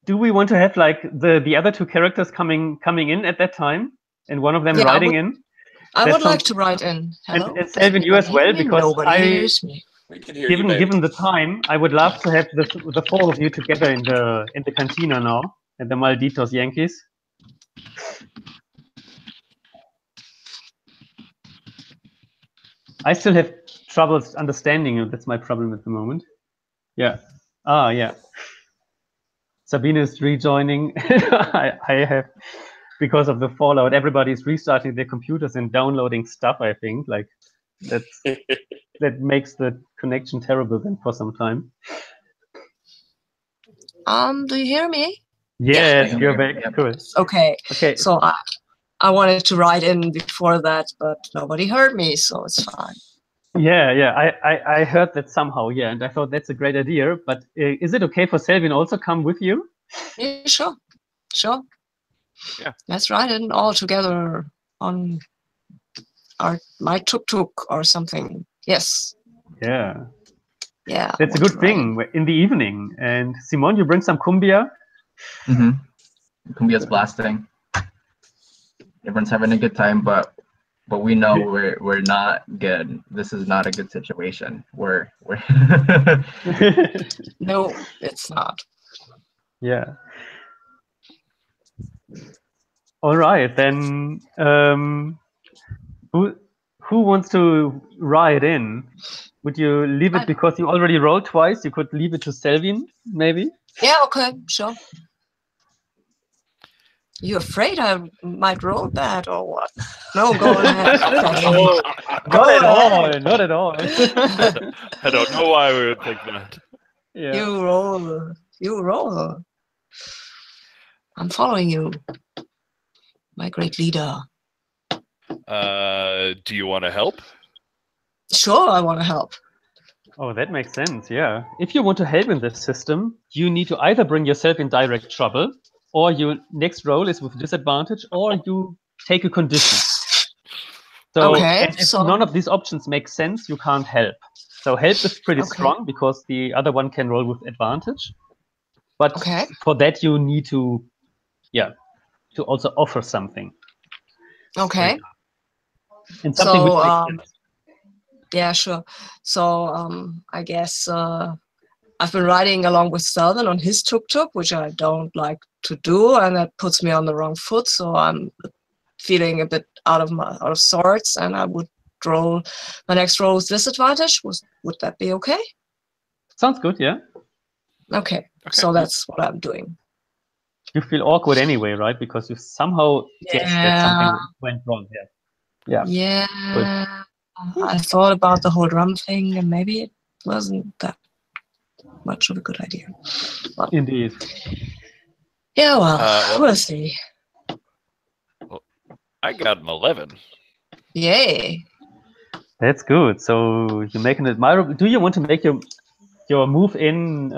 do we want to have like the other two characters coming in at that time, and one of them writing in? I would like to write in. Hello? And Selvin, you as well, because nobody hears me. We can hear given the time, I would love to have the four of you together in the cantina now, at the Malditos Yankees. I still have troubles understanding you. That's my problem at the moment. Yeah. Yeah. Sabine is rejoining. I have, because of the fallout, everybody's restarting their computers and downloading stuff, I think. Like, that makes the connection terrible then for some time. Do you hear me? Yes, you're back. Cool. Okay. So I wanted to write in before that, but nobody heard me, so it's fine. Yeah. I heard that somehow, yeah, and I thought that's a great idea. But is it okay for Selvin also come with you? Yeah, sure. Yeah. Let's write it all together on my tuktuk or something. Yes. Yeah. Yeah. That's a good thing in the evening. And Simon, you bring some cumbia. Cumbia's blasting. Everyone's having a good time, but we know we're not good. This is not a good situation. We're No, it's not. Yeah. All right, then. Who wants to write in? Would you leave it because you already rolled twice? You could leave it to Selvin, maybe. Yeah. Okay. Sure. You afraid I might roll bad or what? No, go ahead. Not at all. I don't know why we would think that. Yeah. You roll. I'm following you, my great leader. Do you want to help? Sure, I want to help. Oh, that makes sense, yeah. If you want to help in this system, you need to either bring yourself in direct trouble, or your next roll is with disadvantage, or you take a condition. So, Okay, and if so- none of these options make sense, you can't help. So help is pretty Okay. strong because the other one can roll with advantage. But Okay. for that, you need to, to also offer something. Okay. And something So, which makes sense. Yeah, sure. So I guess I've been riding along with Selden on his tuktuk, which I don't like to do, and that puts me on the wrong foot. So I'm feeling a bit out of sorts, and I would roll my next roll with disadvantage. Would that be okay? Sounds good, yeah. Okay. So that's what I'm doing. You feel awkward anyway, right? Because you somehow guessed that something went wrong there. Yeah. Yeah. I thought about the whole drum thing, and maybe it wasn't that much of a good idea. But, Indeed. yeah, well, we'll see. I got an 11. Yay. That's good. So you make an admirable. Do you want to make your move in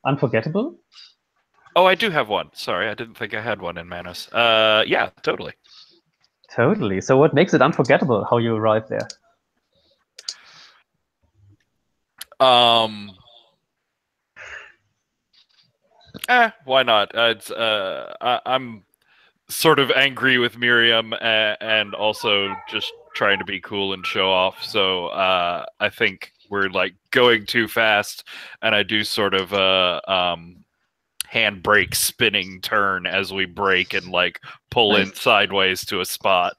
unforgettable? Oh, I do have one. Sorry, I didn't think I had one in Manus. Yeah, totally. Totally. So what makes it unforgettable? How you arrive there? Why not? I'm sort of angry with Miriam and also just trying to be cool and show off. So I think we're like going too fast, and I do sort of handbrake spinning turn as we brake and like pull in sideways to a spot.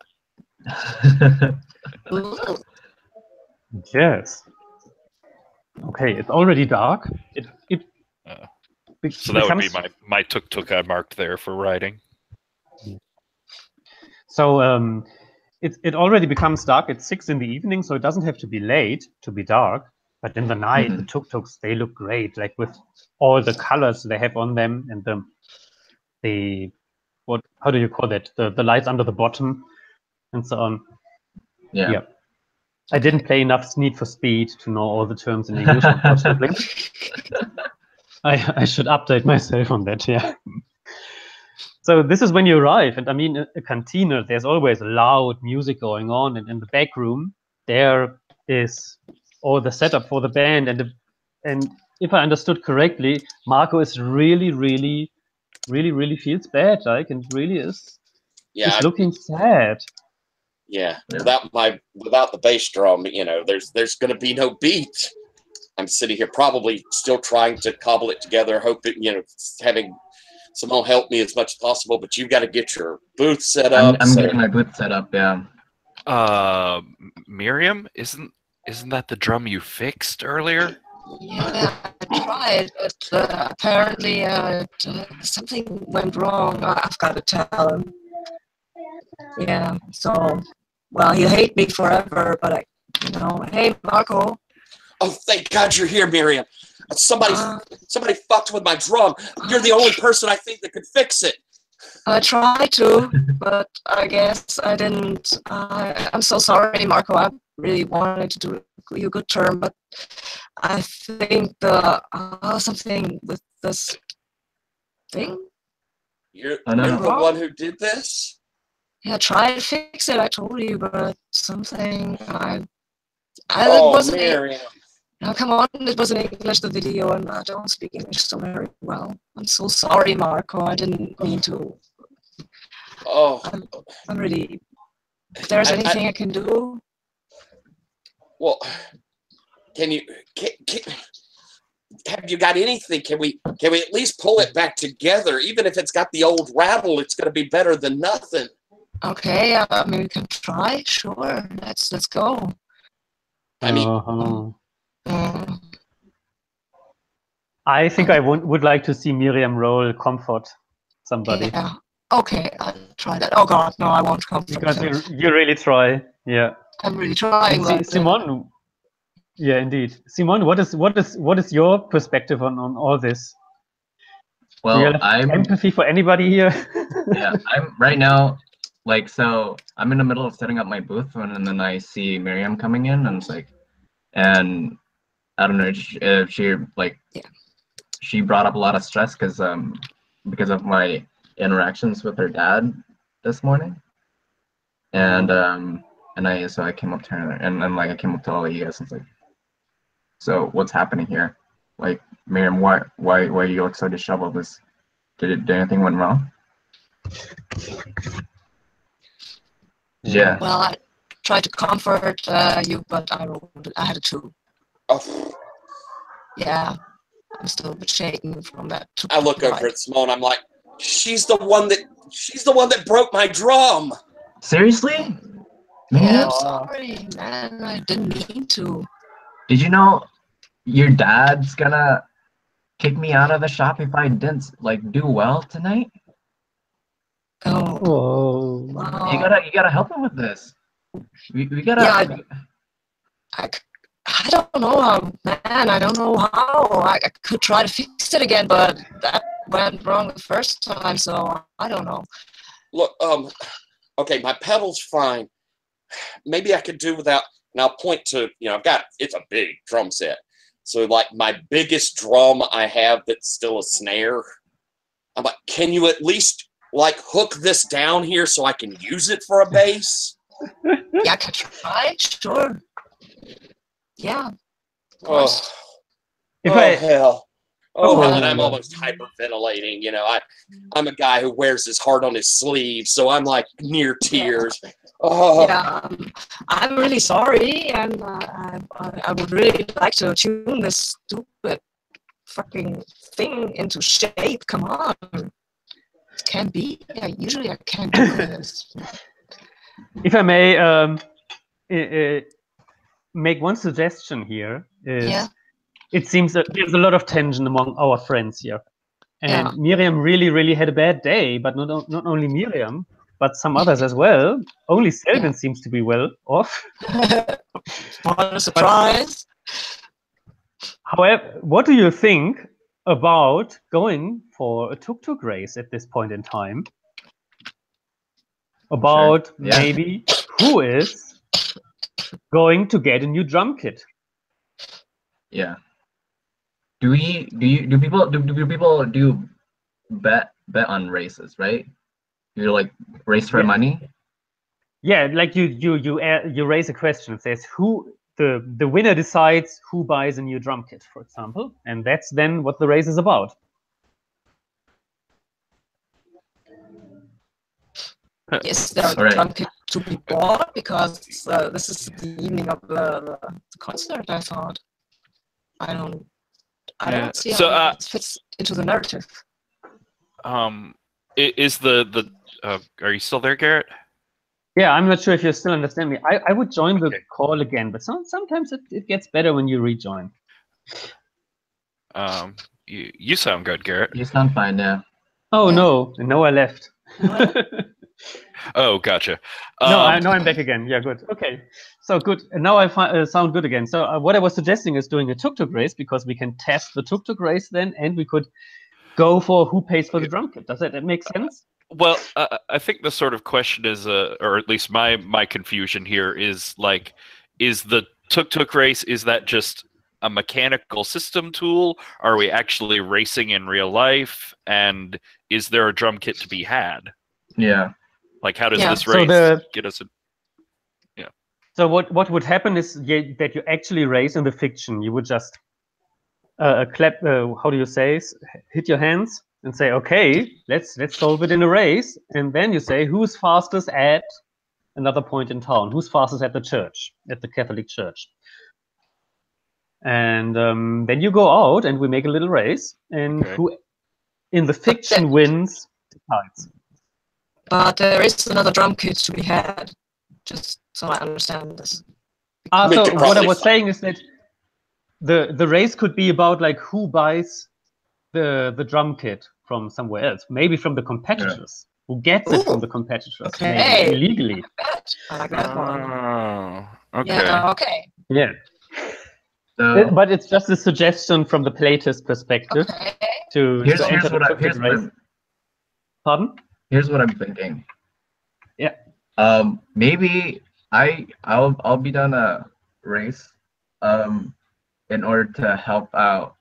Yes. Okay, it's already dark. So that would be my tuk-tuk I marked there for riding. So it already becomes dark at 6 in the evening, so it doesn't have to be late to be dark. But in the night, the tuk-tuks, they look great, like with all the colors they have on them and how do you call that? The lights under the bottom and so on. Yeah. I didn't play enough Need for Speed to know all the terms in English, unfortunately. I should update myself on that, yeah. So this is when you arrive, and I mean, a cantina, there's always loud music going on, and in the back room, there is all the setup for the band, and if I understood correctly, Marco is really feels bad, like, and really is looking sad. Yeah, without the bass drum, there's going to be no beat. I'm sitting here probably still trying to cobble it together, hoping, having someone help me as much as possible. But you've got to get your booth set up. I'm getting my booth set up. Yeah. Miriam, isn't that the drum you fixed earlier? Yeah, I tried, but apparently something went wrong. I've got to tell him. Yeah, so, well, he'll hate me forever, but hey, Marco. Oh, thank God you're here, Miriam. Somebody fucked with my drum. You're the only person I think that could fix it. I tried to, but I guess I didn't. I'm so sorry, Marco. I really wanted to do you a good turn, but I think something with this thing. You're the one who did this? Yeah, try to fix it. I told you, but something Miriam. Now, come on, it was in English, the video, and I don't speak English so very well. I'm so sorry, Marco. I didn't mean to. Oh. I'm really... If there's anything I can do... Well, have you got anything? Can we at least pull it back together? Even if it's got the old rattle, it's going to be better than nothing. Okay, I mean, we can try. Sure, let's go. I mean... I think I would like to see Miriam roll comfort somebody. Yeah. Okay, I'll try that. Oh God, no, I won't comfort. Because you really try. Yeah. I'm really trying. Simon. Yeah, indeed. Simon, what is your perspective on all this? Well, Do you have empathy for anybody here? Yeah, I'm right now. like, so I'm in the middle of setting up my booth, and then I see Miriam coming in, and it's like, and I don't know if she like, she brought up a lot of stress because of my interactions with her dad this morning, and I came up to her, and like I came up to all of you guys and was like, so what's happening here? Like, Miriam, why you look so disheveled? Did anything went wrong? Yeah. Well, I tried to comfort you, but I had to. Oh, Yeah, I'm still a bit shaken from that. I look over at Simone. I'm like, she's the one that broke my drum. Seriously? Yeah, Man, I'm sorry, man. I didn't mean to. did you know your dad's gonna kick me out of the shop if I didn't like do well tonight? Oh, Oh. wow. You gotta help him with this. We gotta. Yeah, I don't know, man. I don't know how. I could try to fix it again, but that went wrong the first time, so I don't know. Look, okay, my pedal's fine. Maybe I could do without. And I'll point to, it's a big drum set. So like my biggest drum I have that's still a snare. I'm like, can you at least like hook this down here so I can use it for a bass? Yeah, I could try, sure. Yeah, of course. Hell. Oh, Oh. and I'm almost hyperventilating. I'm a guy who wears his heart on his sleeve, so I'm like near tears. Oh. Yeah, I'm really sorry, and I would really like to tune this stupid fucking thing into shape. Come on. It can't be. Yeah, usually I can't do this. If I may make one suggestion here, it seems that there's a lot of tension among our friends here. And Miriam really had a bad day, but not only Miriam, but some others as well. Only Selvin seems to be well off. What a surprise. However, what do you think about going for a tuktuk race at this point in time? About maybe who is going to get a new drum kit? Yeah. Do people bet on races, right? You like race for money? Yeah, like you raise a question. It says who the winner decides who buys a new drum kit, for example, and that's then what the race is about. Is there a drum kit to be bought? Because this is the evening of the concert, I thought. I don't see how it fits into the narrative. Is the are you still there, Garrett? Yeah, I'm not sure if you still understand me. I would join the call again, but sometimes it gets better when you rejoin. You sound good, Garrett. You sound fine now. Oh no, I left. Oh, gotcha. No, I'm back again. Yeah, good. Okay, so good. And now I sound good again. So what I was suggesting is doing a tuktuk race, because we can test the tuktuk race then, and we could go for who pays for the drum kit. Does that make sense? Well, I think the sort of question is, or at least my confusion here is like, is the tuktuk race, is that just a mechanical system tool? Are we actually racing in real life? And is there a drum kit to be had? Yeah. Like, how does this race get us? So what would happen is that you actually race in the fiction. You would just clap. How do you say? Hit your hands and say, "Okay, let's solve it in a race." And then you say, "Who's fastest at another point in town? Who's fastest at the church, at the Catholic church?" And then you go out and we make a little race, and who in the fiction wins decides. But there is another drum kit to be had, just so I understand this. So what I was saying is that the race could be about like who buys the drum kit from somewhere else, maybe from the competitors. Who gets it from the competitors, maybe illegally. I like that one. Oh, okay. Yeah, okay. Yeah. But it's just a suggestion from the playtest perspective to enter the race. Pardon? Here's what I'm thinking. Yeah. Maybe I'll be done a race in order to help out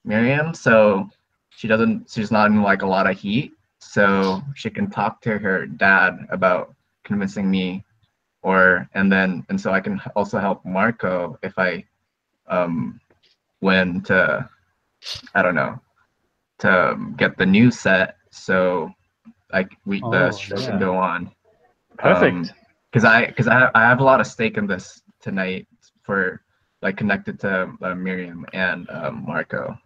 Miriam, so she's not in like a lot of heat, so she can talk to her dad about convincing me, and so I can also help Marco if I win to, I don't know, to get the new set, so like the show can go on. Perfect. Because I have a lot of stake in this tonight, for like connected to Miriam and Marco.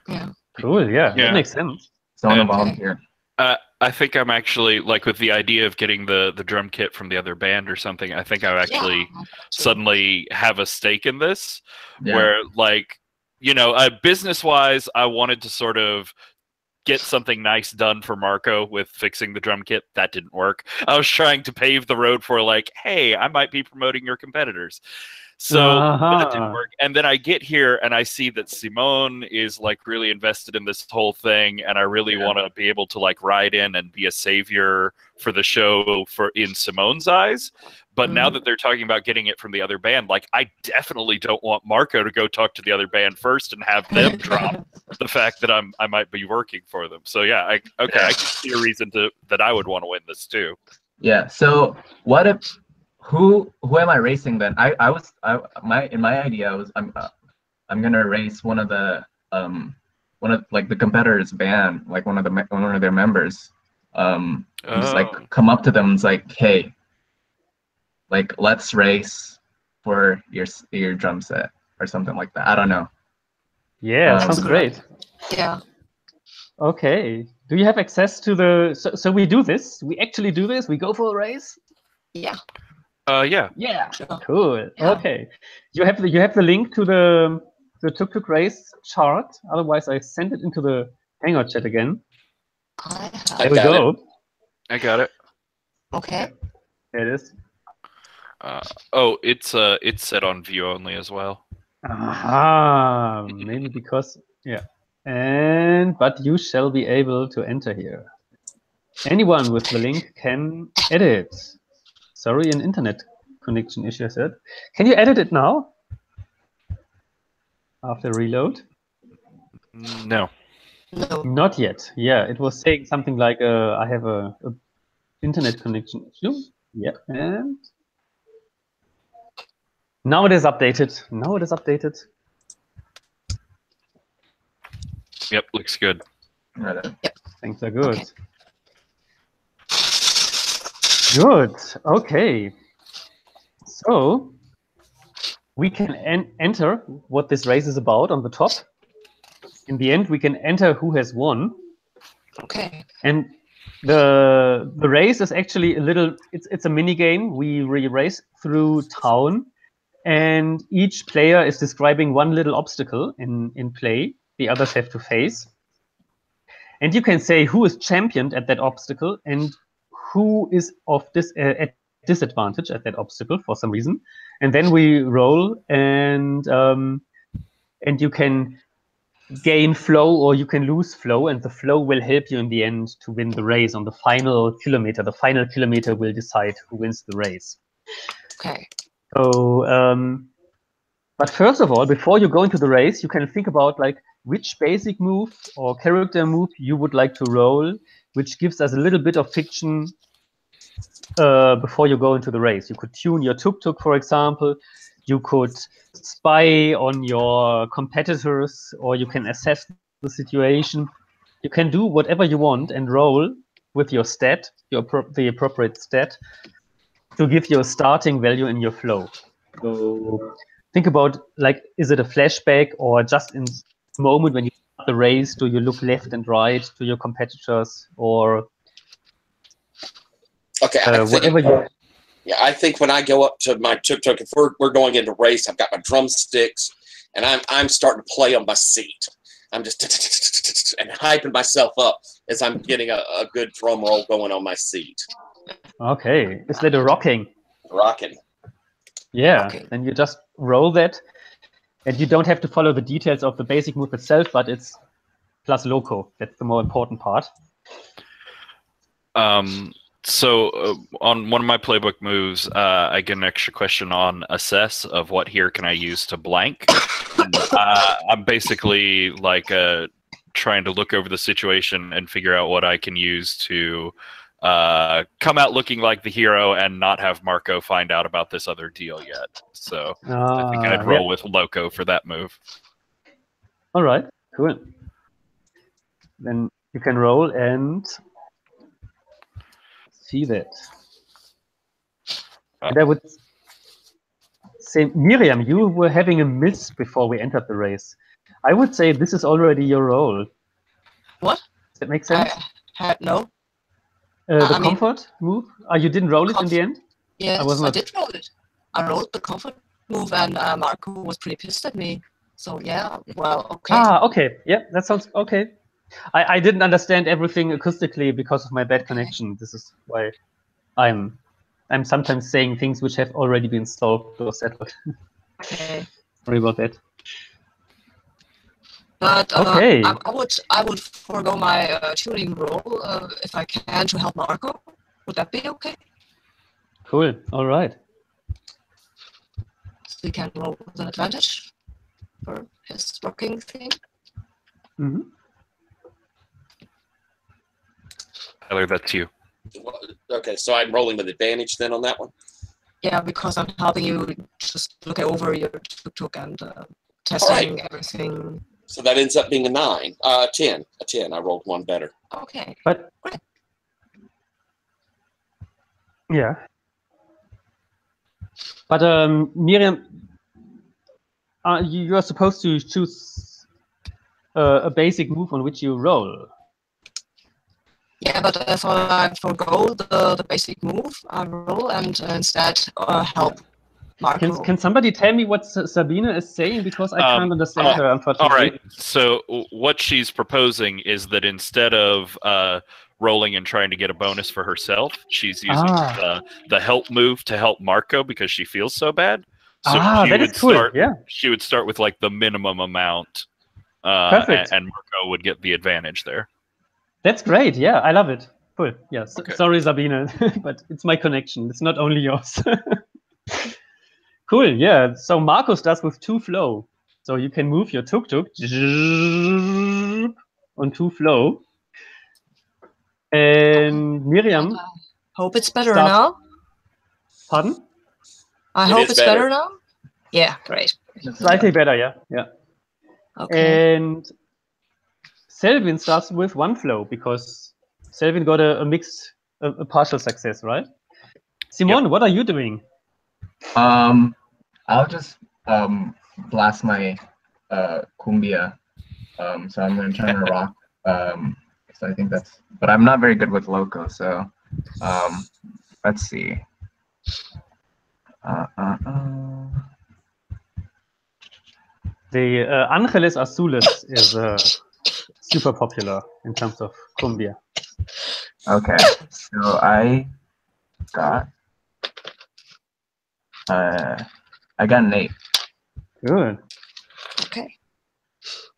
Yeah. Cool. Yeah, Yeah. that makes sense. So I'm a And- volunteer. I think I'm actually, like, with the idea of getting the drum kit from the other band or something, I think I actually suddenly have a stake in this, Yeah. where, like, you know, business-wise, I wanted to sort of get something nice done for Marco with fixing the drum kit. That didn't work. I was trying to pave the road for, like, hey, I might be promoting your competitors. So that didn't work. And then I get here and I see that Simone is like really invested in this whole thing, and I really want to be able to like ride in and be a savior for the show in Simone's eyes. But now that they're talking about getting it from the other band, like, I definitely don't want Marco to go talk to the other band first and have them drop the fact that I might be working for them. So yeah, I can see a reason that I would want to win this too. Yeah. So what if who am I racing then? In my idea was I'm gonna race one of the like the competitor's band, like one of their members. And just like come up to them and it's like, hey, like, let's race for your drum set or something like that. I don't know. Yeah, sounds great. Yeah. Okay. Do you have access to the? So we do this. We actually do this. We go for a race. Yeah. Yeah. Yeah. Sure. Cool. Yeah. Okay. You have the link to the tuktuk race chart. Otherwise, I send it into the Hangout chat again. I have. There we go. I got it. Okay. There it is. It's set on view only as well. Aha. Maybe because but you shall be able to enter here. Anyone with the link can edit. Sorry, an internet connection issue, I said. Can you edit it now? After reload? No. No. Not yet. Yeah, it was saying something like, I have a internet connection issue. Yeah, and now it is updated. Now it is updated. Yep, looks good. Things are good. Okay. Good. Okay. So we can enter what this race is about on the top. In the end, we can enter who has won. Okay. And the race is actually it's a mini game. We race through town, and each player is describing one little obstacle in play the others have to face. And you can say who is championed at that obstacle and who is at disadvantage at that obstacle for some reason. And then we roll, and you can gain flow or you can lose flow, and the flow will help you in the end to win the race on the final kilometer. The final kilometer will decide who wins the race. Okay. So, but first of all, before you go into the race, you can think about like which basic move or character move you would like to roll, which gives us a little bit of fiction before you go into the race. You could tune your tuktuk, for example. You could spy on your competitors, or you can assess the situation. You can do whatever you want and roll with your stat, the appropriate stat, to give you a starting value in your flow. So think about, like, is it a flashback or just in the moment when you start the race, do you look left and right to your competitors, or whatever you... Yeah, I think when I go up to my tuk-tuk, if we're going into race, I've got my drumsticks, and I'm starting to play on my seat. I'm just and hyping myself up as I'm getting a good drum roll going on my seat. Okay, is that a rocking? Rocking. Yeah, Okay. then you just roll that, and you don't have to follow the details of the basic move itself, but it's plus loco. That's the more important part. So on one of my playbook moves, I get an extra question on assess of what here can I use to blank. I'm basically like trying to look over the situation and figure out what I can use to come out looking like the hero and not have Marco find out about this other deal yet. So I think I'd roll with Loco for that move. All right, cool. Then you can roll and see that. And I would say, Miriam, you were having a miss before we entered the race. I would say this is already your role. What? Does that make sense? No. The comfort move? You didn't roll it in the end? Yes, I did roll it. I rolled the comfort move, and Marco was pretty pissed at me. So yeah, well, okay. Okay. Yeah, that sounds okay. I didn't understand everything acoustically because of my bad connection. This is why I'm sometimes saying things which have already been solved or settled. Okay. Sorry about that. But okay. I would forego my tuning role if I can to help Marco. Would that be okay? Cool. All right. So we can roll with an advantage for his working thing. Mm-hmm. Tyler, that's you. Okay, so I'm rolling with advantage then on that one? Yeah, because I'm helping you just look over your tuktuk and testing everything. So that ends up being a 9. 10. A 10. I rolled one better. Okay. But great. Yeah. But Miriam, you are supposed to choose a basic move on which you roll. Yeah, but if I forgo the basic move, I roll and instead help Marco. Can somebody tell me what Sabine is saying? Because I can't understand her, unfortunately. All right. So what she's proposing is that instead of rolling and trying to get a bonus for herself, she's using the help move to help Marco because she feels so bad. So that is cool. She would start with like the minimum amount, Perfect. And Marco would get the advantage there. That's great. Yeah, I love it. Cool. Yeah. Okay. Sorry, Sabine, but it's my connection. It's not only yours. Cool. Yeah. So Marco starts with 2 flow. So you can move your tuktuk on 2 flow. And Miriam. Hope it's better now. Pardon? I hope it's better now. Yeah, great. Slightly better. Yeah. Yeah. Okay. And Selvin starts with 1 flow because Selvin got a partial success, right? Simon, what are you doing? I'll just blast my cumbia. So I'm gonna try to rock. So I think that's, but I'm not very good with loco. So let's see. The Angeles Azules is super popular in terms of cumbia. Okay, so I got an 8. Good. Okay.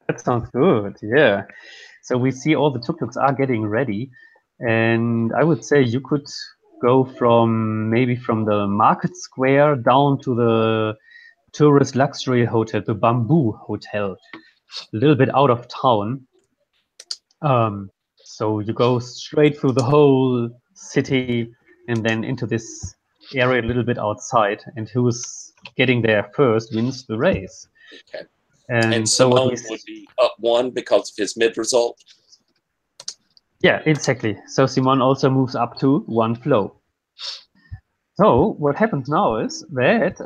That sounds good. Yeah. So we see all the tuktuks are getting ready, and I would say you could go maybe from the market square down to the tourist luxury hotel, the Bamboo Hotel, a little bit out of town. So you go straight through the whole city and then into this area a little bit outside, and who's getting there first wins the race. Okay. And so Simone would be up 1 because of his mid result? Yeah, exactly. So Simon also moves up to 1 flow. So what happens now is that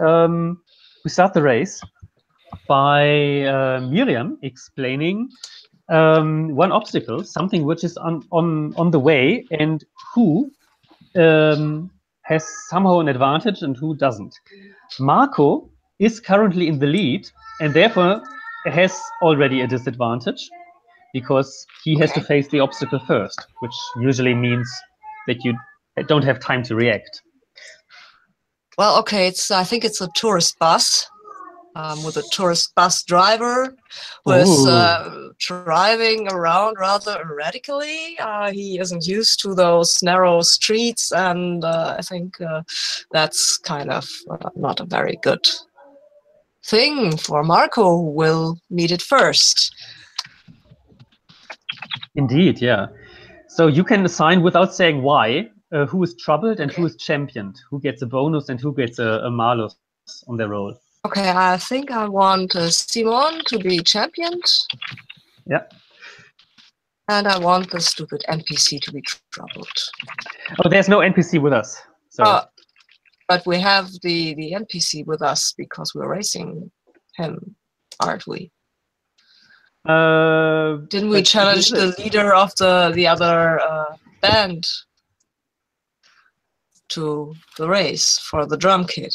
we start the race by Miriam explaining one obstacle, something which is on the way, and who has somehow an advantage and who doesn't. Marco is currently in the lead and therefore has already a disadvantage because he has to face the obstacle first, which usually means that you don't have time to react. Well, okay, I think it's a tourist bus with a tourist bus driver who is driving around rather erratically. He isn't used to those narrow streets, and I think that's kind of not a very good thing for Marco, who will need it first. Indeed, yeah. So you can assign without saying why who is troubled and who is championed, who gets a bonus and who gets a malus on their roll. Okay, I think I want Simon to be championed. Yeah. And I want the stupid NPC to be troubled. Oh, there's no NPC with us. So but we have the NPC with us because we're racing him, aren't we? Didn't we challenge the leader of the other band to the race for the drum kit?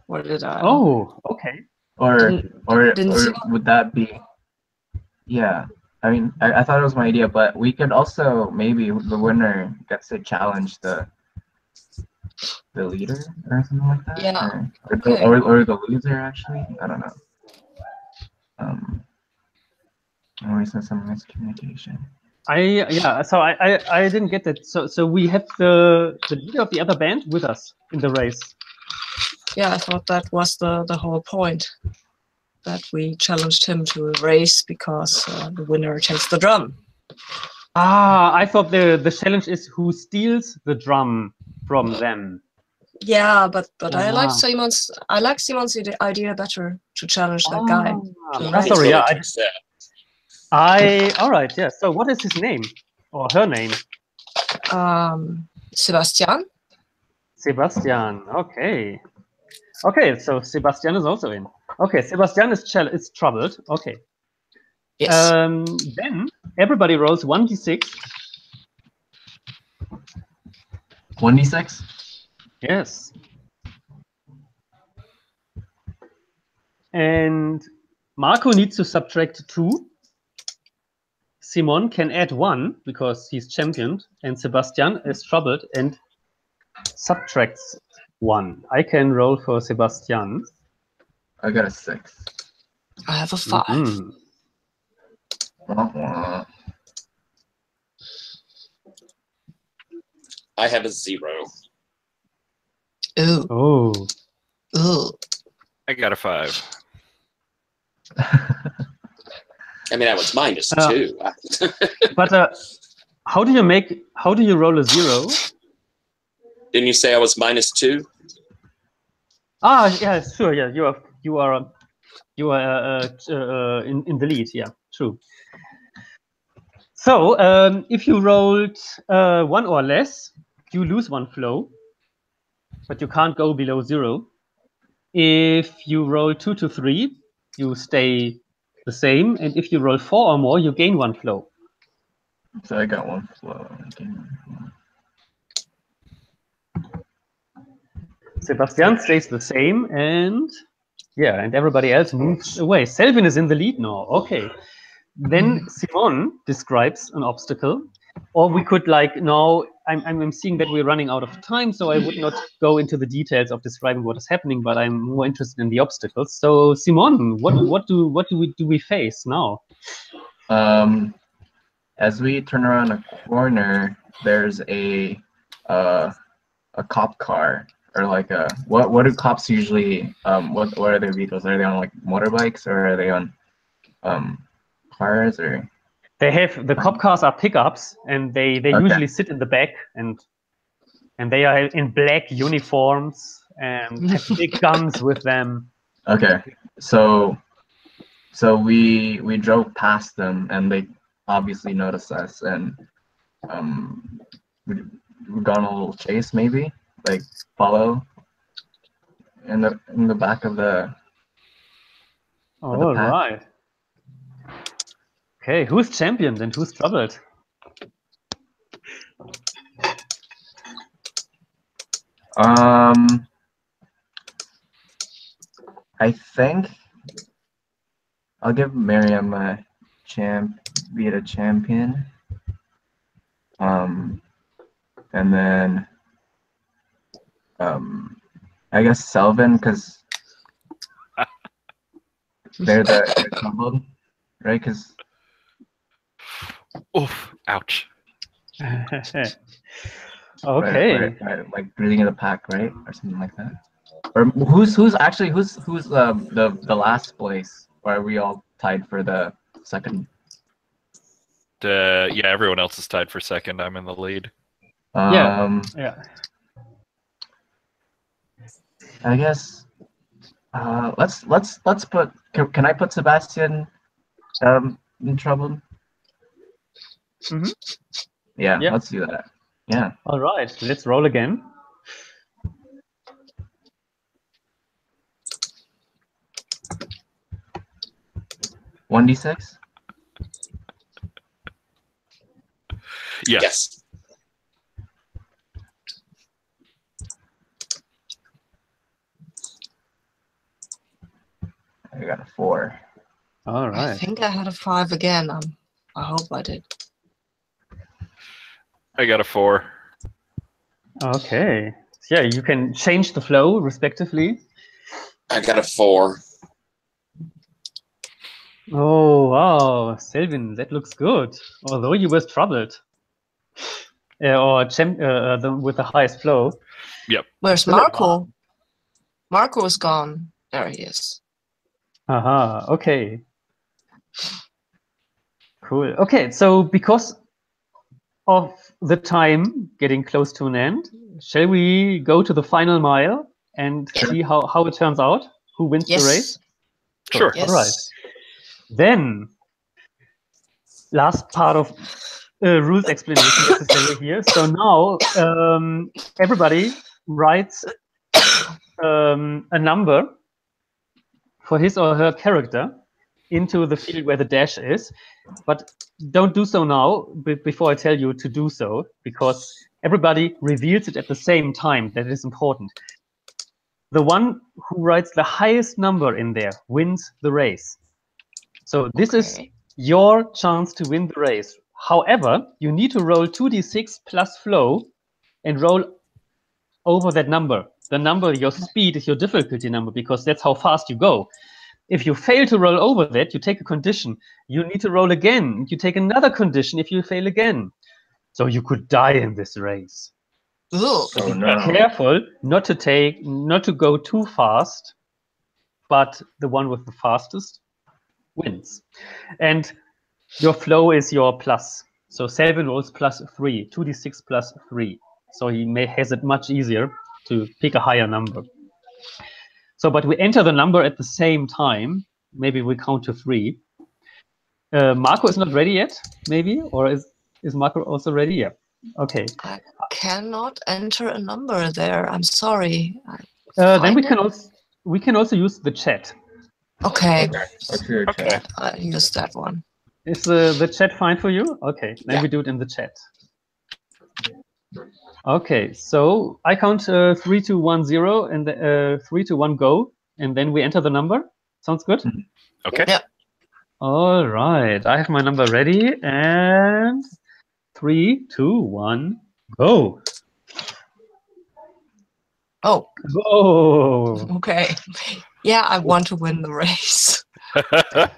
Or did I? Oh, okay. Or would that be? Yeah. I mean, I thought it was my idea, but we could also maybe the winner gets to challenge the leader or something like that. Yeah. Or the loser actually. I don't know. Always some miscommunication. So I didn't get that. So we have the leader of the other band with us in the race. Yeah, I thought that was the whole point, that we challenged him to a race because the winner takes the drum. Ah, I thought the challenge is who steals the drum from them. Yeah, but I like Simon's idea better, to challenge that guy. Sorry, yeah. All right, yeah. So what is his name or her name? Sebastian. Sebastian. Okay. Okay, so Sebastian is also in. Okay, Sebastian is troubled. Okay. Yes. Then everybody rolls 1d6. 1d6? Yes. And Marco needs to subtract 2. Simon can add 1 because he's championed, and Sebastian is troubled and subtracts 1. I can roll for Sebastian. I got a 6. I have a 5. Mm-hmm. I have a 0. Ooh. Oh. Ooh. I got a 5. I mean, I was -2. But how do you roll a 0? Didn't you say I was -2? Ah, yeah, sure, yeah. You are in the lead. Yeah, true. So if you rolled 1 or less, you lose 1 flow, but you can't go below 0. If you roll 2 to 3, you stay the same, and if you roll 4 or more, you gain 1 flow. So I got 1 flow. Sebastian stays the same, and everybody else moves away. Selvin is in the lead now. Okay. Then Simon describes an obstacle, or we could now. I'm seeing that we're running out of time, so I would not go into the details of describing what is happening, but I'm more interested in the obstacles. So Simon, what do we face now? As we turn around a corner, there's a cop car, or like a what do cops usually what are their vehicles? Are they on like motorbikes, or are they on cars, or? They have the cop cars are pickups, and they usually sit in the back, and they are in black uniforms and have big guns with them. Okay, so we drove past them, and they obviously noticed us, and we've gone a little chase, maybe like follow in the back of the. All right. Okay, who's championed and who's troubled? I think I'll give Miriam a PbtA champion. And then I guess Selvin, because they're troubled, right? Because Oof! Ouch. Okay. Right. Like breathing in the pack, right, or something like that. Or who's the last place? Or are we all tied for the second? Yeah, everyone else is tied for second. I'm in the lead. Yeah. I guess. Let's put. Can I put Sebastian in trouble? Mhm. Yeah, Yeah. let's do that. Yeah. All right. Let's roll again. 1d6. Yes. I got a 4. All I right. think I had a 5 again. I hope I did. I got a 4. Okay. Yeah, you can change the flow respectively. I got a 4. Oh wow, Selvin, that looks good. Although you were troubled, with the highest flow. Where's Philip. Marco? Marco is gone. There he is. Aha. Okay. Cool. Okay, so because of the time getting close to an end, shall we go to the final mile and see how it turns out? Who wins the race? Sure. Yes. All right. Then, last part of rules explanation necessary here. So now everybody writes a number for his or her character into the field where the dash is, but don't do so now before I tell you to do so, because everybody reveals it at the same time. That is important. The one who writes the highest number in there wins the race. So this is your chance to win the race. However, you need to roll 2d6 plus flow and roll over that number. The number, your speed, is your difficulty number, because that's how fast you go. If you fail to roll over that, you take a condition. You need to roll again. You take another condition if you fail again. So you could die in this race. Ugh. So be careful not to go too fast, but the one with the fastest wins. And your flow is your plus. So Selvin rolls +3, 2d6 +3. So he has it much easier to pick a higher number. So, but we enter the number at the same time. Maybe we count to 3. Marco is not ready yet, maybe? Or is Marco also ready? Yeah. Okay. I cannot enter a number there. I'm sorry. Then we can also use the chat. Okay. Okay. I use that one. Is the chat fine for you? Okay, then we do it in the chat. Okay, so I count 3, 2, 1, 0, and 3, 2, 1, go, and then we enter the number. Sounds good? Okay. Yeah. All right, I have my number ready, and 3, 2, 1, go. Oh. Whoa. Okay. Yeah, I want to win the race. Are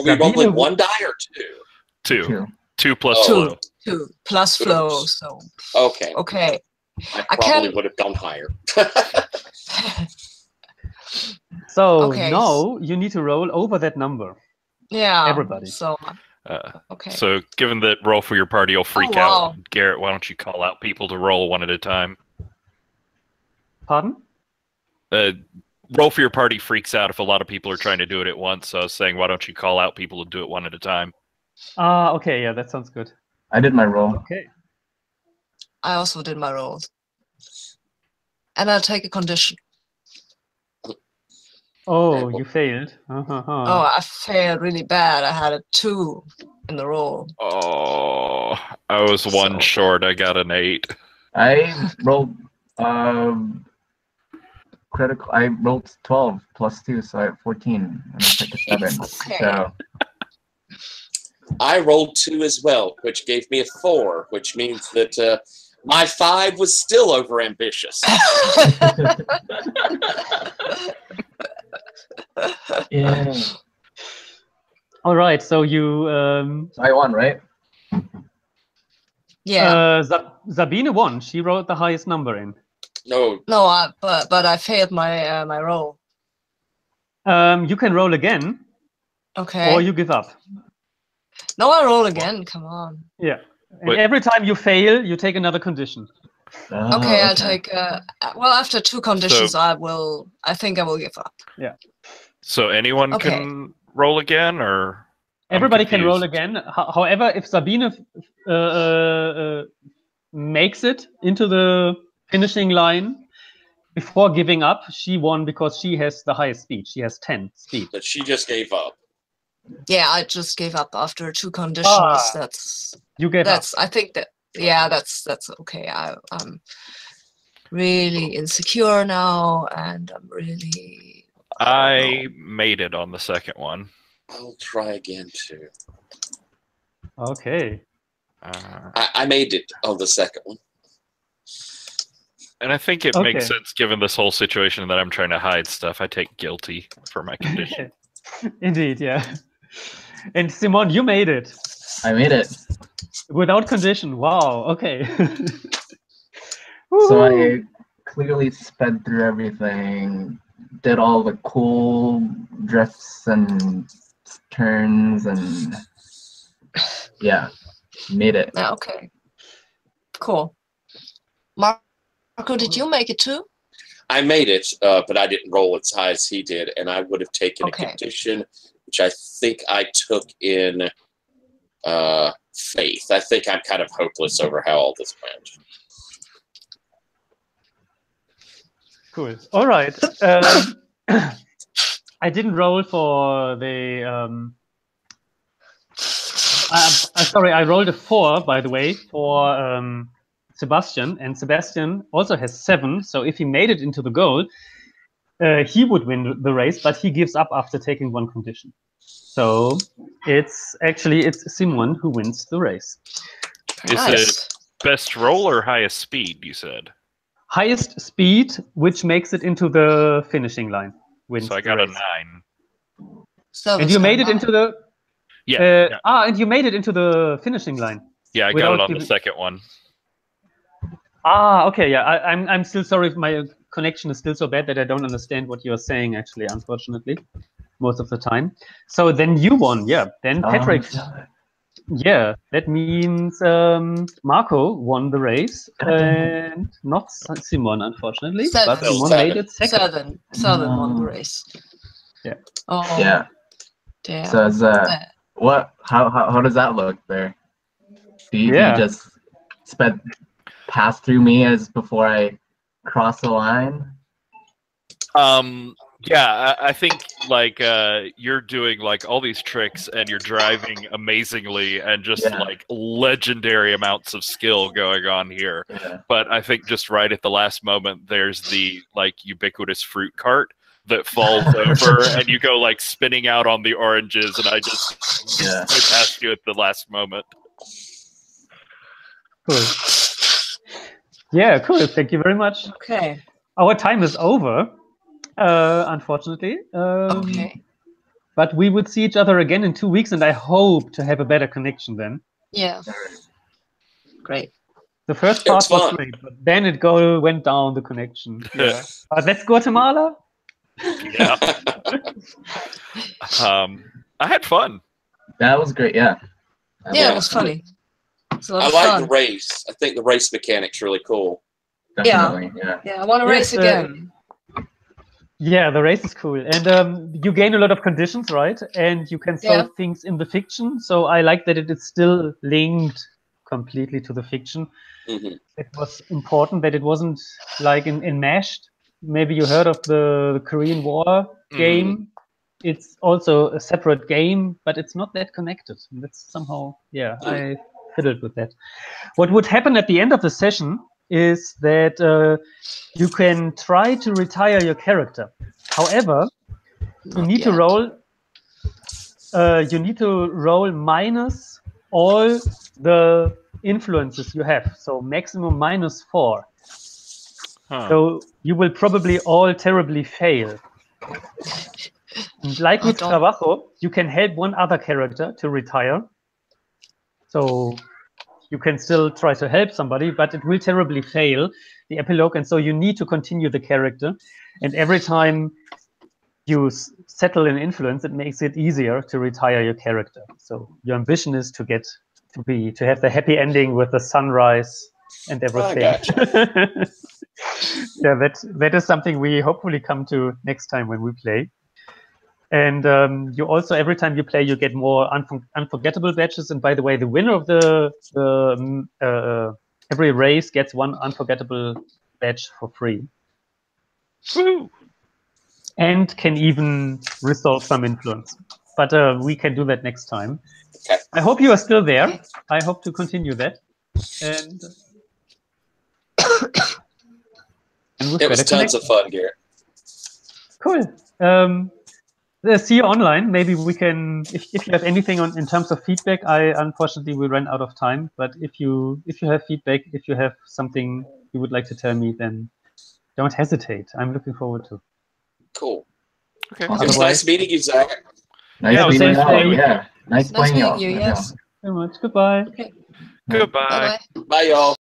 we rolling 1 die or 2? 2. 2 plus Oh. flow. 2 plus flow. So Okay. okay. I probably would have gone higher. So Okay. now you need to roll over that number. Yeah. Everybody. So okay. So given that roll for your party will freak wow. out, Garrett, why don't you call out people to roll one at a time? Pardon? Roll for your party freaks out if a lot of people are trying to do it at once. So I was saying, why don't you call out people to do it one at a time? Okay, yeah, that sounds good. I did my roll. Okay. I also did my rolls. And I'll take a condition. Oh, you failed. Oh, I failed really bad. I had a 2 in the roll. Oh, I was one short. I got an 8. I rolled critical. I rolled 12 plus 2, so I have 14, and I took a 7. Okay. So I rolled 2 as well, which gave me a 4, which means that my 5 was still overambitious. yeah. All right, so you So I won, right? Yeah. Sabine won. She wrote the highest number in. No, But I failed my my roll. You can roll again, Okay. or you give up. No, I roll again. Come on. Yeah. And Wait. every time you fail, you take another condition. Oh, Okay, I'll take. Well, after 2 conditions, So- I think I will give up. So anyone Okay. can roll again, or I'm Everybody can roll confused. again. However, if Sabine makes it into the finishing line before giving up, she won because she has the highest speed. She has 10 speed. but she just gave up. Yeah, I just gave up after 2 conditions. Ah. That's You gave up. I think that. Yeah, that's okay. I'm really insecure now, and I'm really. I made it on the second one. I'll try again too. Okay. I made it on the second one. And I think it makes Okay. sense given this whole situation that I'm trying to hide stuff. I take guilty for my condition. Indeed, yeah. And Simon, you made it I made it. without condition. Wow. Okay. So Woohoo. I clearly sped through everything, did all the cool drifts and turns, and yeah, made it. Yeah, okay. Cool. Marco, did you make it too? I made it, but I didn't roll as high as he did, and I would have taken Okay. a condition, which I think I took in faith. I think I'm kind of hopeless over how all this went. Cool. All right. I didn't roll for the. Sorry, I rolled a 4, by the way, for Sebastian, and Sebastian also has 7. So if he made it into the goal, he would win the race, but he gives up after taking 1 condition. So it's Simon who wins the race. Is Nice. it best roll or highest speed, you said? Highest speed, which makes it into the finishing line. Wins So I the got a race. 9. So And you made it into the Yeah. Yeah, and you made it into the finishing line. yeah, I got without it on giving- the second one. Okay, yeah. I'm still sorry if my connection is still so bad that I don't understand what you're saying, actually, unfortunately, most of the time. So then you won, yeah. Then Patrick, yeah, that means Marco won the race, and not Simon, unfortunately, but Seven. Simon made it second. Southern won the race. Yeah. Oh, Yeah. damn. So is what? How does that look there? Do you Yeah. just pass through me as before I cross the line? Yeah, I think like you're doing like all these tricks and you're driving amazingly and just Yeah. like legendary amounts of skill going on here. Yeah. But I think just right at the last moment, there's the like ubiquitous fruit cart that falls over and you go like spinning out on the oranges, and I just Yeah. I passed you at the last moment. Cool. Yeah, cool. Thank you very much. Okay. Our time is over, unfortunately. Okay. But we would see each other again in 2 weeks, and I hope to have a better connection then. Yeah. Great. The first It part was was fun. great, but then it went down the connection. Yeah. But that's Guatemala. Yeah. I had fun. That was great. Yeah. Yeah, it was funny. It's a lot I of like fun. the race. I think the race mechanic's really cool. Definitely. Yeah. Yeah, I want to Yes, race again. Yeah, the race is cool. And you gain a lot of conditions, right? And you can solve Yeah. things in the fiction. So I like that it is still linked completely to the fiction. Hmm. It was important that it wasn't like in Mashed. Maybe you heard of the Korean War game. It's also a separate game, but it's not that connected. That's somehow, yeah, I fiddled with that. What would happen at the end of the session is that you can try to retire your character. However, you Not need to yet. roll. You need to roll minus all the influences you have, so maximum -4. Huh. So you will probably all terribly fail. And like I with don't- Trabajo, you can help one other character to retire. So you can still try to help somebody, but it will terribly fail, the epilogue, and so you need to continue the character. And every time you settle in influence, it makes it easier to retire your character. So your ambition is to have the happy ending with the sunrise and everything. Yeah, that is something we hopefully come to next time when we play. And you also, every time you play, you get more unforgettable badges. And by the way, the winner of every race gets one unforgettable badge for free. Woo! And can even resolve some influence. But we can do that next time. Okay. I hope you are still there. I hope to continue that. And it was tons of fun, Garrett. Cool. See you online. Maybe we can, if you have anything in terms of feedback. Unfortunately we ran out of time. But if you have feedback, if you have something you would like to tell me, then don't hesitate. I'm looking forward to. Cool. Okay. It was nice meeting you, Zach. Nice meeting you all. Yeah. Nice playing meeting y'all. you. Yes. Very much. Goodbye. Okay. Goodbye. Bye-bye. Bye, y'all.